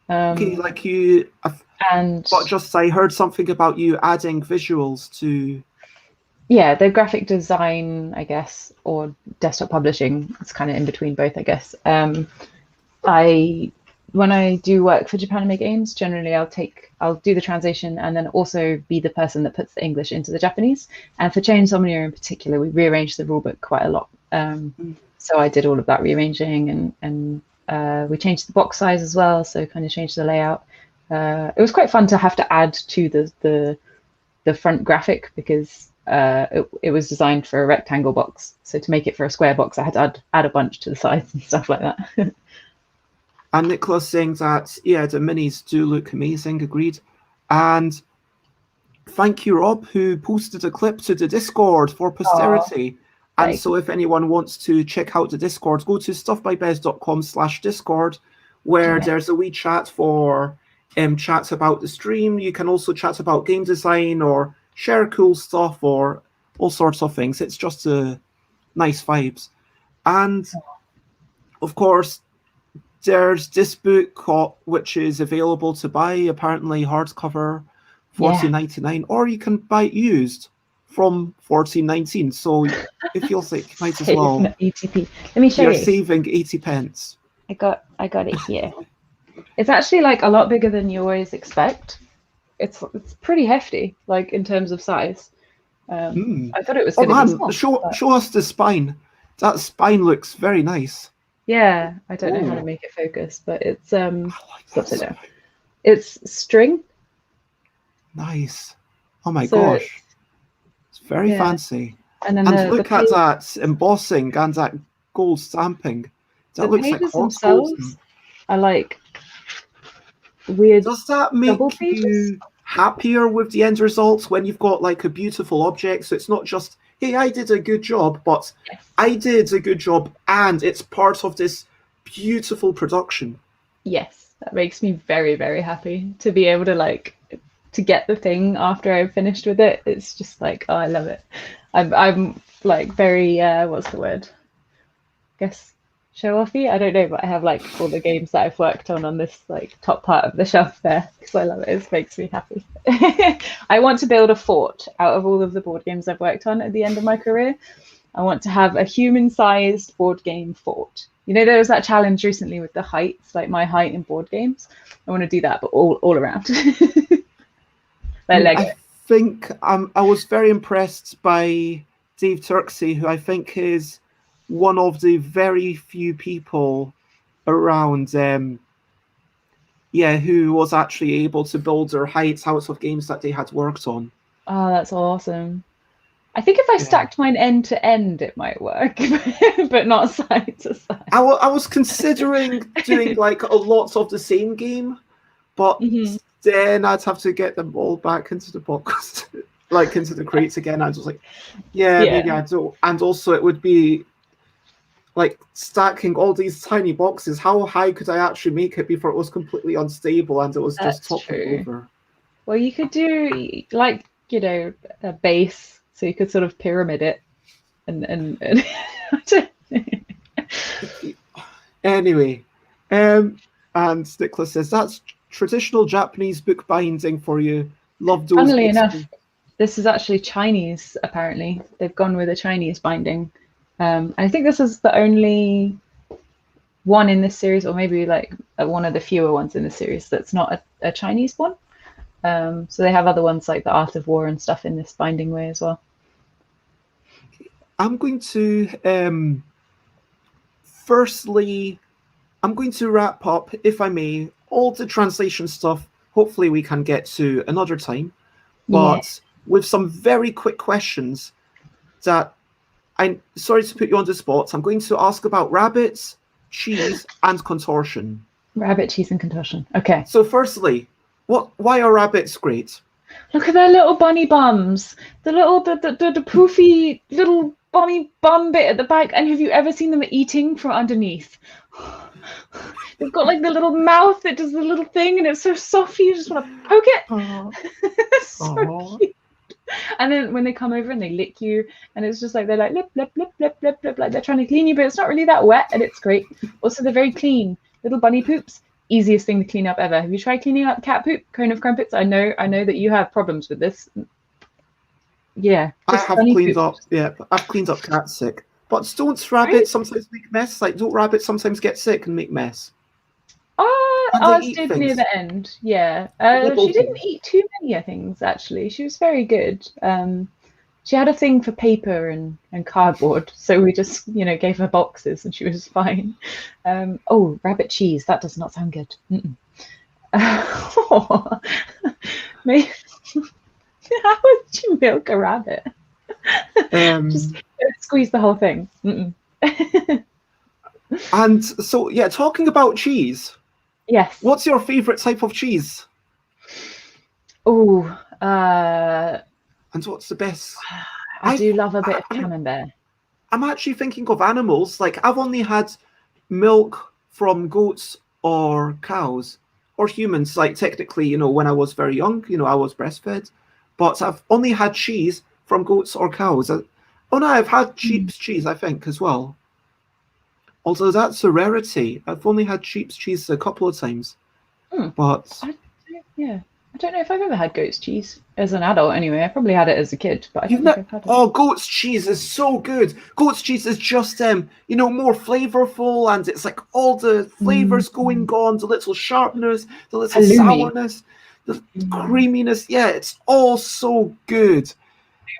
A: Okay, like you... But just I heard something about you adding visuals to...
B: Yeah, the graphic design, I guess, or desktop publishing. It's kind of in between both, I guess. When I do work for Japan Anime Games, generally I'll do the translation and then also be the person that puts the English into the Japanese. And for Chainsomnia in particular, we rearranged the rulebook quite a lot. So I did all of that rearranging, and we changed the box size as well, so kind of changed the layout. It was quite fun to have to add to the front graphic, because it was designed for a rectangle box. So to make it for a square box, I had to add a bunch to the sides and stuff like that.
A: And Nicholas saying that, yeah, the minis do look amazing, agreed. And thank you, Rob, who posted a clip to the Discord for posterity. And so if anyone wants to check out the Discord, go to stuffbybez.com/Discord, where there's a wee chat for chats about the stream. You can also chat about game design or share cool stuff or all sorts of things. It's just nice vibes. And of course, there's this book which is available to buy, apparently hardcover, $14.99, or you can buy it used from $14.19. So it feels like you might as well.
B: 80p. Let me show you.
A: You're saving 80 pence.
B: I got it here. It's actually like a lot bigger than you always expect. It's pretty hefty, like in terms of size. I thought it was going to be small.
A: Show us the spine. That spine looks very nice.
B: Yeah, I don't know how to make it focus, but it's upside down. It's string.
A: Nice. Oh my gosh. It's very fancy.
B: And then
A: look at that embossing and that gold stamping.
B: The
A: looks like
B: pages
A: hot gold.
B: themselves are like weird
A: Does that make
B: double pages.
A: you happier with the end results when you've got like a beautiful object? So it's not just, hey, I did a good job, but
B: Yes.
A: I did a good job and it's part of this beautiful production.
B: Yes, that makes me very, very happy to be able to to get the thing after I've finished with it. It's just like, oh, I love it. I'm like very what's the word? I guess show offy. I don't know, but I have like all the games that I've worked on this like top part of the shelf there because I love it. It makes me happy. I want to build a fort out of all of the board games I've worked on at the end of my career. I want to have a human-sized board game fort. You know, there was that challenge recently with the heights, like my height in board games. I want to do that, but all around. Like Lego.
A: I think I was very impressed by Dave Turksey, who I think is one of the very few people around, who was actually able to build their heights out of games that they had worked on.
B: Oh, that's awesome. I think if I stacked mine end to end, it might work, but not side to side.
A: I was considering doing like a lot of the same game, but then I'd have to get them all back into the box, like into the crates again. I was like, maybe I do. And also it would be like stacking all these tiny boxes. How high could I actually make it before it was completely unstable and it was just toppling over?
B: Well, you could do like, you know, a base. So you could sort of pyramid it, and
A: Anyway, and Nicholas says that's traditional Japanese book binding for you. Love those.
B: Funnily enough, this is actually Chinese. Apparently, they've gone with a Chinese binding. I think this is the only one in this series, or maybe like one of the fewer ones in the series that's not a Chinese one. So they have other ones like the Art of War and stuff in this binding way as well.
A: I'm going to firstly, I'm going to wrap up, if I may, all the translation stuff. Hopefully we can get to another time, but with some very quick questions that I'm sorry to put you on the spot. I'm going to ask about rabbits, cheese, and contortion.
B: Rabbit, cheese, and contortion. Okay.
A: So firstly, why are rabbits great?
B: Look at their little bunny bums. The poofy little bunny bum bit at the back. And have you ever seen them eating from underneath? They've got like the little mouth that does the little thing, and it's so soft. You just want to poke it. It's so cute. And then when they come over and they lick you, and it's just like they're like lip, lip, lip, lip, lip, lip, like they're trying to clean you, but it's not really that wet, and it's great. Also, they're very clean. Little bunny poops. Easiest thing to clean up ever. Have you tried cleaning up cat poop, cone of crumpets? I know that you have problems with this. Yeah,
A: I have cleaned up. Yeah, I've cleaned up cat sick. But don't rabbits sometimes make mess? Like, don't rabbits sometimes get sick and make mess?
B: Ours did near the end. Yeah, she didn't eat too many things actually. She was very good. She had a thing for paper and cardboard, so we just gave her boxes and she was fine. Oh, rabbit cheese, that does not sound good. Maybe, how would you milk a rabbit? Just squeeze the whole thing.
A: And so, yeah, talking about cheese.
B: Yes.
A: What's your favorite type of cheese?
B: Oh,
A: and what's the best?
B: I do love a bit of camembert.
A: I'm actually thinking of animals. Like, I've only had milk from goats or cows or humans. Like, technically, when I was very young, I was breastfed. But I've only had cheese from goats or cows. Oh, no, I've had sheep's cheese, I think, as well. Although that's a rarity. I've only had sheep's cheese a couple of times. But
B: I don't know if I've ever had goat's cheese as an adult anyway. I probably had it as a kid, but I don't think I've had it.
A: Oh, goat's cheese is so good. Goat's cheese is just more flavorful, and it's like all the flavors going on, the little sharpness, the little sourness, the creaminess. Yeah, it's all so good.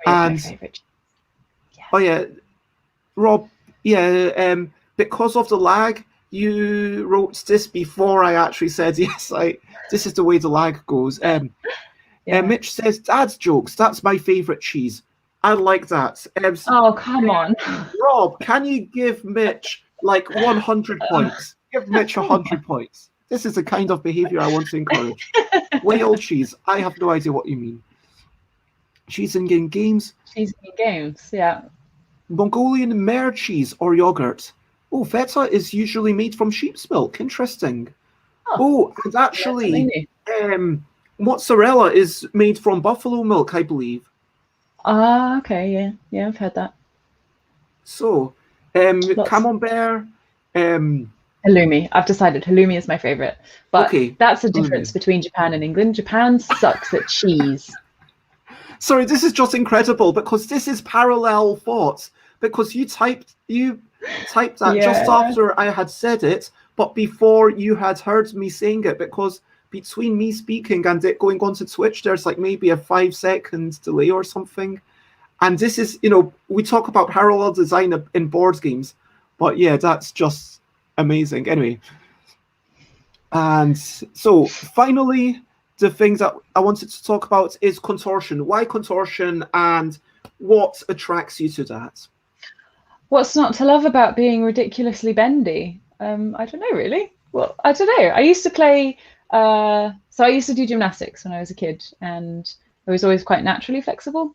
A: And oh yeah, Rob, because of the lag, you wrote this before I actually said yes. This is the way the lag goes. Mitch says, "Dad's jokes. That's my favorite cheese." I like that.
B: Oh, come on,
A: Rob, can you give Mitch like 100 points. Give Mitch 100 points. This is the kind of behavior I want to encourage. Whale cheese. I have no idea what you mean. Cheese in games.
B: Cheese in games, yeah.
A: Mongolian mare cheese or yogurt. Oh, feta is usually made from sheep's milk. Interesting. Oh, and actually, mozzarella is made from buffalo milk, I believe.
B: Ah, okay, yeah. Yeah, I've heard that.
A: So, camembert.
B: Halloumi. I've decided halloumi is my favorite. But
A: okay,
B: that's the difference between Japan and England. Japan sucks at cheese.
A: Sorry, this is just incredible because this is parallel thoughts. Because you typed that just after I had said it, but before you had heard me saying it, because between me speaking and it going on to Twitch, there's like maybe a 5-second delay or something. And this is, we talk about parallel design in board games, but yeah, that's just amazing. Anyway, and so finally, the things that I wanted to talk about is contortion. Why contortion and what attracts you to that?
B: What's not to love about being ridiculously bendy? I don't know, really. Well, I don't know. I used to play, so I used to do gymnastics when I was a kid, and I was always quite naturally flexible.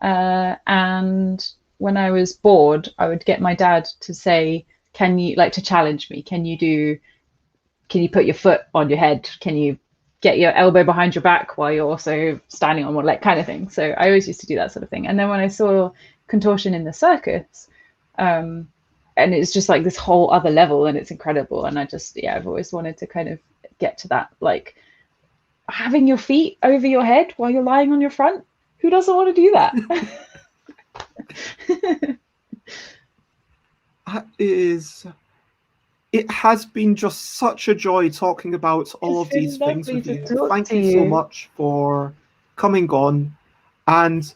B: And when I was bored, I would get my dad to say, can you, like, to challenge me? Can you put your foot on your head? Can you get your elbow behind your back while you're also standing on one leg, kind of thing? So I always used to do that sort of thing. And then when I saw contortion in the circus, and it's just like this whole other level, and it's incredible. And I've always wanted to kind of get to that, like having your feet over your head while you're lying on your front. Who doesn't want to do that?
A: It has been just such a joy talking about all of these things with you. Thank you so much for coming on, and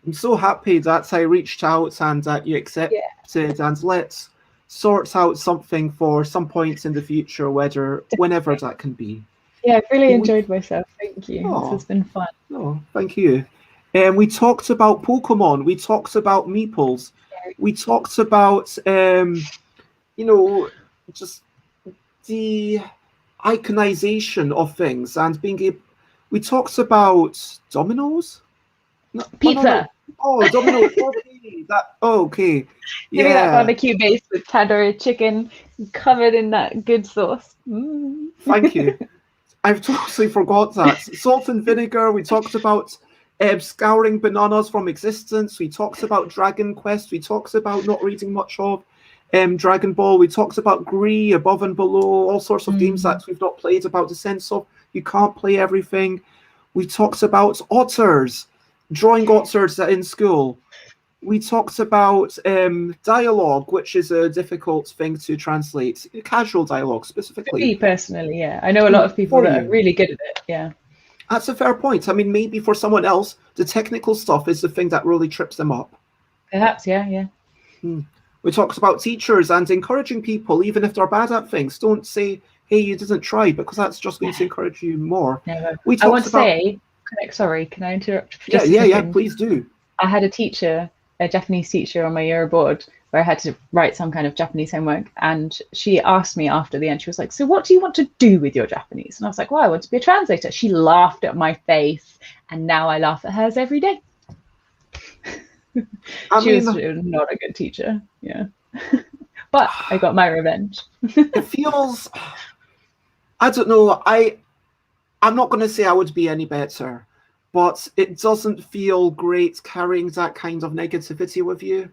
A: I'm so happy that I reached out and that you accepted, and let's sort out something for some points in the future, whenever that can be.
B: Yeah, I've really enjoyed myself. Thank you. This has been fun.
A: Oh, thank you. We talked about Pokemon. We talked about meeples. We talked about, just the iconization of things and being able. We talked about dominoes.
B: Pizza.
A: Oh, dominoes. Okay.
B: Give me that barbecue base with tandoori chicken covered in that good sauce. Mm.
A: Thank you. I've totally forgot that. Salt and vinegar. We talked about scouring bananas from existence. We talked about Dragon Quest. We talked about not reading much of Dragon Ball. We talked about Gree, Above and Below, all sorts of games that we've not played, about the sense of you can't play everything. We talked about otters, drawing otters in school. We talked about dialogue, which is a difficult thing to translate. Casual dialogue, specifically.
B: Me personally, yeah. I know a lot of people that are really good at it, yeah.
A: That's a fair point. I mean, maybe for someone else, the technical stuff is the thing that really trips them up.
B: Perhaps, yeah.
A: We talked about teachers and encouraging people, even if they're bad at things. Don't say, hey, you didn't try, because that's just going to encourage you more.
B: Never. I want to say, sorry, can I interrupt for just a
A: second?
B: Yeah,
A: please do.
B: I had a Japanese teacher on my year board where I had to write some kind of Japanese homework, and she asked me after the end, she was like, so what do you want to do with your Japanese? And I was like, well, I want to be a translator. She laughed at my face, and now I laugh at hers every day. She was not a good teacher, yeah. But I got my revenge.
A: It feels, I don't know, I'm not going to say I would be any better, but it doesn't feel great carrying that kind of negativity with you.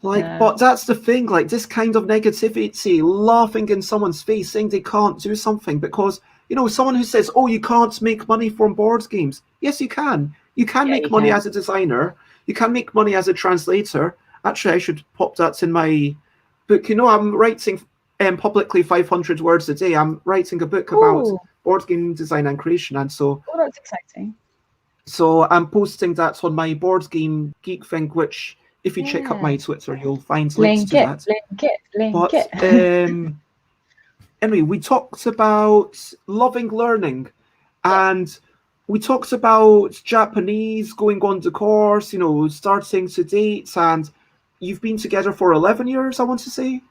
A: But that's the thing, like this kind of negativity, laughing in someone's face, saying they can't do something, because, someone who says, oh, you can't make money from board games. Yes, you can. You can make money as a designer. You can make money as a translator. Actually, I should pop that in my book. I'm writing publicly 500 words a day. I'm writing a book about board game design and creation. And so...
B: Oh, that's exciting.
A: So I'm posting that on my Board Game Geek thing, which... If you check up my Twitter, you'll find links to that.
B: Link it.
A: Anyway, we talked about loving learning, and we talked about Japanese, going on the course, starting to date, and you've been together for 11 years, I want to say.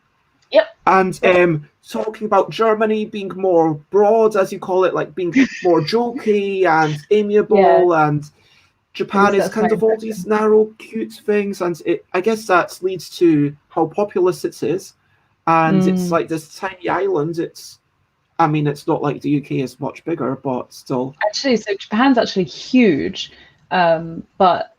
B: Yep.
A: And talking about Germany being more broad, as you call it, like being more jokey and amiable, and Japan is kind of all these narrow, cute things, and I guess that leads to how populous it is. And it's like this tiny island. I mean, it's not like the UK is much bigger, but still.
B: Actually, so Japan's actually huge, but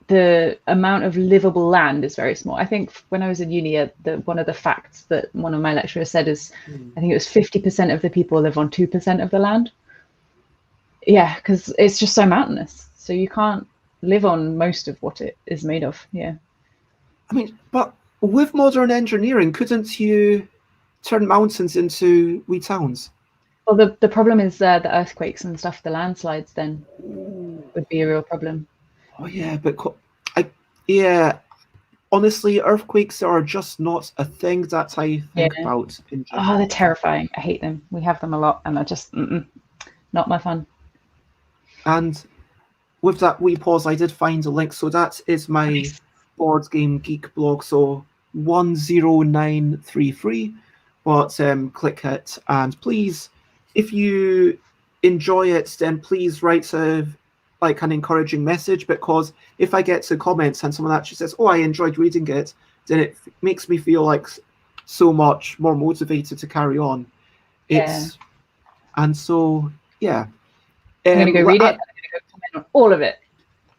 B: the amount of livable land is very small. I think when I was in uni, one of the facts that one of my lecturers said is, I think it was 50% of the people live on 2% of the land. Yeah, because it's just so mountainous. So you can't live on most of what it is made of. Yeah.
A: I mean, but with modern engineering, couldn't you turn mountains into wee towns?
B: Well, the problem is the earthquakes and stuff, the landslides then would be a real problem.
A: Oh yeah, but honestly, earthquakes are just not a thing that I think about in general.
B: Oh, they're terrifying. I hate them. We have them a lot, and I just not my fun.
A: And with that wee pause, I did find a link. So that is my board game geek blog. So 10933. But click it, and please, if you enjoy it, then please write an encouraging message, because if I get to comments and someone actually says, "Oh, I enjoyed reading it," then it makes me feel like so much more motivated to carry on. And so yeah.
B: I'm gonna go read it. I'm gonna go comment on all of it.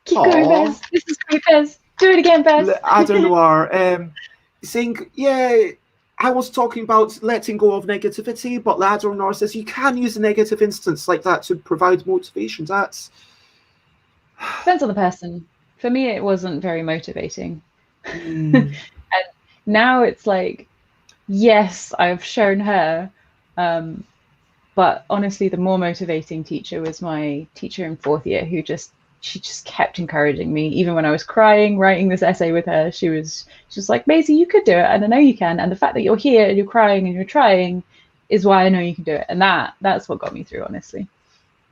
B: Keep going, Bez. This is great, Bez. Do it again, Bez.
A: I don't know. Saying, yeah, I was talking about letting go of negativity, but Ladronor says you can use a negative instance like that to provide motivation. That's
B: depends on the person. For me, it wasn't very motivating. And now it's like, yes, I've shown her. But honestly, the more motivating teacher was my teacher in 4th year, she just kept encouraging me. Even when I was crying, writing this essay with her, she was like, Maisy, you could do it, and I know you can. And the fact that you're here and you're crying and you're trying is why I know you can do it. And that's what got me through, honestly.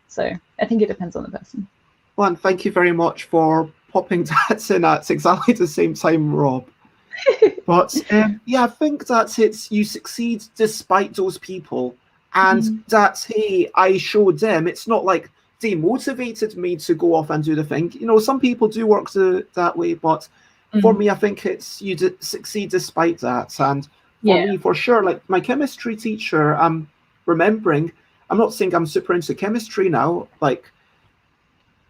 B: So I think it depends on the person.
A: Well, and thank you very much for popping that in at exactly the same time, Rob. But yeah, I think that you succeed despite those people. And that's, hey, I showed them. It's not like they motivated me to go off and do the thing. You know, some people do work that way, but for me, I think it's you succeed despite that. And for me, for sure, like my chemistry teacher, I'm remembering, I'm not saying I'm super into chemistry now. Like,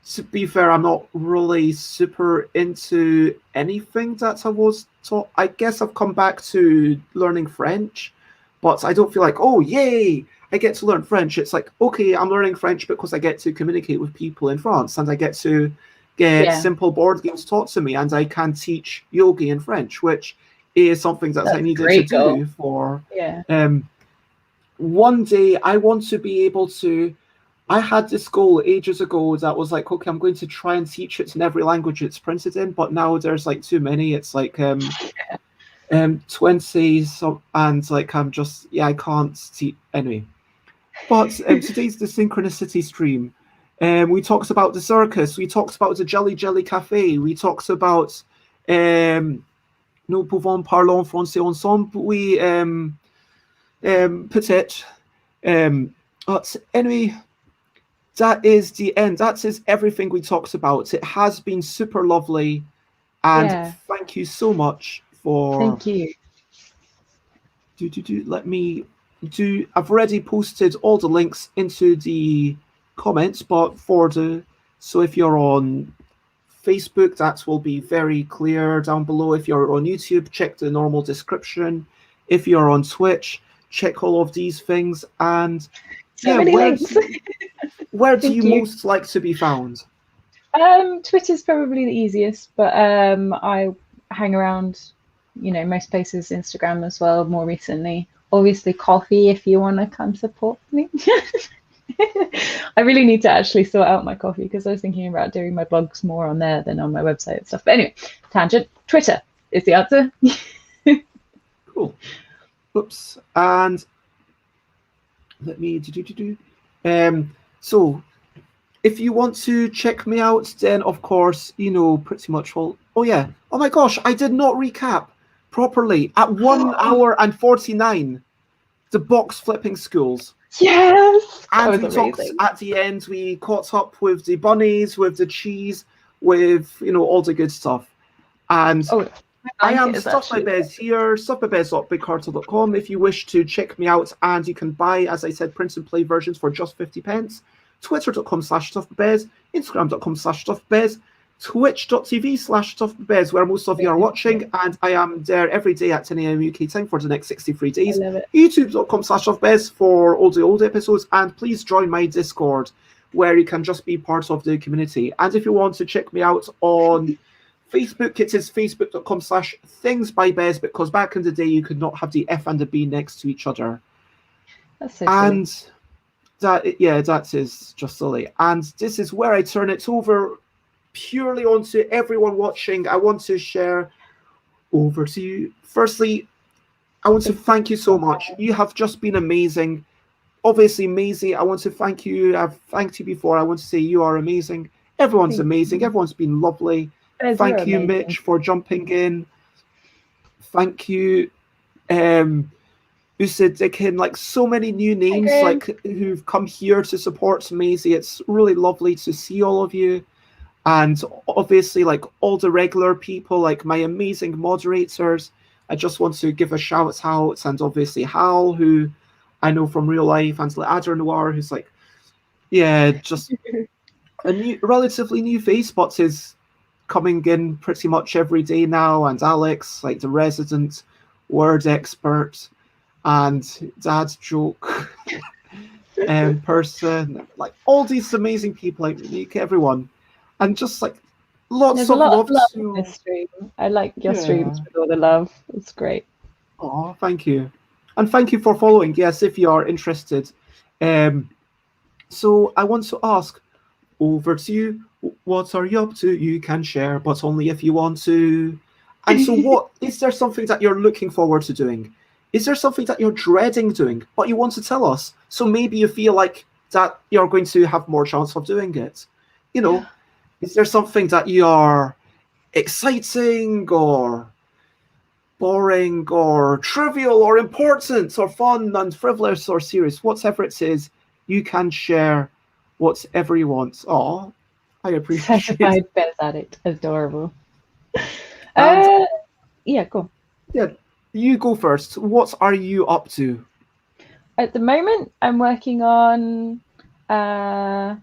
A: to be fair, I'm not really super into anything that I was taught. I guess I've come back to learning French, but I don't feel like, oh, yay, I get to learn French. It's like, okay, I'm learning French because I get to communicate with people in France, and I get to get simple board games taught to me, and I can teach yogi in French, which is something that I needed to do for one day. I want to be able to, I had this goal ages ago that was like, okay, I'm going to try and teach it in every language it's printed in, but now there's like too many. It's like 20, and like I'm just, I can't teach anyway. But today's the Synchronicity stream. We talked about the circus. We talked about the Jelly Jelly Cafe. We talked about Nous pouvons parler en français ensemble. Oui, peut-être. But anyway, that is the end. That is everything we talked about. It has been super lovely. And thank you so much for...
B: Thank you.
A: Let me do... I've already posted all the links into the comments, but so if you're on Facebook, that will be very clear down below. If you're on YouTube, check the normal description. If you're on Twitch, check all of these things. And where do you most like to be found?
B: Twitter's probably the easiest, but I hang around, most places, Instagram as well, more recently. Obviously, coffee if you want to come support me. I really need to actually sort out my coffee, because I was thinking about doing my blogs more on there than on my website and stuff. But anyway, tangent. Twitter is the answer.
A: Cool. Oops. And let me so if you want to check me out, then of course, pretty much all Oh yeah. Oh my gosh, I did not recap properly. At 1 hour and 49, the box flipping schools.
B: Yes, that
A: And
B: was
A: we talked
B: amazing.
A: at the end, we caught up with the bunnies, with the cheese, with all the good stuff. And
B: Oh, my
A: I am
B: blanket is
A: Stuff by
B: actually.
A: Bez here, stuffbybez.bigcartel.com if you wish to check me out, and you can buy, as I said, print and play versions for just 50p. Twitter.com/stuffbybez, Instagram.com/stuffbybez, Twitch.tv/stuffbybez, where most of you are watching, and I am there every day at 10 a.m. UK time for the next 63
B: I
A: days.
B: love it.
A: YouTube.com/stuffbez for all the old episodes, and please join my Discord, where you can just be part of the community. And if you want to check me out on Facebook, it is facebook.com/thingsbybez, because back in the day you could not have the F and the B next to each other.
B: That's so silly.
A: And that is just silly. And this is where I turn it over purely onto everyone watching. I want to share over to you. Firstly, I want to thank you so much. You have just been amazing. Obviously, Maisy, I want to thank you. I've thanked you before. I want to say you are amazing. Everyone's amazing. Everyone's been lovely. Thank you, Mitch, for jumping in. Thank you, Usadickin, like so many new names like who've come here to support Maisy. It's really lovely to see all of you. And obviously, like all the regular people, like my amazing moderators. I just want to give a shout out, and obviously Hal, who I know from real life, and Adder Noir, who's like, just a relatively new face, but is coming in pretty much every day now, and Alex, like the resident word expert and dad joke person, like all these amazing people, like Unique, everyone, and just like lots of love
B: in this stream. I like your streams with all the love. It's great.
A: Oh, thank you. And thank you for following. Yes, if you are interested. So I want to ask, over to you. What are you up to? You can share, but only if you want to. And so what, is there something that you're looking forward to doing? Is there something that you're dreading doing, but you want to tell us? So maybe you feel like that you're going to have more chance of doing it. Is there something that you are exciting or boring or trivial or important or fun and frivolous or serious? Whatever it is, you can share whatever you want. Oh, I appreciate it.
B: Certified Bez addict. Adorable. Yeah, cool.
A: Yeah, you go first. What are you up to?
B: At the moment, I'm working on, so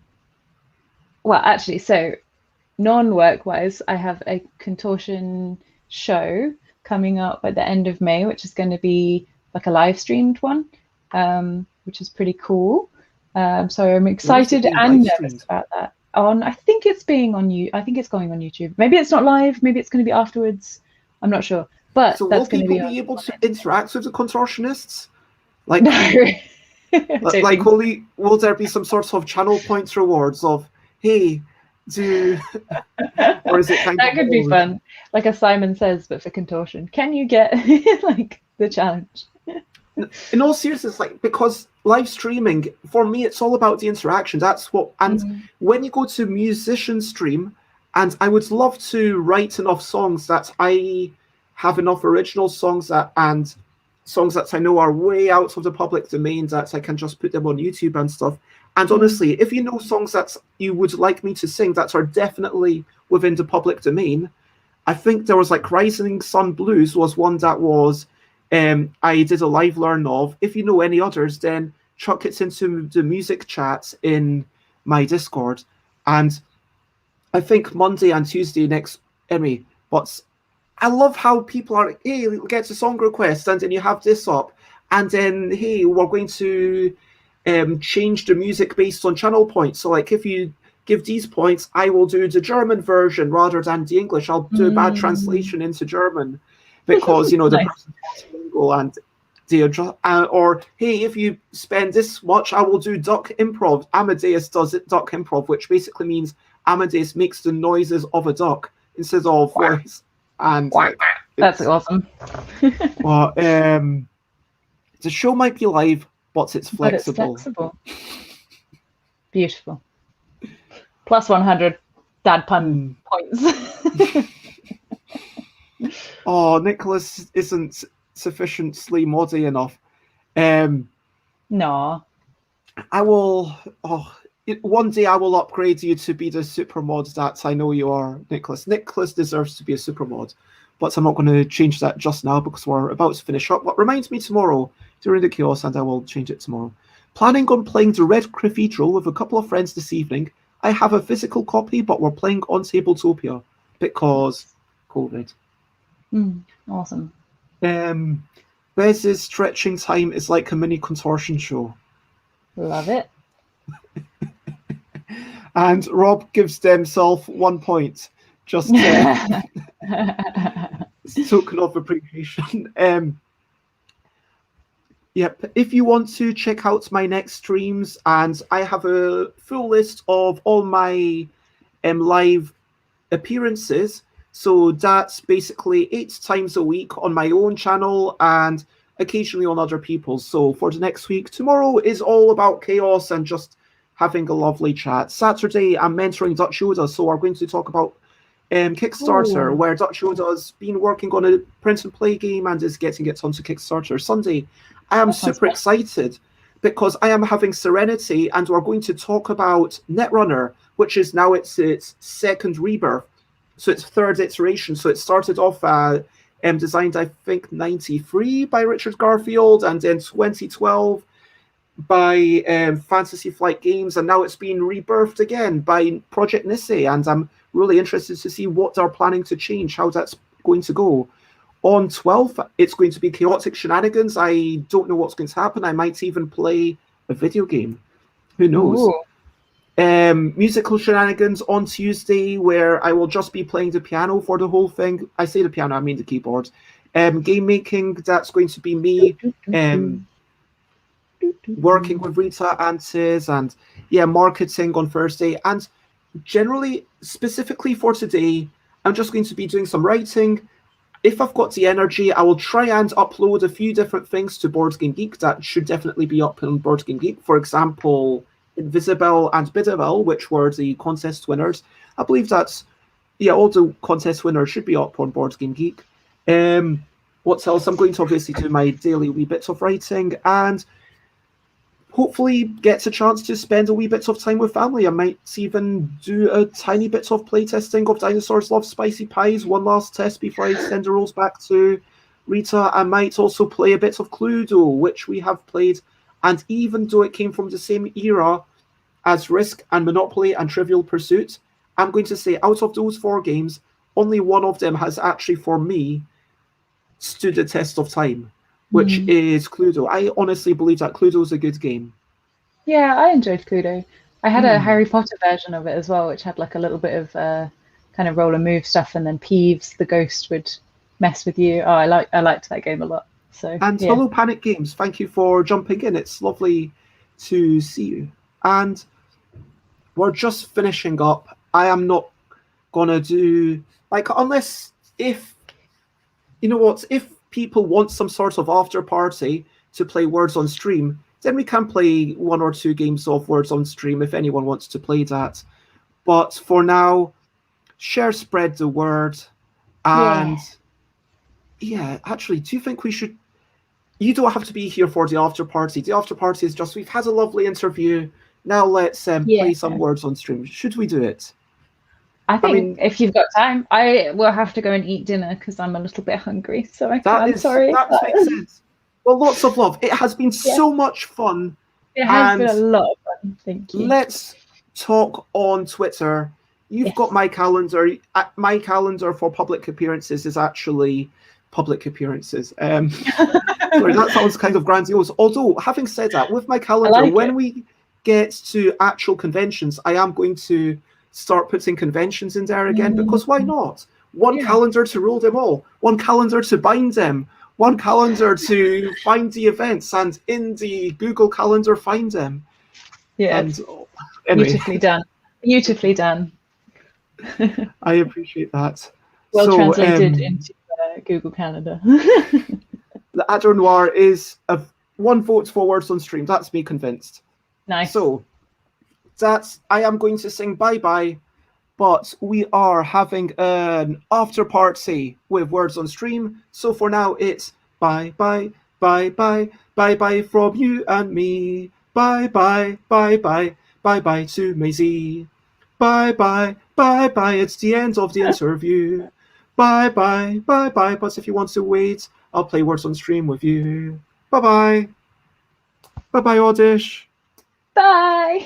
B: non-work-wise, I have a contortion show coming up at the end of May, which is going to be like a live-streamed one, which is pretty cool. So I'm excited and nervous about that. I think it's being on you. I think it's going on YouTube. Maybe it's not live. Maybe it's going to be afterwards. I'm not sure. But
A: so
B: that's
A: will people be able to interact with the contortionists? Like,
B: no.
A: like will there be some sort of channel points rewards of, hey, or is it kind
B: that could be fun, like a Simon Says but for contortion? Can you get like the challenge?
A: In all seriousness, like, because live streaming for me, it's all about the interaction. That's what, and when you go to musician stream, and I would love to write enough songs that I have enough original songs that, and songs that I know are way out of the public domain, that I can just put them on YouTube and stuff. And honestly, if you know songs that you would like me to sing that are definitely within the public domain, I think there was like Rising Sun Blues was one that was I did a live learn of. If you know any others, then chuck it into the music chat in my Discord. And I think Monday and Tuesday next, Emmy, but I love how people are, hey, get a song request, and then you have this up, and then, hey, we're going to change the music based on channel points. So like if you give these points, I will do the German version rather than the English. I'll do a bad translation into German because, the person is lingual, and or hey, if you spend this much, I will do duck improv. Amadeus does it duck improv, which basically means Amadeus makes the noises of a duck instead of voice. And
B: that's awesome.
A: Well, the show might be live, but it's flexible.
B: Beautiful. Plus 100 dad pun points.
A: Oh, Nicholas isn't sufficiently moddy enough. Um,
B: No.
A: I will. One day I will upgrade you to be the super mod that I know you are, Nicholas. Nicholas deserves to be a super mod, but I'm not going to change that just now because we're about to finish up. What reminds me tomorrow during the chaos, and I will change it tomorrow. Planning on playing the Red Cathedral with a couple of friends this evening. I have a physical copy, but we're playing on Tabletopia because COVID.
B: Awesome.
A: Bez's stretching time is like a mini contortion show.
B: Love it.
A: And Rob gives himself 1 point. Just token of appreciation. Yep. If you want to check out my next streams, and I have a full list of all my live appearances. So that's basically 8 times a week on my own channel and occasionally on other people's. So for the next week, tomorrow is all about chaos and just having a lovely chat. Saturday, I'm mentoring Dutch Yoda, so we're going to talk about Kickstarter, where Dutch Yoda's been working on a print and play game and is getting it onto Kickstarter. Sunday, I am super excited because I am having Serenity and we're going to talk about Netrunner, which is now its second rebirth. So it's third iteration. So it started off designed, I think, 93 by Richard Garfield, and then 2012 by Fantasy Flight Games, and now it's been rebirthed again by Project Nisei, and I'm really interested to see what they're planning to change, how that's going to go. On 12th, it's going to be Chaotic Shenanigans. I don't know what's going to happen. I might even play a video game. Who knows? Musical Shenanigans on Tuesday, where I will just be playing the piano for the whole thing. I say the piano, I mean the keyboard. Game making, that's going to be me working with Rita and Tiz, and marketing on Thursday. And generally, specifically for today, I'm just going to be doing some writing. If I've got the energy, I will try and upload a few different things to Board Game Geek that should definitely be up on Board Game Geek. For example, Invisible and Bidabel, which were the contest winners. I believe that's, all the contest winners should be up on Board Game Geek. What else? I'm going to obviously do my daily wee bits of writing and hopefully get a chance to spend a wee bit of time with family. I might even do a tiny bit of playtesting of Dinosaurs Love Spicy Pies, one last test before I send the rules back to Rita. I might also play a bit of Cluedo, which we have played, and even though it came from the same era as Risk and Monopoly and Trivial Pursuit, I'm going to say out of those 4 games, only one of them has actually, for me, stood the test of time, which is Cluedo. I honestly believe that Cluedo is a good game.
B: Yeah, I enjoyed Cluedo. I had a Harry Potter version of it as well, which had like a little bit of kind of roll and move stuff, and then Peeves, the ghost, would mess with you. Oh, I liked that game a lot. So
A: hello, Panic Games. Thank you for jumping in. It's lovely to see you. And we're just finishing up. I am not gonna do unless if people want some sort of after party to play Words on Stream, then we can play 1 or 2 games of Words on Stream if anyone wants to play that. But for now, spread the word. And actually, do you think we should? You don't have to be here for the after party. The after party is just, we've had a lovely interview. Now let's play some Words on Stream. Should we do it?
B: I mean, if you've got time, I will have to go and eat dinner because I'm a little bit hungry. So I'm sorry.
A: That makes sense. Well, lots of love. It has been so much fun.
B: It has been a lot of fun. Thank you.
A: Let's talk on Twitter. You've got my calendar. My calendar for public appearances is actually public appearances. Sorry, that sounds kind of grandiose. Although, having said that, with my calendar, when we get to actual conventions, I am going to start putting conventions in there again, because why not? One calendar to rule them all, one calendar to bind them, one calendar to find the events, and in the Google Calendar find them. And anyway.
B: Beautifully done.
A: I appreciate that.
B: Well translated into Google Calendar.
A: The Adder Noir is 1 vote for Words on Stream. That's me convinced.
B: Nice.
A: So I am going to sing bye-bye, but we are having an after party with words on stream. So for now, it's bye bye bye bye bye bye from you and me. Bye bye bye bye bye bye to Maisy. Bye bye bye bye. It's the end of the interview. Bye bye bye bye. But if you want to wait, I'll play words on stream with you. Bye bye. Bye bye, Oddish.
B: Bye.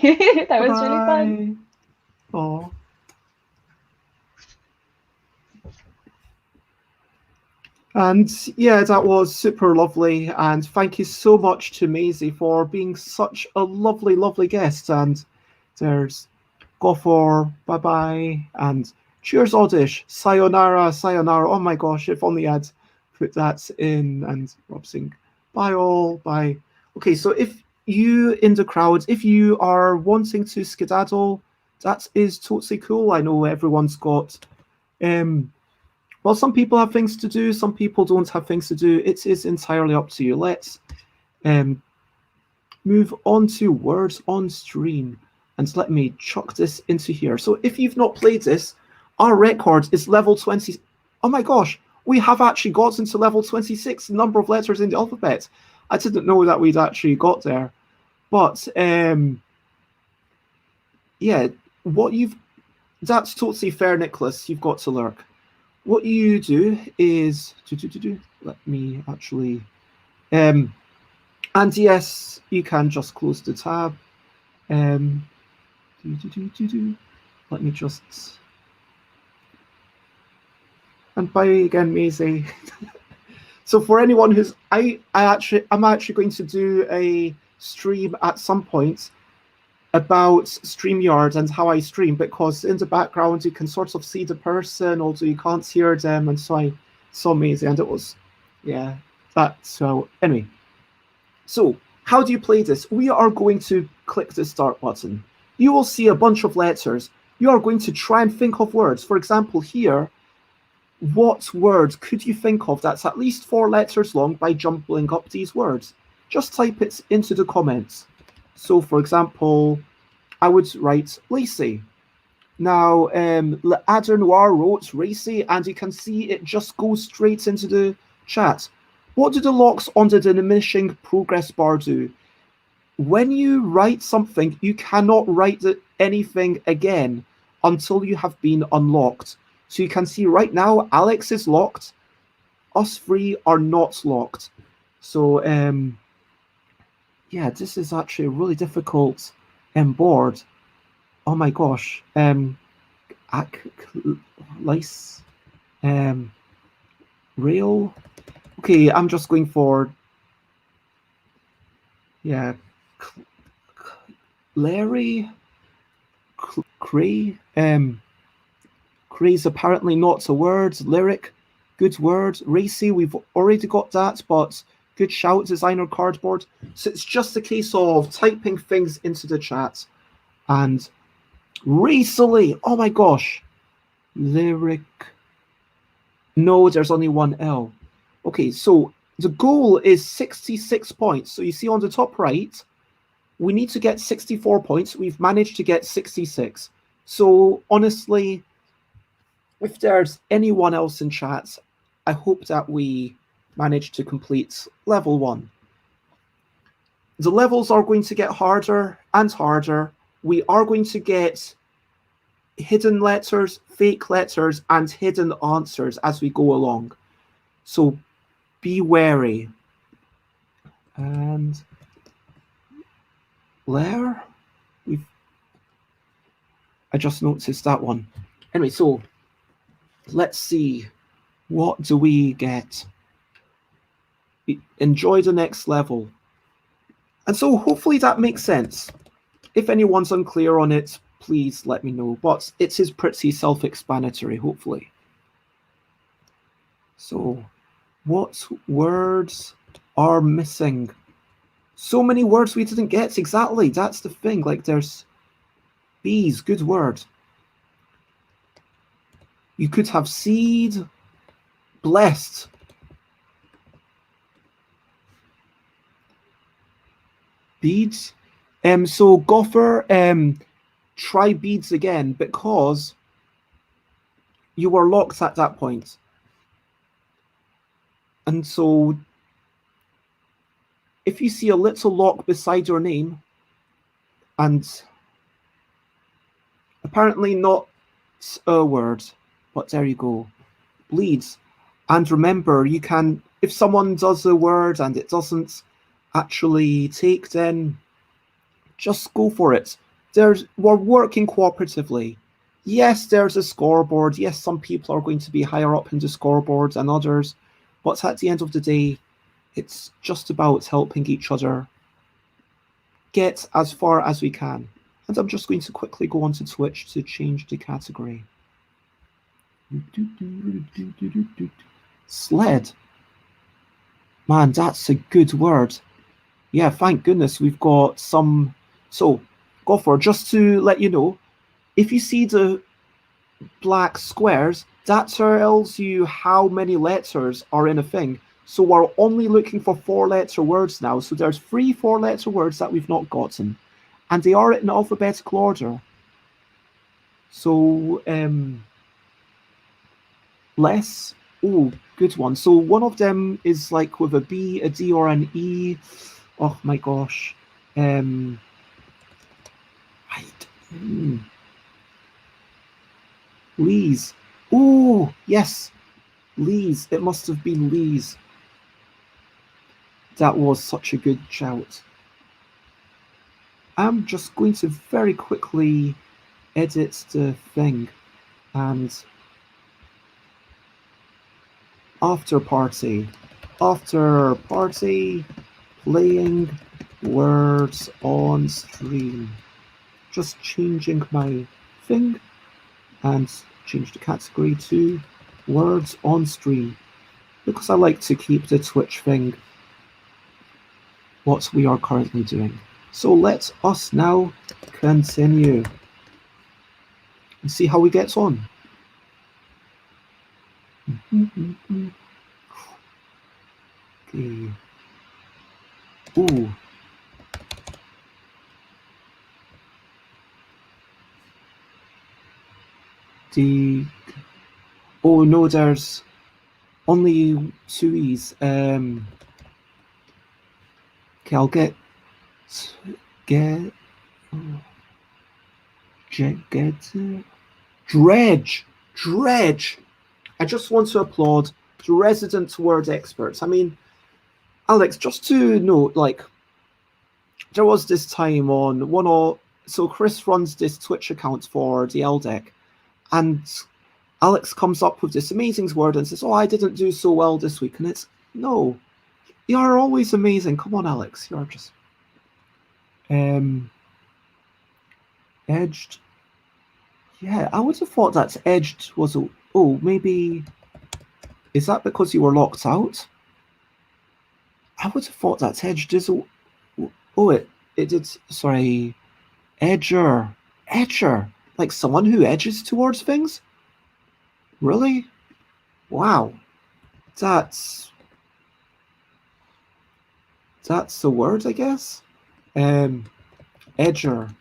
B: That was really fun.
A: Aw. And yeah, that was super lovely. And thank you so much to Maisy for being such a lovely, lovely guest. And there's Goffer, bye bye. And cheers, Oddish. Sayonara, sayonara. Oh my gosh, if only I'd put that in. And Rob saying, bye all, bye. Okay, so if you in the crowd, if you are wanting to skedaddle, that is totally cool. I know everyone's got well, some people have things to do, some people don't have things to do. It is entirely up to you. Let's move on to words on stream. And let me chuck this into here. So if you've not played this, our record is level 20. Oh my gosh, we have actually gotten to level 26, the number of letters in the alphabet. I didn't know that we'd actually got there. But yeah, that's totally fair, Nicholas. You've got to lurk. What you do is let me actually and yes, you can just close the tab. Let me just and bye again, Maisy. So for anyone who's I'm actually going to do a stream at some point about StreamYard and how I stream, because in the background you can sort of see the person, although you can't hear them, and so I saw Maisy, and it was, yeah, that. So anyway, so how do you play this? We are going to click the start button. You will see a bunch of letters. You are going to try and think of words. For example, here, what word could you think of that's at least 4 letters long by jumbling up these words? Just type it into the comments. So, for example, I would write Lacey. Now, Adder Noir wrote Racy, and you can see it just goes straight into the chat. What do the locks on the diminishing progress bar do? When you write something, you cannot write anything again until you have been unlocked. So you can see right now, Alex is locked. Us 3 are not locked. So, yeah, this is actually a really difficult board. Oh my gosh. Lice. Rail. Okay, I'm just going for, yeah, Larry. Cray. Cray's apparently not a word. Lyric, good word. Racy, we've already got that, but good shout, designer cardboard. So it's just a case of typing things into the chat. And racily, oh my gosh. Lyric. No, there's only one L. Okay, so the goal is 66 points. So you see on the top right, we need to get 64 points. We've managed to get 66. So honestly, if there's anyone else in chat, I hope that we manage to complete level 1. The levels are going to get harder and harder. We are going to get hidden letters, fake letters, and hidden answers as we go along. So be wary. And Lair, I just noticed that one. Anyway, so let's see. What do we get? Enjoy the next level. And so hopefully that makes sense. If anyone's unclear on it, please let me know. But it is pretty self-explanatory, hopefully. So what words are missing? So many words we didn't get. Exactly. That's the thing. Like there's bees, good word. You could have seed, blessed. Beads. So Goffer, try beads again, because you were locked at that point. And so if you see a little lock beside your name, and apparently not a word, but there you go, bleeds. And remember, you can, if someone does a word and it doesn't actually take, then just go for it. We're working cooperatively. Yes, there's a scoreboard. Yes, some people are going to be higher up in the scoreboard than others, but at the end of the day, it's just about helping each other get as far as we can. And I'm just going to quickly go onto Twitch to change the category. Sled. Man, that's a good word. Yeah, thank goodness we've got some. So, Gopher, just to let you know, if you see the black squares, that tells you how many letters are in a thing. So we're only looking for 4-letter words now. So there's 3 4-letter words that we've not gotten. And they are in alphabetical order. So, less. Oh, good one. So one of them is like with a B, a D, or an E. Oh my gosh. Lee's. Oh, yes. Lee's. It must have been Lee's. That was such a good shout. I'm just going to very quickly edit the thing. And after party, playing words on stream. Just changing my thing and change the category to words on stream, because I like to keep the Twitch thing what we are currently doing. So let us now continue and see how we get on. Okay. Ooh. Oh no, there's only 2 E's. Okay, I'll get dredge. I just want to applaud the resident word experts. I mean, Alex, just to note, like, there was this time on so Chris runs this Twitch account for the LDEC, and Alex comes up with this amazing word and says, "Oh, I didn't do so well this week," and it's no, you are always amazing. Come on, Alex, you're just edged. Yeah, I would have thought that edged was a. Oh, maybe is that because you were locked out? I would have thought that edged is a. Oh, it did. Sorry, edger, like someone who edges towards things. Really? Wow, that's the word, I guess. Edger.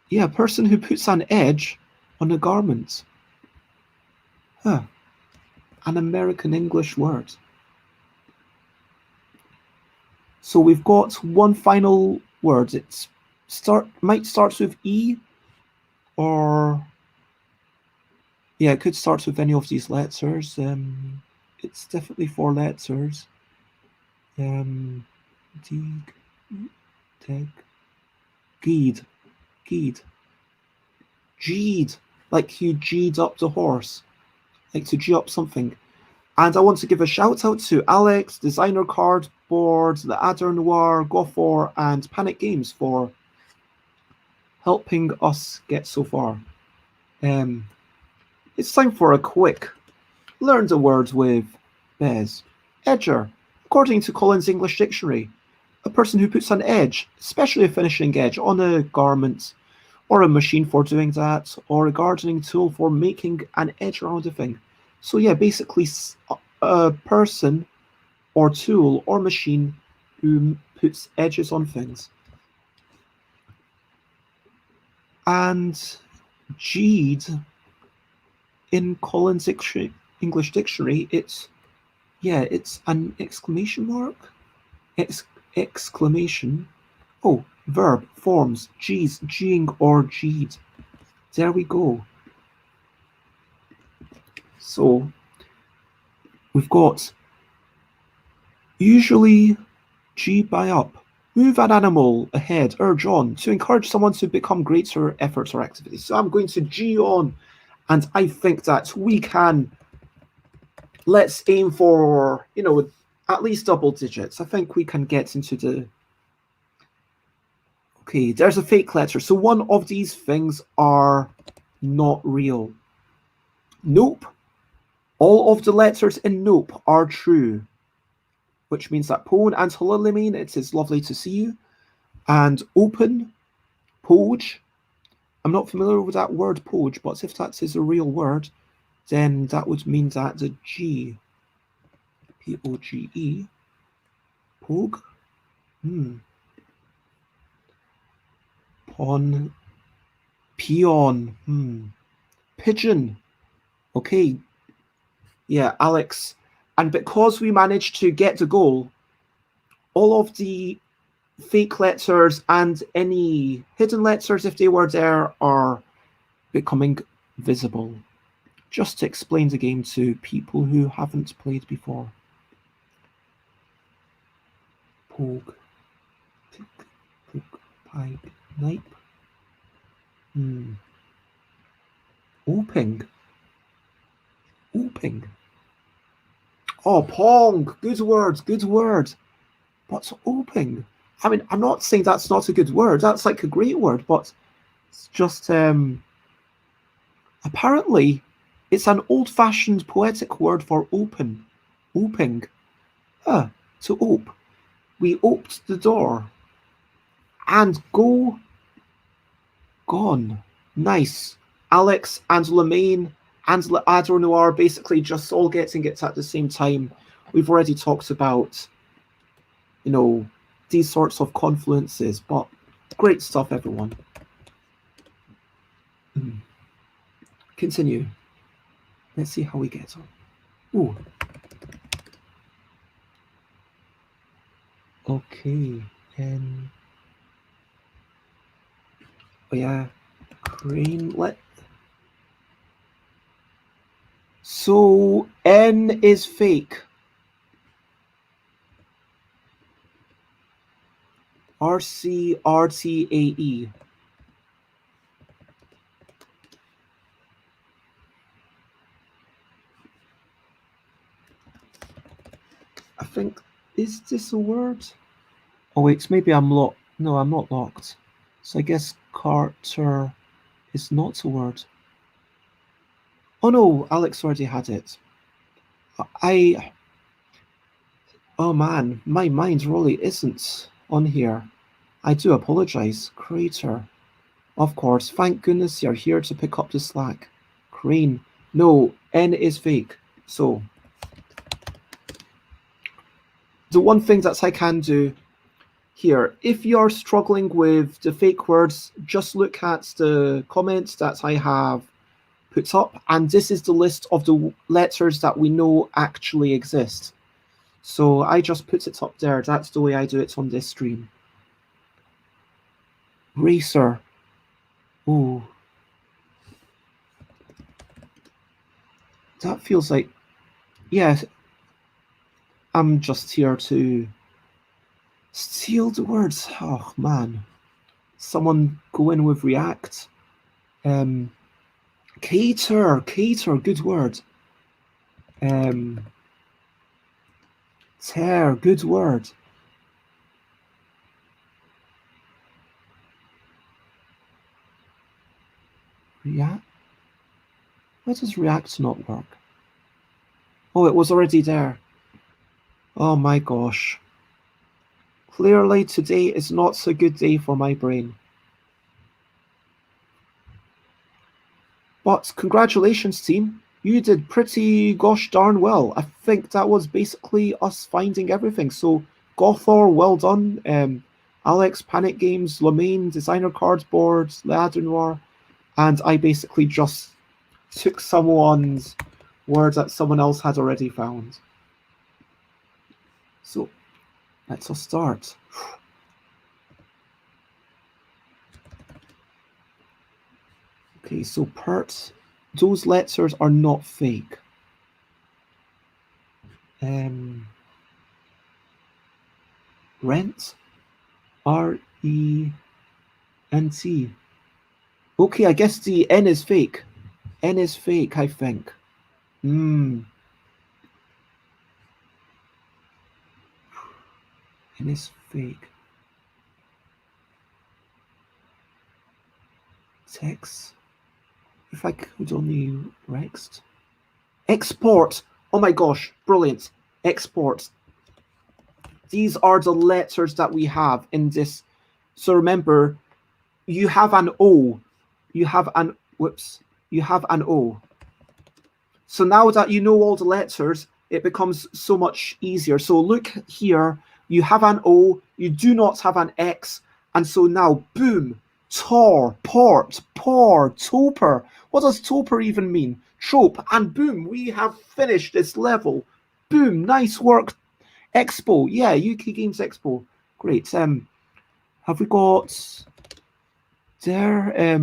A: Yeah, a person who puts an edge on a garment. Huh. An American English word. So we've got one final word. It might start with E, or yeah, it could start with any of these letters. It's definitely 4 letters. Geed. Like you G'd up the horse. Like to G up something. And I want to give a shout out to Alex, Designer Cardboard, the Adder Noir, Gopher, and Panic Games for helping us get so far. It's time for a quick learn the words with Bez. Edger. According to Collins English Dictionary, a person who puts an edge, especially a finishing edge, on a garment, or a machine for doing that, or a gardening tool for making an edge around a thing. So yeah, basically a person or tool or machine who puts edges on things. And G'd in Collins English Dictionary, it's an exclamation mark. Exclamation. Oh, verb forms G's, G'ing or G'd. There we go. So we've got usually G by up. Move an animal ahead, urge on, to encourage someone to become greater efforts or activities. So I'm going to G on, and I think that we can, let's aim for, at least double digits. I think we can get into the, okay, there's a fake letter. So one of these things are not real. Nope. All of the letters in nope are true, which means that Pone and Hulalimine, it is lovely to see you. And open, poge. I'm not familiar with that word poge, but if that is a real word, then that would mean that the G, P-O-G-E, poge, pawn, peon, pigeon. Okay, yeah, Alex. And because we managed to get the goal, all of the fake letters and any hidden letters, if they were there, are becoming visible. Just to explain the game to people who haven't played before. Poke, tick, poke, pipe, knipe. Oping. Oh, pong. Good word. What's oping? I mean, I'm not saying that's not a good word. That's like a great word, but it's just apparently it's an old-fashioned poetic word for open. Oping. To ope. We oped the door. And go. Gone. Nice. Alex and Lemaine and Ador Noir basically just all getting it at the same time. We've already talked about, these sorts of confluences, but great stuff, everyone. Continue. Let's see how we get on. Ooh. Okay. Oh yeah. Crane. So N is fake. RCRTAE. I think, is this a word? Oh wait, maybe I'm locked. No, I'm not locked. So I guess Carter is not a word. Oh no, Alex already had it. Oh man, my mind really isn't on here. I do apologize. Crater. Of course, thank goodness you're here to pick up the slack. Crane. No, N is fake. So, the one thing that I can do here, if you're struggling with the fake words, just look at the comments that I have put up, and this is the list of the letters that we know actually exist. So I just put it up there. That's the way I do it on this stream. Racer. Ooh. That feels like, yeah, I'm just here to steal the words. Oh man. Someone go in with react. Cater, good word. Tear, good word. React? Why does react not work? Oh, it was already there. Oh my gosh. Clearly today is not a good day for my brain. But congratulations, team. You did pretty gosh darn well. I think that was basically us finding everything. So Gothor, well done. Alex, Panic Games, Lemaine, Designer Cards Boards, Leandre Noir, and I basically just took someone's word that someone else had already found. So let's us start. Okay, so pert, those letters are not fake. Rent, R-E-N-T. Okay, I guess the N is fake. N is fake, I think. N is fake. Text. If I could only Rext. Export. Oh my gosh, brilliant. Export. These are the letters that we have in this. So remember, you have an O. You have an O. So now that you know all the letters, it becomes so much easier. So look here, you have an O, you do not have an X, and so now, boom, tor, port, por, toper. What does toper even mean? Trope, and boom, we have finished this level. Boom, nice work. Expo, yeah, UK Games Expo. Great. Have we got there?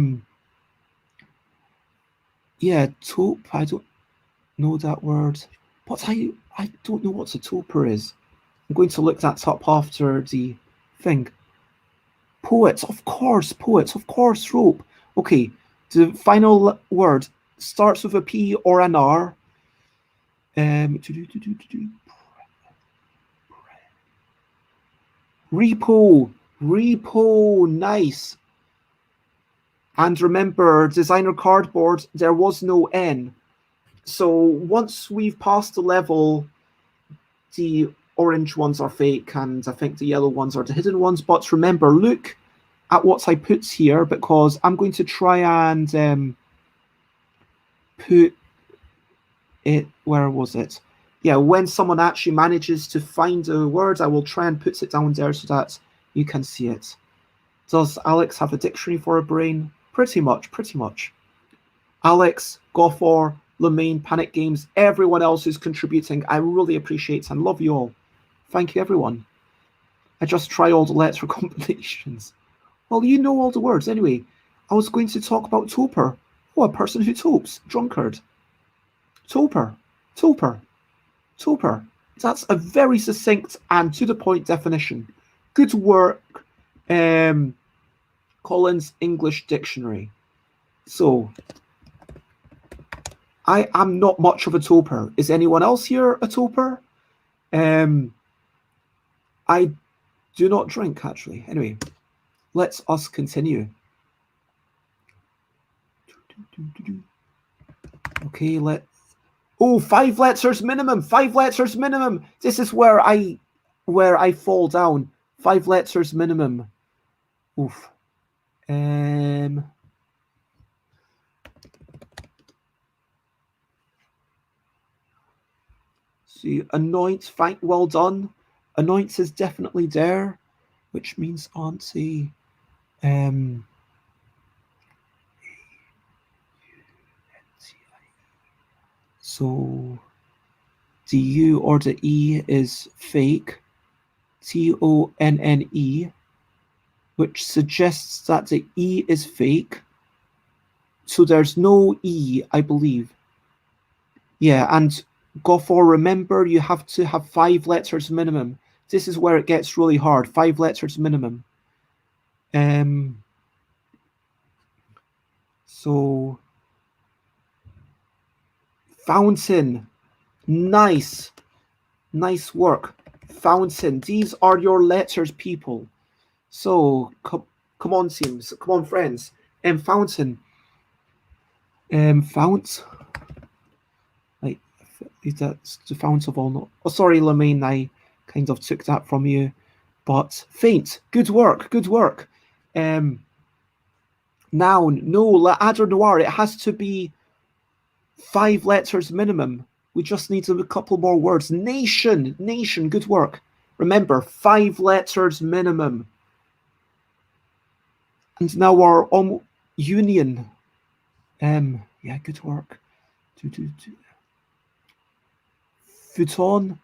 A: Yeah, taupe. I don't know that word, but I don't know what a toper is. I'm going to look that up after the thing. Poet, of course, rope. Okay, the final word starts with a P or an R. Repo, nice. And remember, designer cardboard, there was no N. So once we've passed the level, the orange ones are fake, and I think the yellow ones are the hidden ones. But remember, look at what I put here, because I'm going to try and put it, where was it? Yeah, when someone actually manages to find a word, I will try and put it down there so that you can see it. Does Alex have a dictionary for a brain? Pretty much. Alex, Goffor, Lemaine, Panic Games, everyone else who's contributing, I really appreciate and love you all. Thank you, everyone. I just try all the letter combinations. Well, you know all the words anyway. I was going to talk about toper. Oh, a person who topes. Drunkard. Toper. That's a very succinct and to the point definition. Good work, Collins English Dictionary. So, I am not much of a toper. Is anyone else here a toper? I do not drink, actually. Anyway, let's us continue. Okay, let's... Oh, 5 letters minimum. 5 letters minimum. This is where I fall down. 5 letters minimum. Oof. See, anoint, well done. Anoint is definitely there, which means auntie. So the U or the E is fake. T-O-N-N-E, which suggests that the E is fake. So there's no E, I believe. Yeah, and Goffor, remember, you have to have 5 letters minimum. This is where it gets really hard. 5 letters minimum. So fountain, nice work. Fountain, these are your letters, people. So come on, teams, come on, friends. Fountain, fount. Like that's the fount of all. No, oh, sorry, Lemaine, I kind of took that from you. But faint, good work. Noun, no, adder noir. It has to be 5 letters minimum. We just need a couple more words. Nation, good work. Remember, 5 letters minimum. And now our union. Yeah, good work. Futon.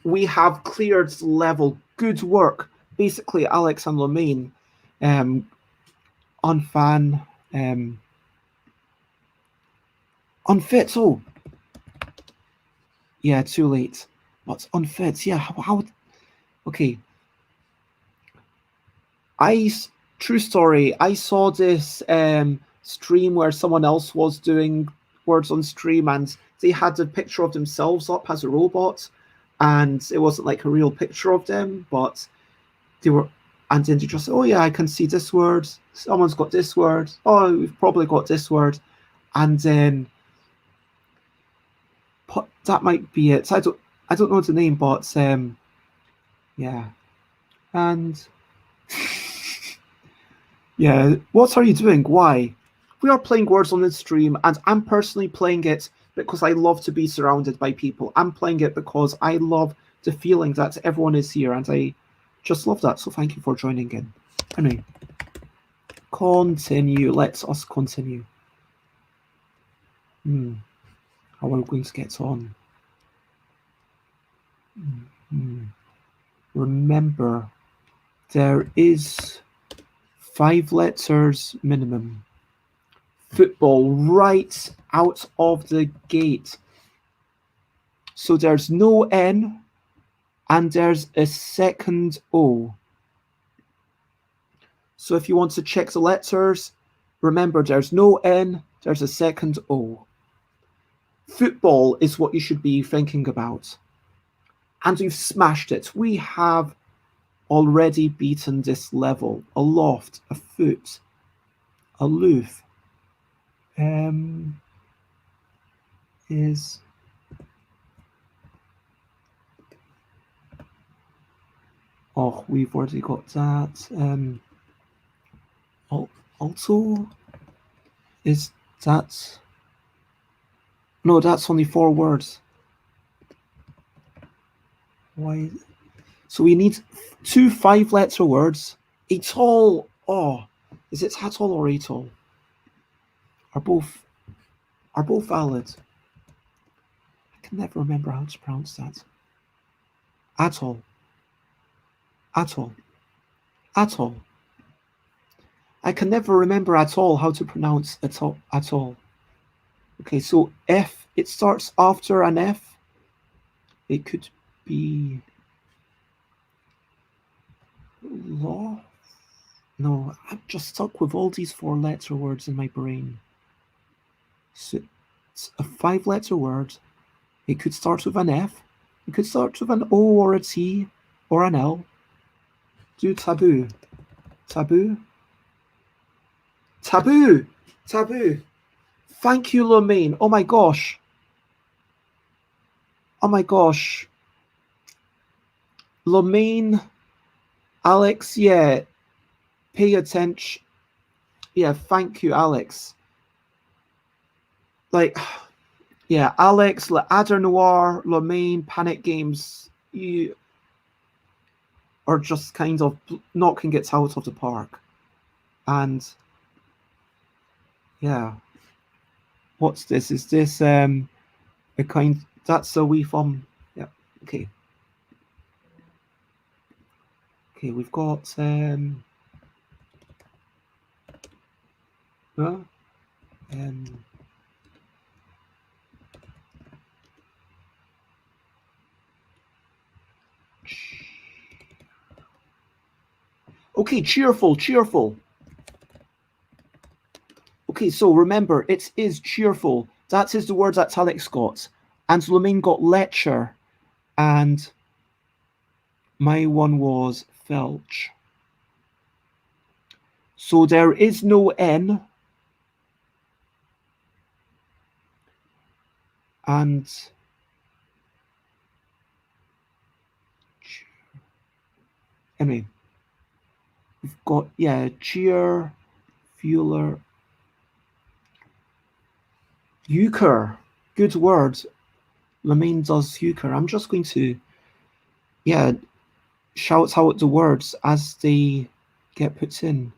A: We have cleared the level. Good work. Basically, Alex and Lamaine, unfan, unfit. Oh, yeah, too late. What's unfit? Yeah, how okay. True story. I saw this stream where someone else was doing words on stream, and they had a picture of themselves up as a robot, and it wasn't like a real picture of them, but they were. And then they just say, "Oh yeah, I can see this word. Someone's got this word. Oh, we've probably got this word," and then that might be it. So I don't know the name, but yeah, and. Yeah, what are you doing? Why? We are playing words on this stream, and I'm personally playing it because I love to be surrounded by people. I'm playing it because I love the feeling that everyone is here, and I just love that. So thank you for joining in. Anyway, continue. Let us continue. How are we going to get on? Remember, there is 5 letters minimum. Football right out of the gate. So there's no N and there's a second O. So if you want to check the letters, remember there's no N, there's a second O. Football is what you should be thinking about. And we've smashed it. We have already beaten this level. Aloft, a foot, aloof. Is oh, we've already got that. Also, is that no? That's only 4 words. Why? So we need 2 5-letter words. Atoll. Oh, is it atoll or atoll? Are both valid? I can never remember how to pronounce that. Atoll. Atoll. Atoll. I can never remember at all how to pronounce atoll. Okay, so F. It starts after an F. It could be law. No, I'm just stuck with all these 4-letter words in my brain. So it's a 5-letter word. It could start with an F. It could start with an O or a T or an L. Do taboo. Taboo. Taboo. Taboo. Thank you, Lamaine. Oh my gosh. Oh my gosh. Lamaine, Alex, yeah. Pay attention. Yeah, thank you, Alex. Like, yeah, Alex, Adder Noir, Lamaine, Panic Games, you are just kind of knocking it out of the park. And yeah. What's this? Is this a kind that's a wee from yeah, okay. Okay, we've got okay, cheerful. Okay, so remember, it is cheerful. That is the word that Alex got. And Lamaine got lecture. And my one was felch. So there is no N. And anyway, we've got, yeah, cheer, fueler, euchre. Good word. Lamaine does euchre. I'm just going to, yeah, shout out the words as they get put in.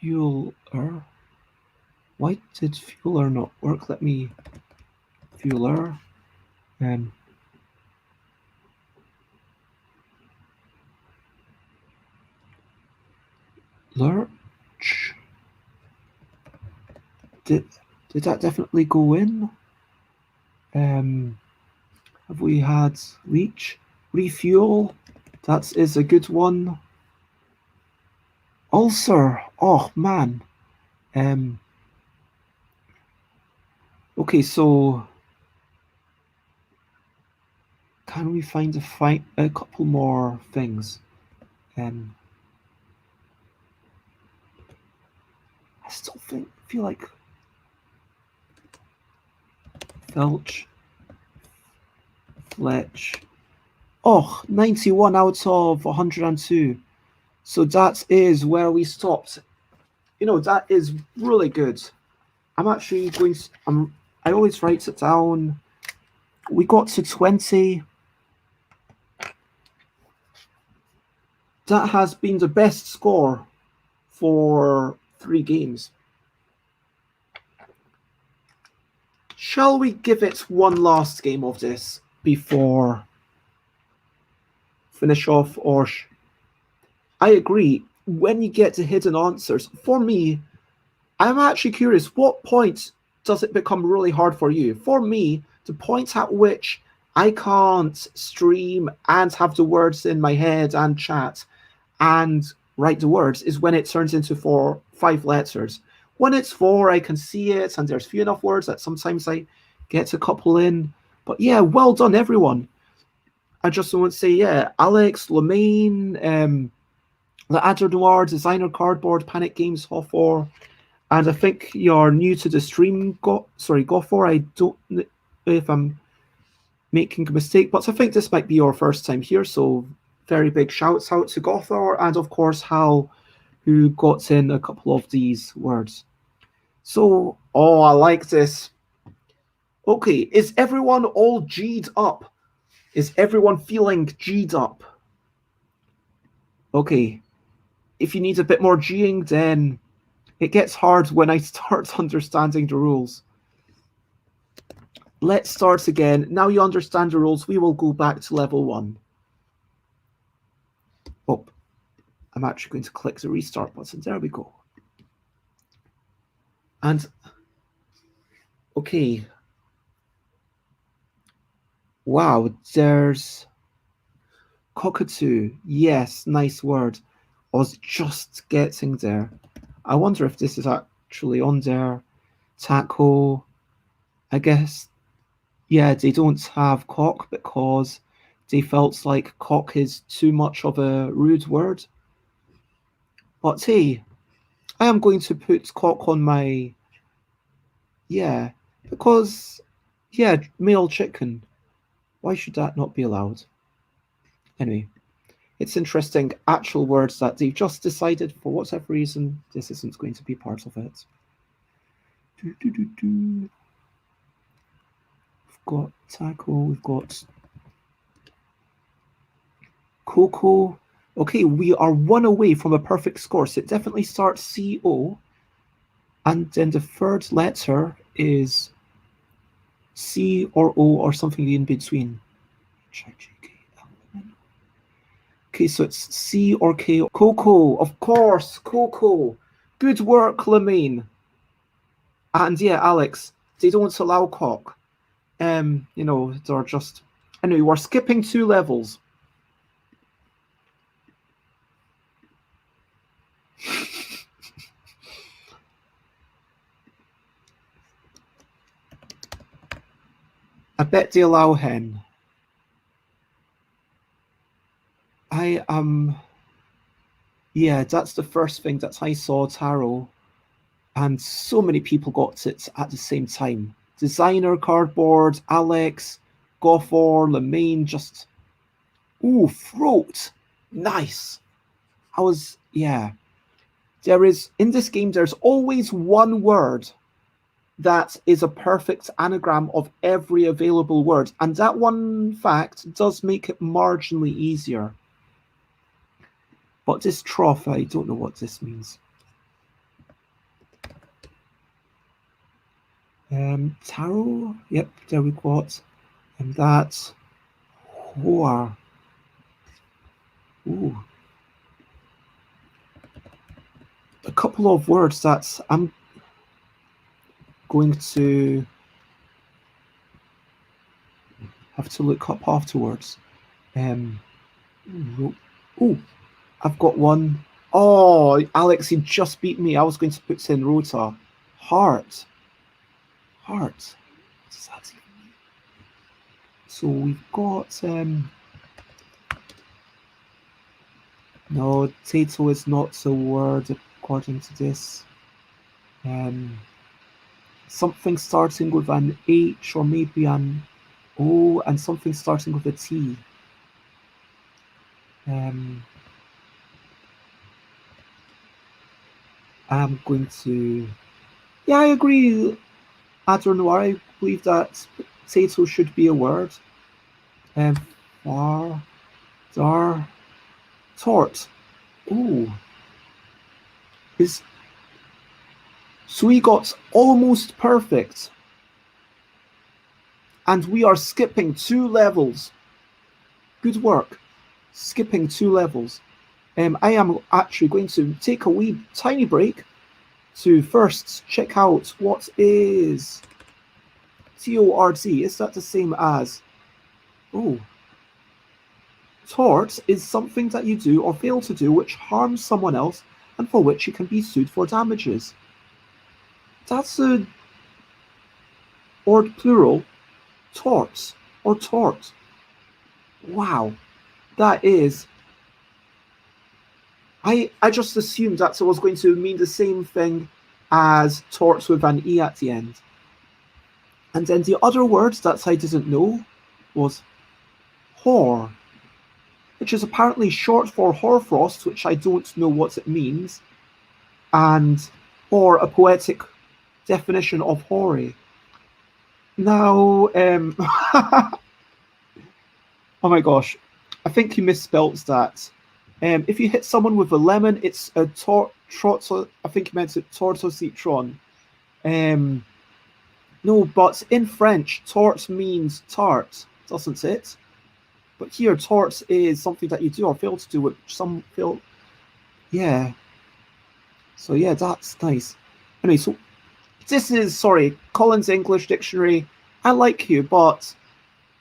A: Fueler. Why did fueler not work? Let me fueler. Lurch. Did that definitely go in? Have we had leech? Refuel. That is a good one. Ulcer. Oh man. Okay, so can we find a couple more things? I still feel like Felch, Fletch. Oh, 91 out of 102. So that is where we stopped. You know, that is really good. I'm actually going to, I always write it down. We got to 20. That has been the best score for 3 games. Shall we give it one last game of this before finish off? Or I agree. When you get to hidden answers, for me, I'm actually curious, what point does it become really hard for you? For me, the point at which I can't stream and have the words in my head and chat and write the words is when it turns into 5 letters. When it's 4, I can see it, and there's few enough words that sometimes I get a couple in. But yeah, well done, everyone. I just want to say, yeah, Alex, Lemaine, the Adder Noir, Designer Cardboard, Panic Games, Hoffor, and I think you're new to the stream, Goffor. I don't know if I'm making a mistake, but I think this might be your first time here, so very big shouts out to Gothor, and of course Hal, who got in a couple of these words. So, oh, I like this. Okay, is everyone all G'd up? Is everyone feeling G'd up? Okay, if you need a bit more G'ing, then it gets hard when I start understanding the rules. Let's start again. Now you understand the rules, we will go back to level 1. Oh, I'm actually going to click the restart button. There we go. And, okay. Wow, there's cockatoo. Yes, nice word. I was just getting there. I wonder if this is actually on there. Taco. I guess, yeah, they don't have cock because they felt like cock is too much of a rude word. But hey, I am going to put cock on my, yeah, because, yeah, male chicken. Why should that not be allowed? Anyway, it's interesting, actual words that they've just decided for whatever reason, this isn't going to be part of it. We've got taco, we've got cocoa. Okay, we are 1 away from a perfect score, so it definitely starts C-O. And then the third letter is C or O or something in between. Okay, so it's C or K. Cocoa, of course, cocoa. Good work, Lemaine. And yeah, Alex, they don't allow cock. You know, they're just... Anyway, we're skipping 2 levels. I bet they allow hen. Yeah, that's the first thing that I saw, Taro. And so many people got it at the same time. Designer, Cardboard, Alex, Goffor, Lemaine, just... Ooh, throat. Nice. Yeah. In this game, there's always 1 word that is a perfect anagram of every available word. And that one fact does make it marginally easier. But this trough, I don't know what this means. Taro. Yep, there we got. And that's whore. Ooh. A couple of words that I'm going to have to look up afterwards. Oh, I've got one. Oh, Alex, you just beat me. I was going to put in rota. Heart. Heart. What does that even mean? So we've got no, tato is not a word according to this. Something starting with an H or maybe an O and something starting with a T. I'm going to. Yeah, I agree. Adornoir, I believe that potato should be a word. Far, dar, tort. Ooh. So we got almost perfect. And we are skipping 2 levels. Good work. Skipping 2 levels. I am actually going to take a wee tiny break to first check out what is T-O-R-T. Is that the same as... Oh. Tort is something that you do or fail to do which harms someone else and for which you can be sued for damages. That's a... or plural. Torts or tort. Wow. That is... I just assumed that it was going to mean the same thing as torts with an E at the end. And then the other word that I didn't know was whore, which is apparently short for hoarfrost, which I don't know what it means, and or a poetic definition of hoary. Now, oh my gosh, I think you misspelt that. If you hit someone with a lemon, it's a I think you meant it tortocitron. No, but in French, tort means tart, doesn't it? But here, tort is something that you do or fail to do, which some feel. Yeah. So yeah, that's nice. Anyway, so this is, sorry, Collins English Dictionary. I like you, but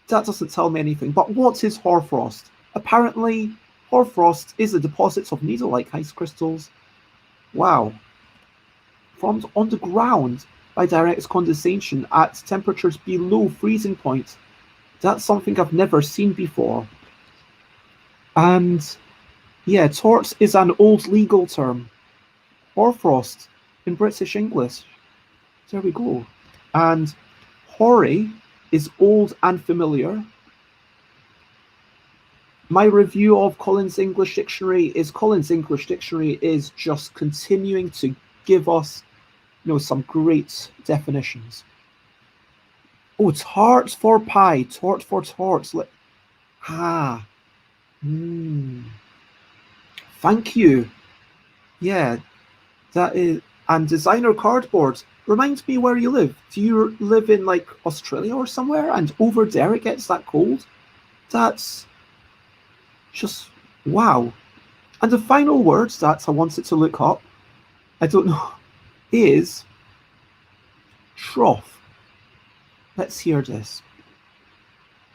A: that doesn't tell me anything. But what is hoarfrost? Apparently, hoarfrost is a deposit of needle-like ice crystals. Wow. Formed on the ground by direct condensation at temperatures below freezing point. That's something I've never seen before. And yeah, tort is an old legal term. Hoarfrost in British English. There we go. And hoary is old and familiar. My review of Collins English Dictionary is just continuing to give us, some great definitions. Oh, tart for pie, tort for torts. Thank you. Yeah, that is. And designer cardboard. Reminds me where you live. Do you live in like Australia or somewhere? And over there it gets that cold? That's just wow. And the final word that I wanted to look up, I don't know, is trough. Let's hear this.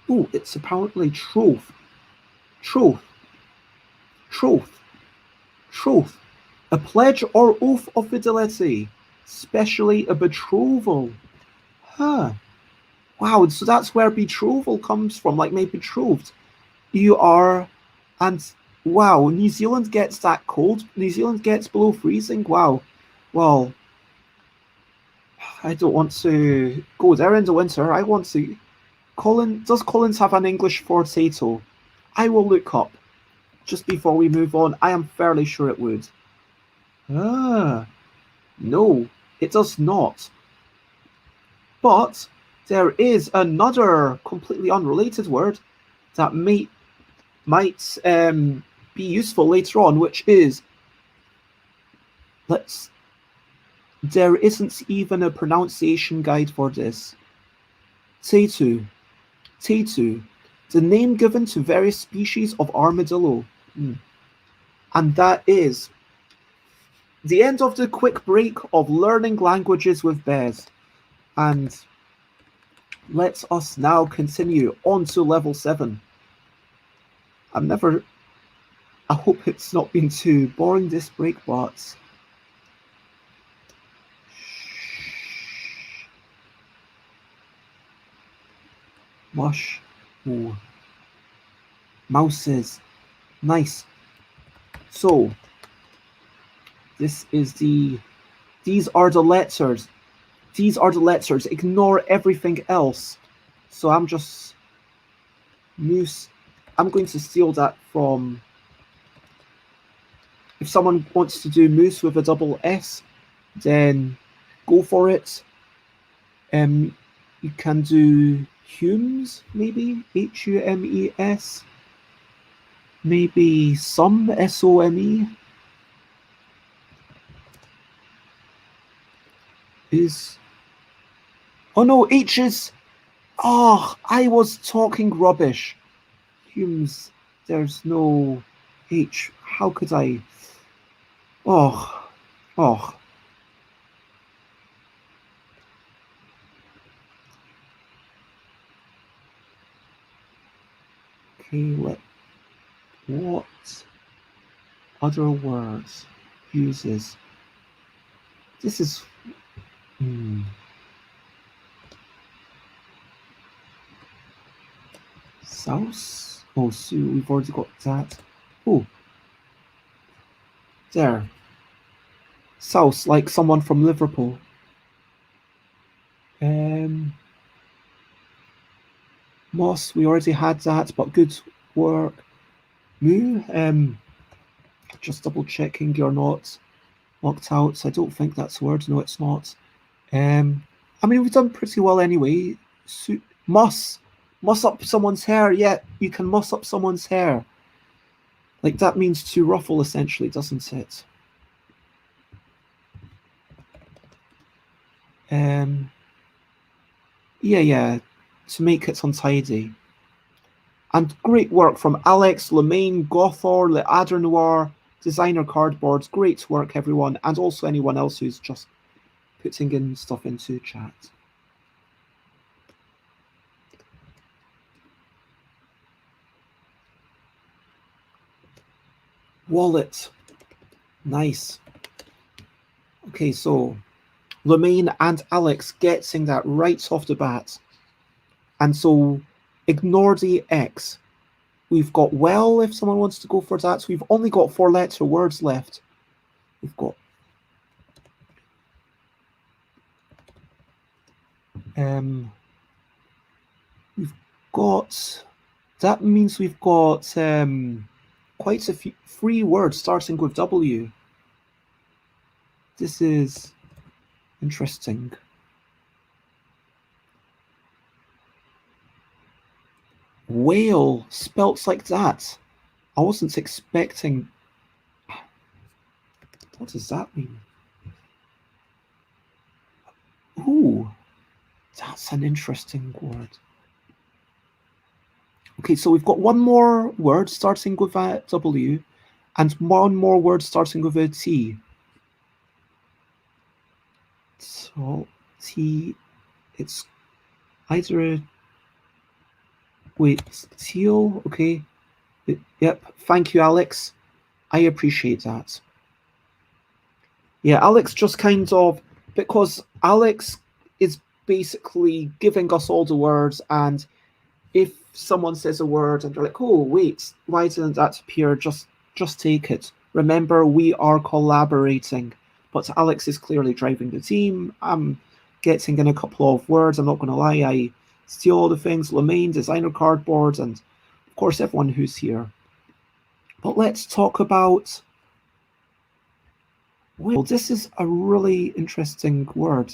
A: Oh, it's apparently trough. Trough. Trough. Trough. A pledge or oath of fidelity, especially a betrothal. Huh. Wow, so that's where betrothal comes from, like my betrothed. You are, and wow, New Zealand gets that cold. New Zealand gets below freezing. Wow. Well, I don't want to go there in the winter. I want to. Does Collins have an English for potato? I will look up. Just before we move on, I am fairly sure it would. No, it does not. But there is another completely unrelated word that might be useful later on, which is There isn't even a pronunciation guide for this. Teitu. Teitu. The name given to various species of armadillo. And that is the end of the quick break of learning languages with Bez. And let us now continue on to level 7. I hope it's not been too boring this break, but mush. Ooh. Mouses. Nice. So these are the letters. These are the letters. Ignore everything else. So I'm just moose. I'm going to steal that from. If someone wants to do moose with a double S, then go for it. You can do Humes, maybe Humes. Maybe some SOME. Oh no, H's. Oh, I was talking rubbish. Humes, there's no H. How could I? Oh. Okay, what other words uses? This is. South? Oh, Sue, we've already got that. Oh. There. South, like someone from Liverpool. Moss, we already had that, but good work. Moo, just double checking you're not locked out. I don't think that's a word. No, it's not. I mean, we've done pretty well anyway. Muss up someone's hair. Yeah, you can muss up someone's hair. Like, that means to ruffle, essentially, doesn't it? Yeah, to make it untidy. And great work from Alex, Lemaine, Gothor, Le Adrenoir, Designer Cardboards. Great work, everyone, and also anyone else who's just putting in stuff into chat. Wallet. Nice. Okay, so Lemaine and Alex getting that right off the bat. And so ignore the X. We've got well, if someone wants to go for that. So we've only got 4-letter words left. We've got that means we've got quite a few free words starting with W. This is interesting. Whale, spelt like that. I wasn't expecting. What does that mean? Ooh, that's an interesting word. Okay, so we've got one more word starting with a W and one more word starting with a T. So T, it's either a, wait, teal, okay. Yep, thank you, Alex. I appreciate that. Yeah, Alex just kind of, because Alex is basically giving us all the words, and if someone says a word and you're like, oh, wait, why didn't that appear? Just take it. Remember, we are collaborating. But Alex is clearly driving the team. I'm getting in a couple of words. I'm not going to lie. I steal all the things. Lemaine, Designer Cardboard, and of course, everyone who's here. But let's talk about. Well, this is a really interesting word.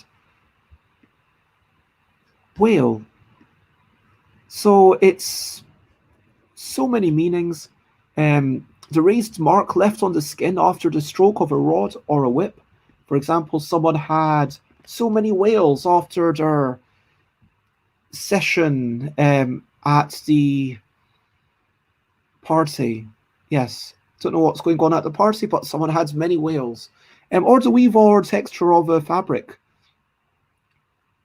A: Whale. So it's so many meanings. The raised mark left on the skin after the stroke of a rod or a whip. For example, someone had so many whales after their session at the party. Yes, don't know what's going on at the party, but someone had many whales. Or the weave or texture of a fabric.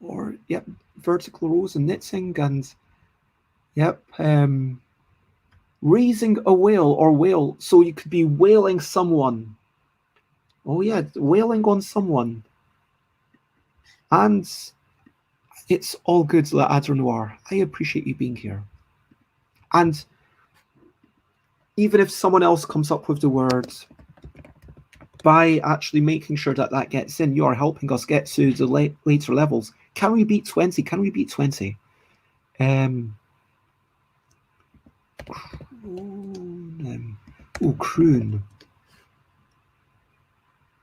A: Or, yep, vertical rows and knitting and, yep, raising a whale or whale. So you could be whaling someone. Oh, yeah, whaling on someone. And it's all good, Adder Noir. I appreciate you being here. And even if someone else comes up with the words, by actually making sure that that gets in, you are helping us get to the later levels. Can we beat 20? Can we beat 20? Croon.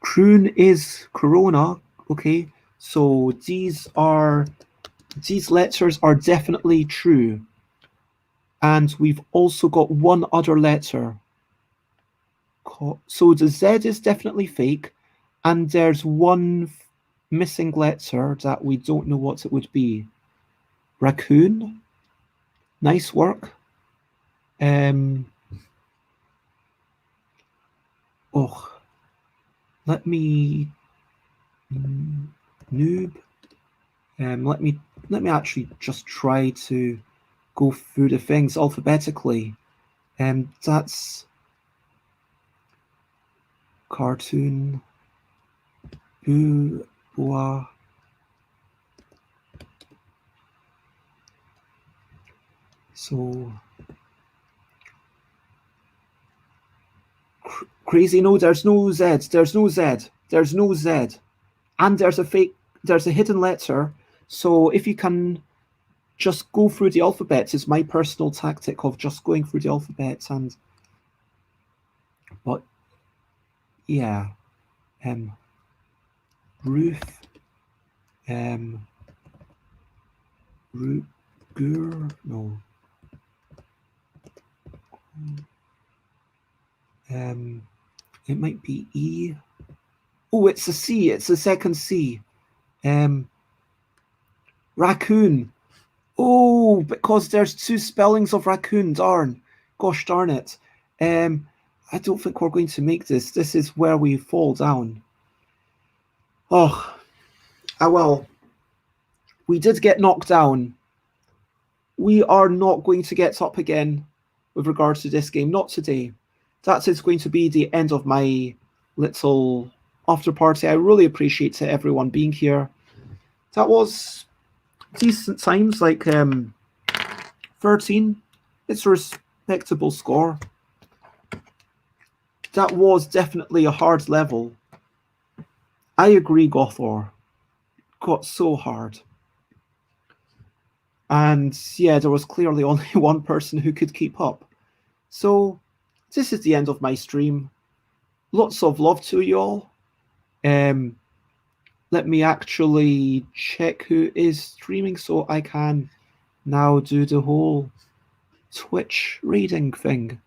A: Croon is Corona. Okay, so these letters are definitely true. And we've also got one other letter. So the Z is definitely fake. And there's one missing letter that we don't know what it would be. Raccoon. Nice work. Let me noob. Let me actually just try to go through the things alphabetically. That's cartoon. Boo, boa. So crazy. No, there's no Z. There's no Z. There's no Z. And there's a hidden letter. So if you can just go through the alphabet, is my personal tactic of just going through the alphabet but yeah. Roof. Gur. No. It might be E. Oh, it's a C. It's the second C. Raccoon. Oh, because there's two spellings of raccoon. Darn. Gosh darn it. I don't think we're going to make this. This is where we fall down. Oh, well. We did get knocked down. We are not going to get up again with regards to this game. Not today. That is going to be the end of my little after party. I really appreciate everyone being here. That was decent times, like 13. It's a respectable score. That was definitely a hard level. I agree, Gothor. Got so hard. And yeah, there was clearly only one person who could keep up. So this is the end of my stream. Lots of love to you all. Let me actually check who is streaming so I can now do the whole Twitch rating thing.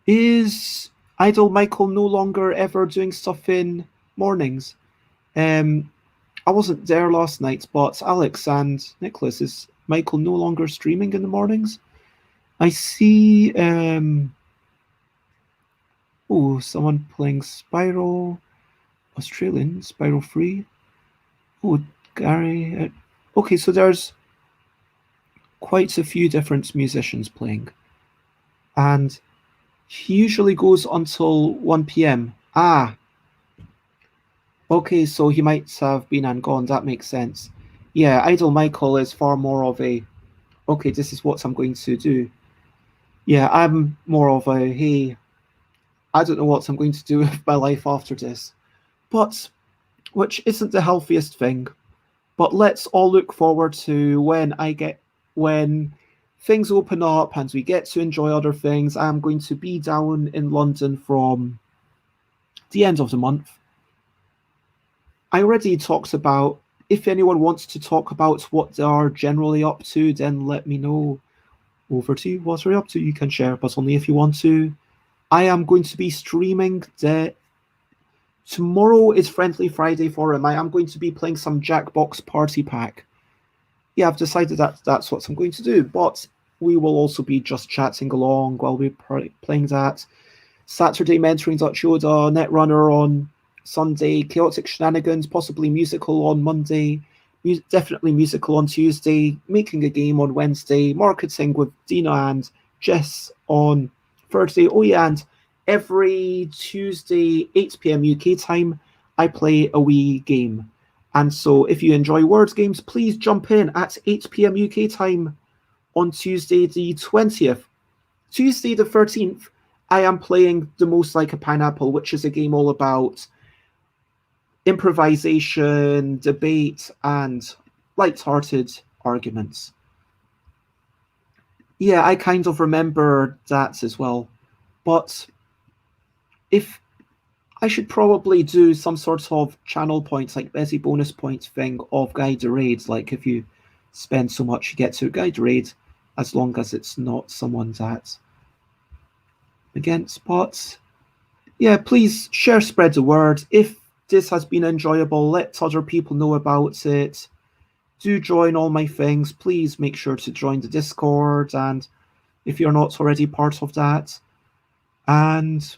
A: Is Idol Michael no longer ever doing stuff in mornings? I wasn't there last night, but Alex and Nicholas, is Michael no longer streaming in the mornings? I see someone playing Spyro, Australian, Spyro 3. Oh, Gary. Okay, so there's quite a few different musicians playing. And he usually goes until 1 p.m. Okay, so he might have been and gone. That makes sense. Yeah, Idol Michael is far more of a, okay, this is what I'm going to do. Yeah, I'm more of a, hey, I don't know what I'm going to do with my life after this. But, which isn't the healthiest thing. But let's all look forward to when things open up and we get to enjoy other things. I'm going to be down in London from the end of the month. I already talked about, if anyone wants to talk about what they are generally up to, then let me know over to you. What are you up to? You can share, but only if you want to. I am going to be streaming tomorrow is Friendly Friday for him. I am going to be playing some Jackbox Party Pack. Yeah, I've decided that that's what I'm going to do, but we will also be just chatting along while we're playing that. Saturday mentoring Yoda, Netrunner on Sunday, Chaotic Shenanigans, possibly musical on Monday, definitely musical on Tuesday, making a game on Wednesday, marketing with Dina and Jess on Thursday. Oh yeah, and every Tuesday, 8 p.m. UK time, I play a wee game. And so if you enjoy word games, please jump in at 8 p.m. UK time on Tuesday the 20th. Tuesday the 13th, I am playing The Most Like a Pineapple, which is a game all about improvisation, debate, and light-hearted arguments. Yeah, I kind of remember that as well. But if I should probably do some sort of channel points, like Maisy bonus points thing of guide raids. Like if you spend so much, you get to guide raid, as long as it's not someone that against. But yeah, please share, spread the word. If this has been enjoyable, let other people know about it. Do join all my things. Please make sure to join the Discord, and if you're not already part of that. And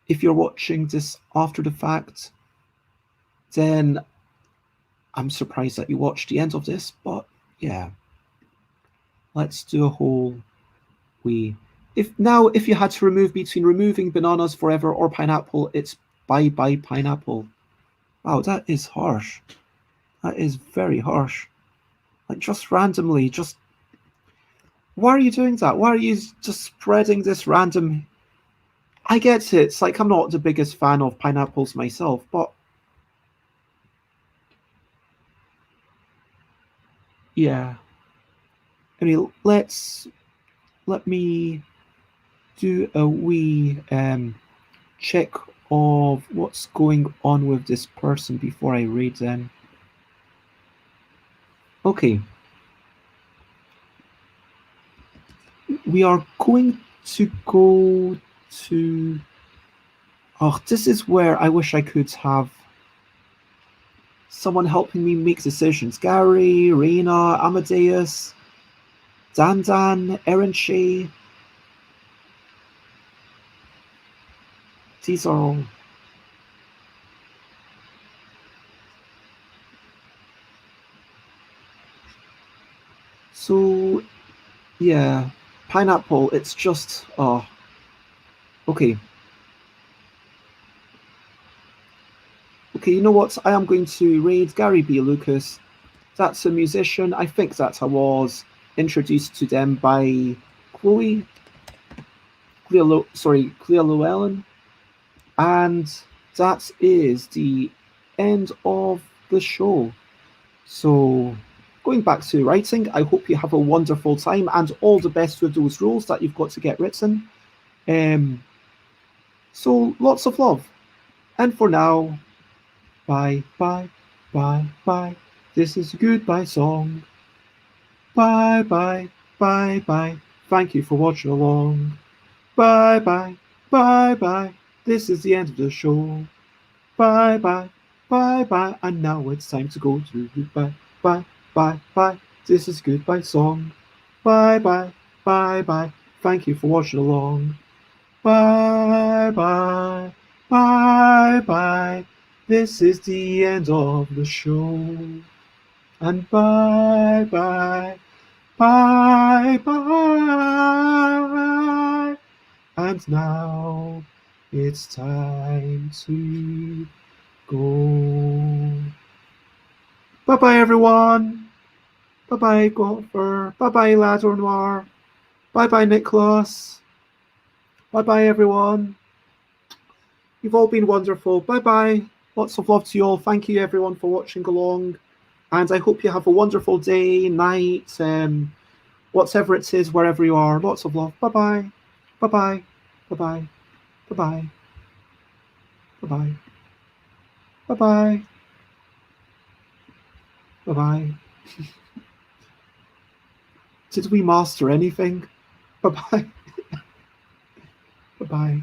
A: if you're watching this after the fact, then I'm surprised that you watched the end of this, but yeah. Let's do a whole if you had to remove between removing bananas forever or pineapple, it's bye pineapple. Wow, that is harsh. That is very harsh. Like just randomly, just why are you doing that? Why are you just spreading this random? I get it. It's like I'm not the biggest fan of pineapples myself, but yeah. I mean, let me do a wee check of what's going on with this person before I raid them. Okay. We are going to go to... Oh, this is where I wish I could have someone helping me make decisions. Gary, Reina, Amadeus, Dan, Erin Shea. These are all... So, yeah, pineapple, it's just... Oh, okay. Okay, you know what? I am going to raid Gary B. Lucas. That's a musician. I think that I was introduced to them by Clea Llewellyn. And that is the end of the show. So, going back to writing, I hope you have a wonderful time and all the best with those rules that you've got to get written. So, lots of love. And for now, bye. This is a goodbye song. Bye. Thank you for watching along. Bye. This is the end of the show. Bye. And now it's time to go to goodbye. Bye. This is a goodbye song. Bye. Thank you for watching along. Bye. This is the end of the show. And bye. And now it's time to go. Bye everyone. Bye Golfer. Bye Ladder Noir. Bye Nicholas. Bye everyone. You've all been wonderful. Bye. Lots of love to you all. Thank you everyone for watching along. And I hope you have a wonderful day, night, whatever it is, wherever you are. Lots of love. Bye. Bye. Did we master anything? Bye bye. Bye bye.